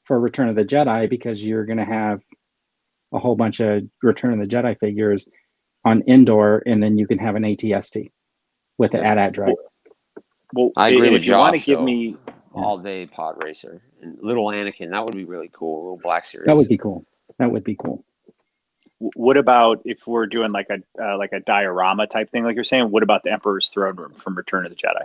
for Return of the Jedi, because you're going to have a whole bunch of Return of the Jedi figures on indoor, and then you can have an ATST with the AT-AT driver. Well, I agree with Josh. You want to give me all day pod racer and little Anakin, that would be really cool. A little Black Series. That would be cool. What about if we're doing like a diorama type thing, like you're saying? What about the Emperor's Throne Room from Return of the Jedi?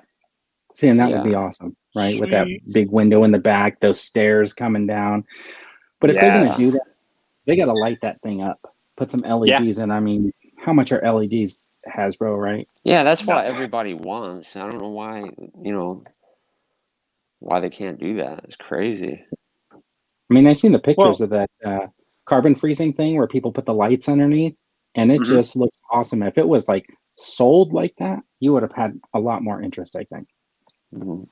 See, and that would be awesome, right? Sweet. With that big window in the back, those stairs coming down. But if they're going to do that, they got to light that thing up, put some LEDs in. I mean, how much are LEDs Hasbro, right? Yeah, that's what everybody wants. I don't know why, why they can't do that. It's crazy. I mean, I've seen the pictures of that carbon freezing thing where people put the lights underneath, and it just looks awesome. If it was like sold like that, you would have had a lot more interest, I think. Mm-hmm.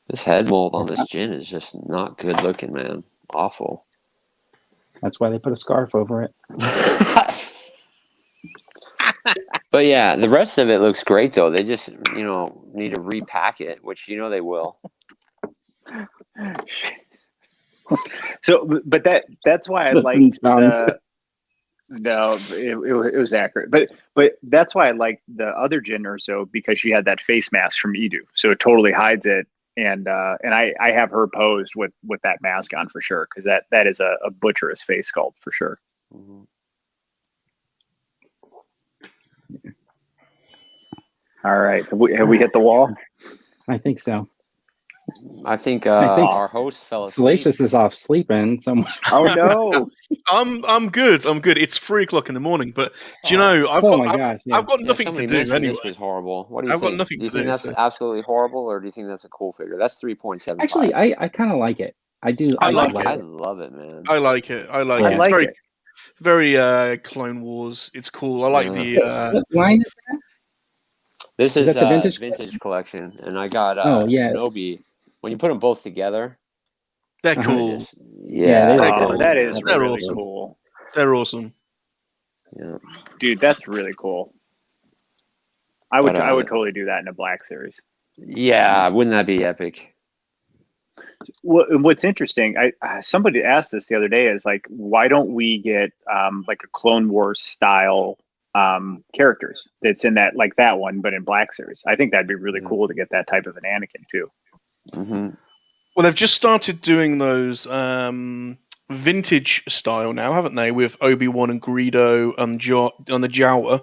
This head mold on this gin is just not good looking, man. Awful. That's why they put a scarf over it. But yeah, the rest of it looks great though. They just, need to repack it, which they will. So, but that's why I like no, it was accurate. But that's why I like the other gin Urso, because she had that face mask from Edu, so it totally hides it. And I have her posed with that mask on for sure, because that is a butcherous face sculpt for sure. Mm-hmm. All right, have we hit the wall? I think so. I think our host fell asleep. Salacious is off sleeping somewhere. Oh no! I'm good. It's 3 o'clock in the morning. But do you know I've got nothing to do anyway. This was horrible. What do you think? I've got nothing to do. Do you think that's absolutely horrible, or do you think that's a cool figure? That's 3.7. Actually, I kind of like it. I do. I like it. I love it, man. I like it. It's very Clone Wars. It's cool. I like the. What line is that? This is that the vintage collection, and I got Nobi. When you put them both together, they're cool. They're cool. That is they're really awesome. Cool. They're awesome. Yeah, dude, that's really cool. I would totally do that in a Black Series. Yeah, wouldn't that be epic? What's interesting, somebody asked this the other day, is like, why don't we get like a Clone Wars style characters that's in that, like that one, but in Black Series? I think that'd be really cool to get that type of an Anakin too. Mm-hmm. Well, they've just started doing those vintage style now, haven't they? With Obi-Wan and Greedo and the Jawa.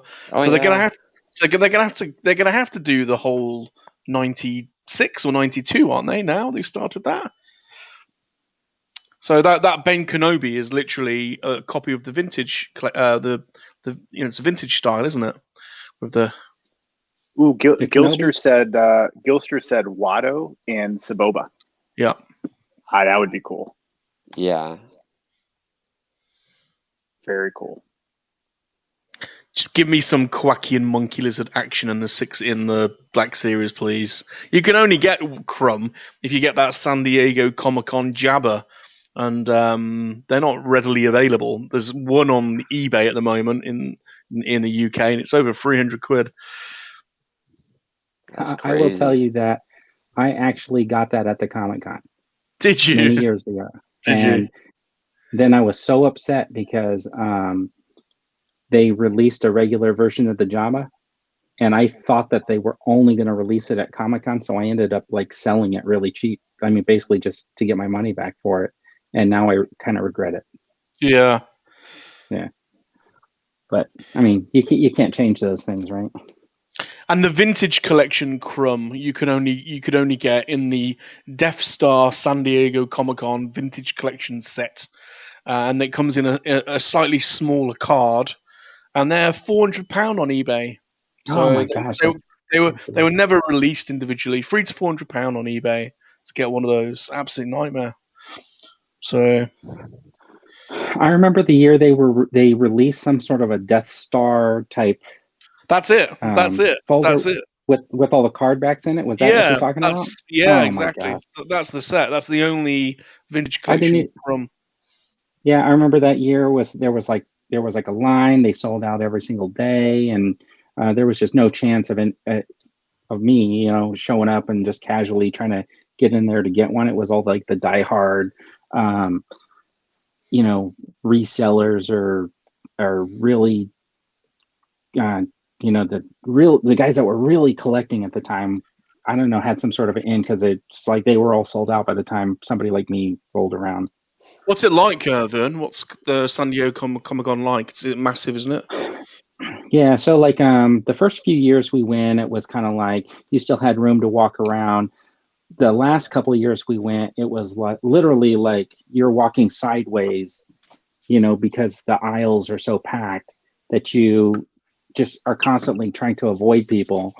They're gonna have to do the whole 96 or 92, aren't they? Now they've started that. So that Ben Kenobi is literally a copy of the vintage, it's a vintage style, isn't it? With the Gilster said Watto and Saboba. Yeah, that would be cool. Yeah, very cool. Just give me some Quacky and MoNKey-LiZaRD action in the Black Series, please. You can only get Crumb if you get that San Diego Comic-Con Jabba, and they're not readily available. There's one on eBay at the moment in the UK, and it's over 300 quid. I will tell you that I actually got that at the Comic-Con. Did you? Many years ago. Did you? Then I was so upset because they released a regular version of the Jabba, and I thought that they were only going to release it at Comic-Con, so I ended up like selling it really cheap. I mean, basically just to get my money back for it, and now I kind of regret it. Yeah. But I mean, you can't change those things, right? And the vintage collection Crumb you could only get in the Death Star San Diego Comic-Con vintage collection set, and it comes in a slightly smaller card, and they're £400 on eBay. So oh my gosh, they were never released individually. £300 to £400 on eBay to get one of those. Absolute nightmare. So I remember the year they released some sort of a Death Star type. That's it. That's it. With all the card backs in it. Was that what you're talking about? Yeah, exactly. That's the set. That's the only vintage collection from. Yeah, I remember that year there was like a line. They sold out every single day, and there was just no chance of me, showing up and just casually trying to get in there to get one. It was all like the diehard, resellers or really, the guys that were really collecting at the time, I don't know, had some sort of an in, because it's like they were all sold out by the time somebody like me rolled around. What's it like, Vern? What's the San Diego Comic-Con like? It's massive, isn't it? Yeah, so like the first few years we went, it was kind of like you still had room to walk around. the last couple of years we went, it was like literally like you're walking sideways, because the aisles are so packed that you just are constantly trying to avoid people.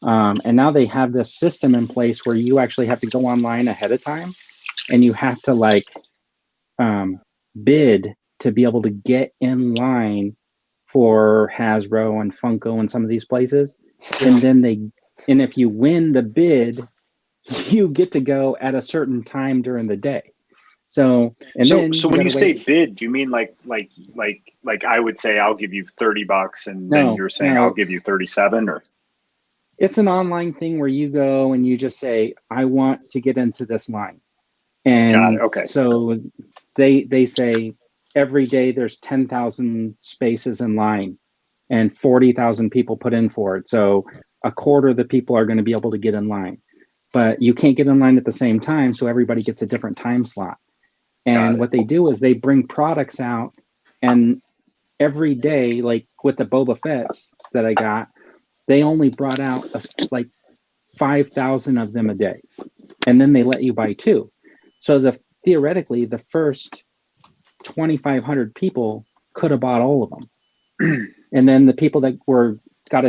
And now they have this system in place where you actually have to go online ahead of time, and you have to bid to be able to get in line for Hasbro and Funko and some of these places. And then if you win the bid, you get to go at a certain time during the day. So when you say bid, do you mean like I would say I'll give you $30 and then you're saying I'll give you 37, or? It's an online thing where you go and you just say, I want to get into this line. And got it. Okay. So they say every day there's 10,000 spaces in line and 40,000 people put in for it. So a quarter of the people are going to be able to get in line, but you can't get in line at the same time. So everybody gets a different time slot. And what they do is they bring products out, and every day, like with the Boba Fett's that I got, they only brought out like 5,000 of them a day. And then they let you buy 2. So theoretically, the first 2,500 people could have bought all of them. And then the people that got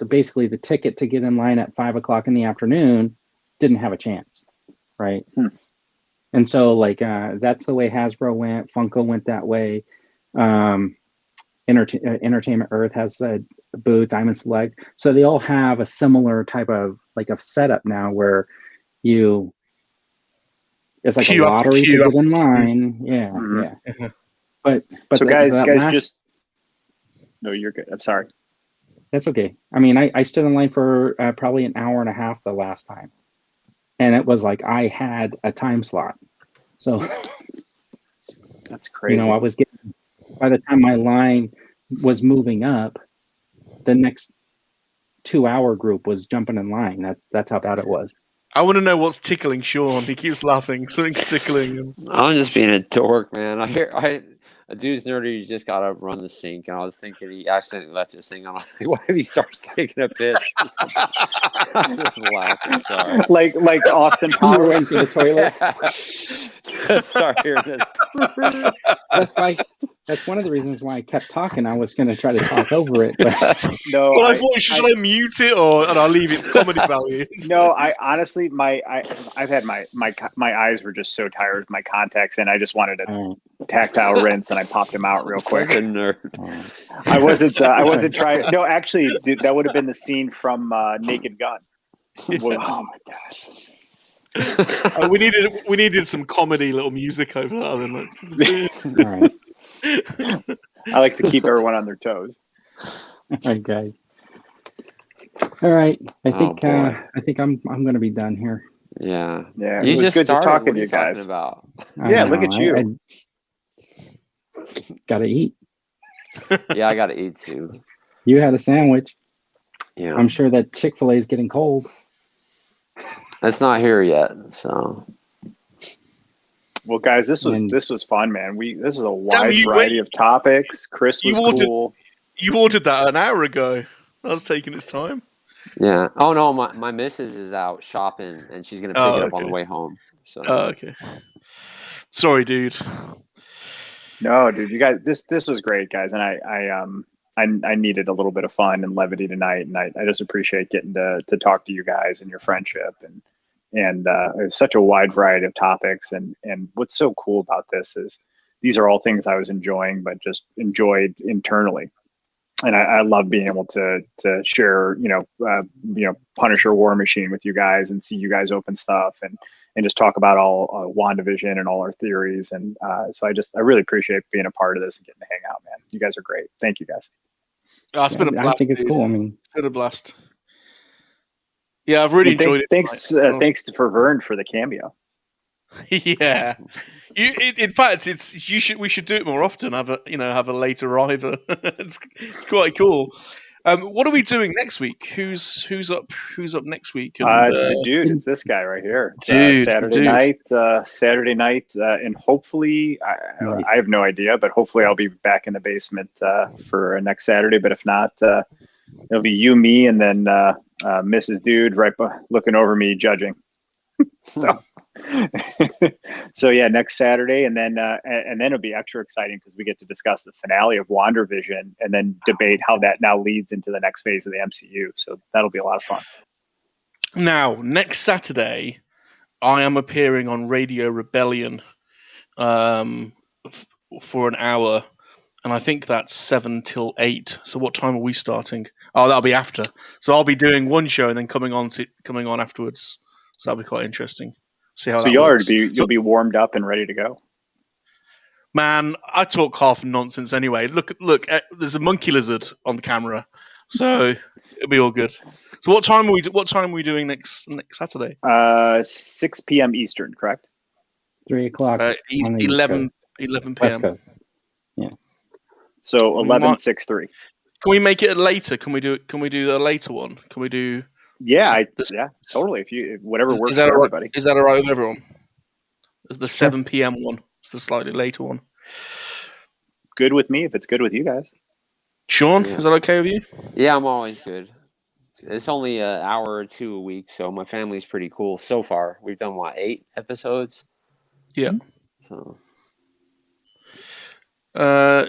basically the ticket to get in line at 5 o'clock in the afternoon didn't have a chance. Right. And so that's the way Hasbro went. Funko went that way. Entertainment Earth has a booth, Diamond Select. So they all have a similar type of setup now where it's like a lottery to get in line. Yeah. Mm-hmm. Yeah. But so guys, no, you're good. I'm sorry. That's okay. I mean, I stood in line for probably an hour and a half the last time. And it was like I had a time slot. So that's crazy. I was getting, by the time my line was moving up, the next 2-hour group was jumping in line. That's how bad it was. I want to know what's tickling Sean. He keeps laughing. Something's tickling him. I'm just being a dork, man. A dude's nerdy, you just gotta run the sink, and I was thinking he accidentally left his thing on. I was like, what if he starts taking a piss? I'm just laughing. Sorry. Like Austin Powers went to the toilet. Start hearing this. That's one of the reasons why I kept talking. I was going to try to talk over it, but no. Well, I thought should I mute it and I'll leave it to comedy value? No, I honestly, I've had my eyes were just so tired with my contacts, and I just wanted a tactile rinse, and I popped them out real quick. Such a nerd. I wasn't trying. No, actually, dude, that would have been the scene from Naked Gun. Oh my gosh. We needed some comedy little music over that. All right. I like to keep everyone on their toes. All right, guys. All right. I think I'm going to be done here. Yeah. Yeah. You it was just good started. to talk to you you guys. About? Yeah. Look at you. Got to eat. Yeah, I got to eat too. You had a sandwich. Yeah. I'm sure that Chick-fil-A is getting cold. It's not here yet, so. Well, guys, this was fun, man. This is a wide variety of topics. Chris was cool. You ordered that an hour ago. That was taking its time. Yeah. Oh no, my missus is out shopping, and she's gonna pick it up on the way home. So. Okay. Sorry, dude. No, dude, you guys, this was great, guys, and I needed a little bit of fun and levity tonight, and I just appreciate getting to talk to you guys and your friendship, and there's such a wide variety of topics, and what's so cool about this is these are all things I was enjoying, but just enjoyed internally, and I love being able to share, Punisher War Machine with you guys and see you guys open stuff and just talk about all WandaVision and all our theories, and so I really appreciate being a part of this and getting to hang out, man. You guys are great. Thank you, guys. Oh, it's been a blast. I think it's cool. I mean, it's been a blast. Yeah, I've really enjoyed it. Thanks for Vern for the cameo. Yeah, in fact, we should do it more often. Have a late arriver. it's quite cool. What are we doing next week? Who's up next week? It's this guy right here. Saturday night, and hopefully, I have no idea, but hopefully I'll be back in the basement for next Saturday. But if not, it'll be you, me, and then Mrs. Dude right looking over me, judging. So, so yeah, next Saturday, and then it'll be extra exciting because we get to discuss the finale of WandaVision, and then debate how that now leads into the next phase of the MCU. So that'll be a lot of fun. Now, next Saturday, I am appearing on Radio Rebellion for an hour, and I think that's 7 till 8. So what time are we starting? Oh, that'll be after. So I'll be doing one show and then coming on afterwards. So that'll be quite interesting. See how that works. You'll be warmed up and ready to go. Man, I talk half nonsense anyway. Look! There's a MoNKey-LiZaRD on the camera, so it'll be all good. So what time are we doing next Saturday? 6 p.m. Eastern, correct? 3 o'clock. 11 p.m. West Coast. Yeah. So 11:63. Can we make it later? Can we do the later one? Can we do? Yeah, totally. If whatever works for everybody. Is that all right with everyone? It's the 7 p.m. one. It's the slightly later one. Good with me if it's good with you guys. Sean, is that okay with you? Yeah, I'm always good. It's only an hour or two a week, so my family's pretty cool so far. We've done 8 episodes? Yeah. So.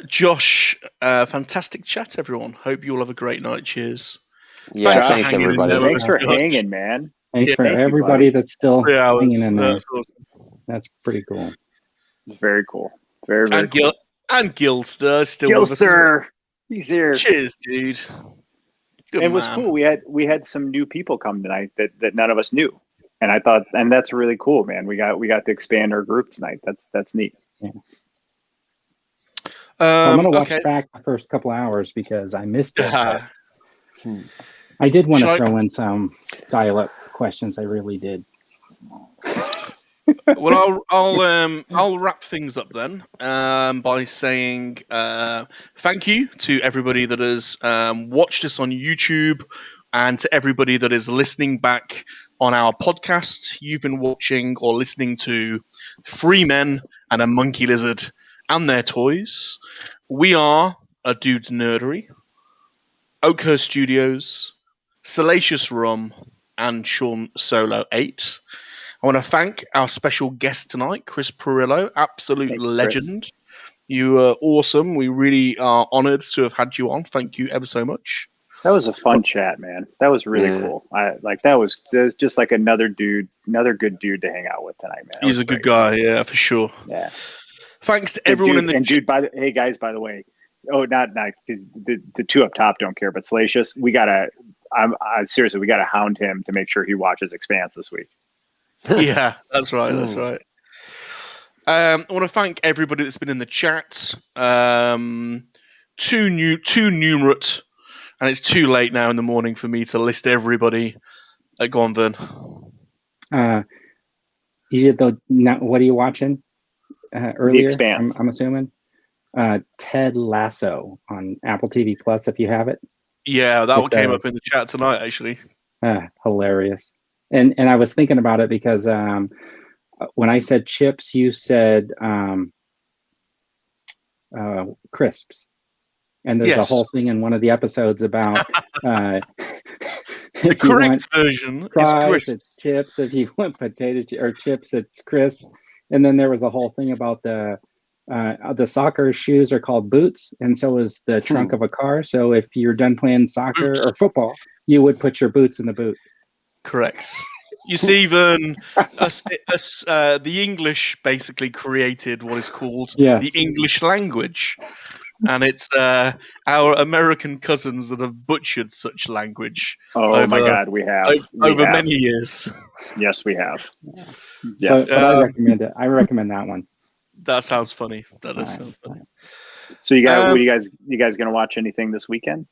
Josh, fantastic chat, everyone. Hope you all have a great night. Cheers. Yeah, Thanks thanks everybody. Thanks for hanging, man. Thanks for everybody that's still 3 hours. hanging in there. That's awesome. That's pretty cool. Very cool. Very, very cool. And Gilster still with us. Gilster, he's here. Cheers, dude. Good and it was man. cool. We had some new people come tonight that none of us knew, and I thought, and that's really cool, man. We got to expand our group tonight. That's neat. Yeah. I'm gonna watch okay. back the first couple hours because I missed it. I did want to throw in some dial-up questions. I really did. Well, I'll wrap things up then by saying thank you to everybody that has watched us on YouTube and to everybody that is listening back on our podcast. You've been watching or listening to 3 Men and a MoNKey-LiZaRD and their toys. We are A Dude's Nerdery, Oakhurst Studios, Salacious Rum, and Sean Solo 8. I want to thank our special guest tonight, Chris Pirillo, absolute legend. Chris. You are awesome. We really are honored to have had you on. Thank you ever so much. That was a fun chat, man. That was really cool. That was just like another good dude to hang out with tonight, man. He's a good guy, yeah, for sure. Yeah. Thanks to everyone in the dude. Hey guys, by the way, not because the two up top don't care, but Salacious, seriously, we gotta hound him to make sure he watches Expanse this week. Yeah, that's right. That's right. I want to thank everybody that's been in the chat. Too numerate, and it's too late now in the morning for me to list everybody. Go on, Vern. What are you watching? Earlier, The Expanse. I'm assuming. Ted Lasso on Apple TV Plus, if you have it. Yeah, that one came up in the chat tonight, actually. Hilarious. And I was thinking about it because when I said chips, you said crisps. And there's a whole thing in one of the episodes about the correct version fries, is crisps. It's chips. If you want or chips, it's crisps. And then there was a whole thing about the soccer shoes are called boots, and so is the trunk of a car. So if you're done playing soccer or football, you would put your boots in the boot. Correct. You see, even the English basically created what is called the English language. And it's our American cousins that have butchered such language. Oh, my God, we have. Over many years. Yes, we have. Yes. But I recommend it. I recommend that one. That sounds funny. That does sound funny. So you guys going to watch anything this weekend?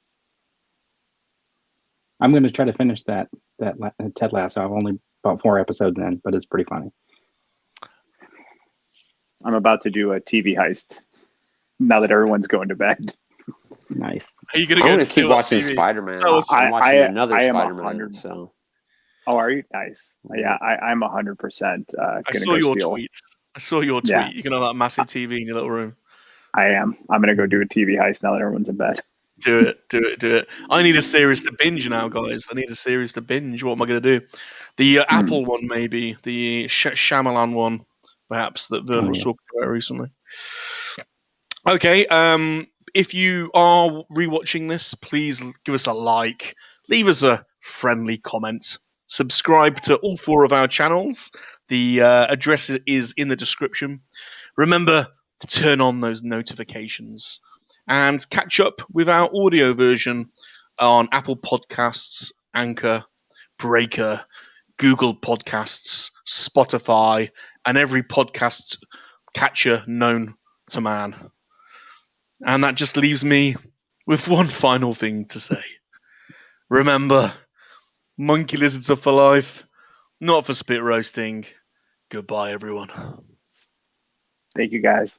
I'm going to try to finish that Ted Lasso. I'm only about 4 episodes in, but it's pretty funny. I'm about to do a TV heist now that everyone's going to bed. Nice. Are you going to keep watching Spider-Man? I'm watching another Spider-Man. So. Oh, are you? Nice. Yeah, I'm 100%. I saw your tweet. I saw your tweet. Yeah. You can have that massive TV in your little room. I am. I'm going to go do a TV heist now that everyone's in bed. Do it. I need a series to binge now, guys. I need a series to binge. What am I going to do? The Apple one, maybe. The Shyamalan one, perhaps, that Vern was yeah. talking about recently. Okay, if you are rewatching this, please give us a like, leave us a friendly comment, subscribe to all 4 of our channels. The address is in the description. Remember to turn on those notifications and catch up with our audio version on Apple Podcasts, Anchor, Breaker, Google Podcasts, Spotify, and every podcast catcher known to man. And that just leaves me with one final thing to say. Remember, monkey lizards are for life, not for spit roasting. Goodbye, everyone. Thank you, guys.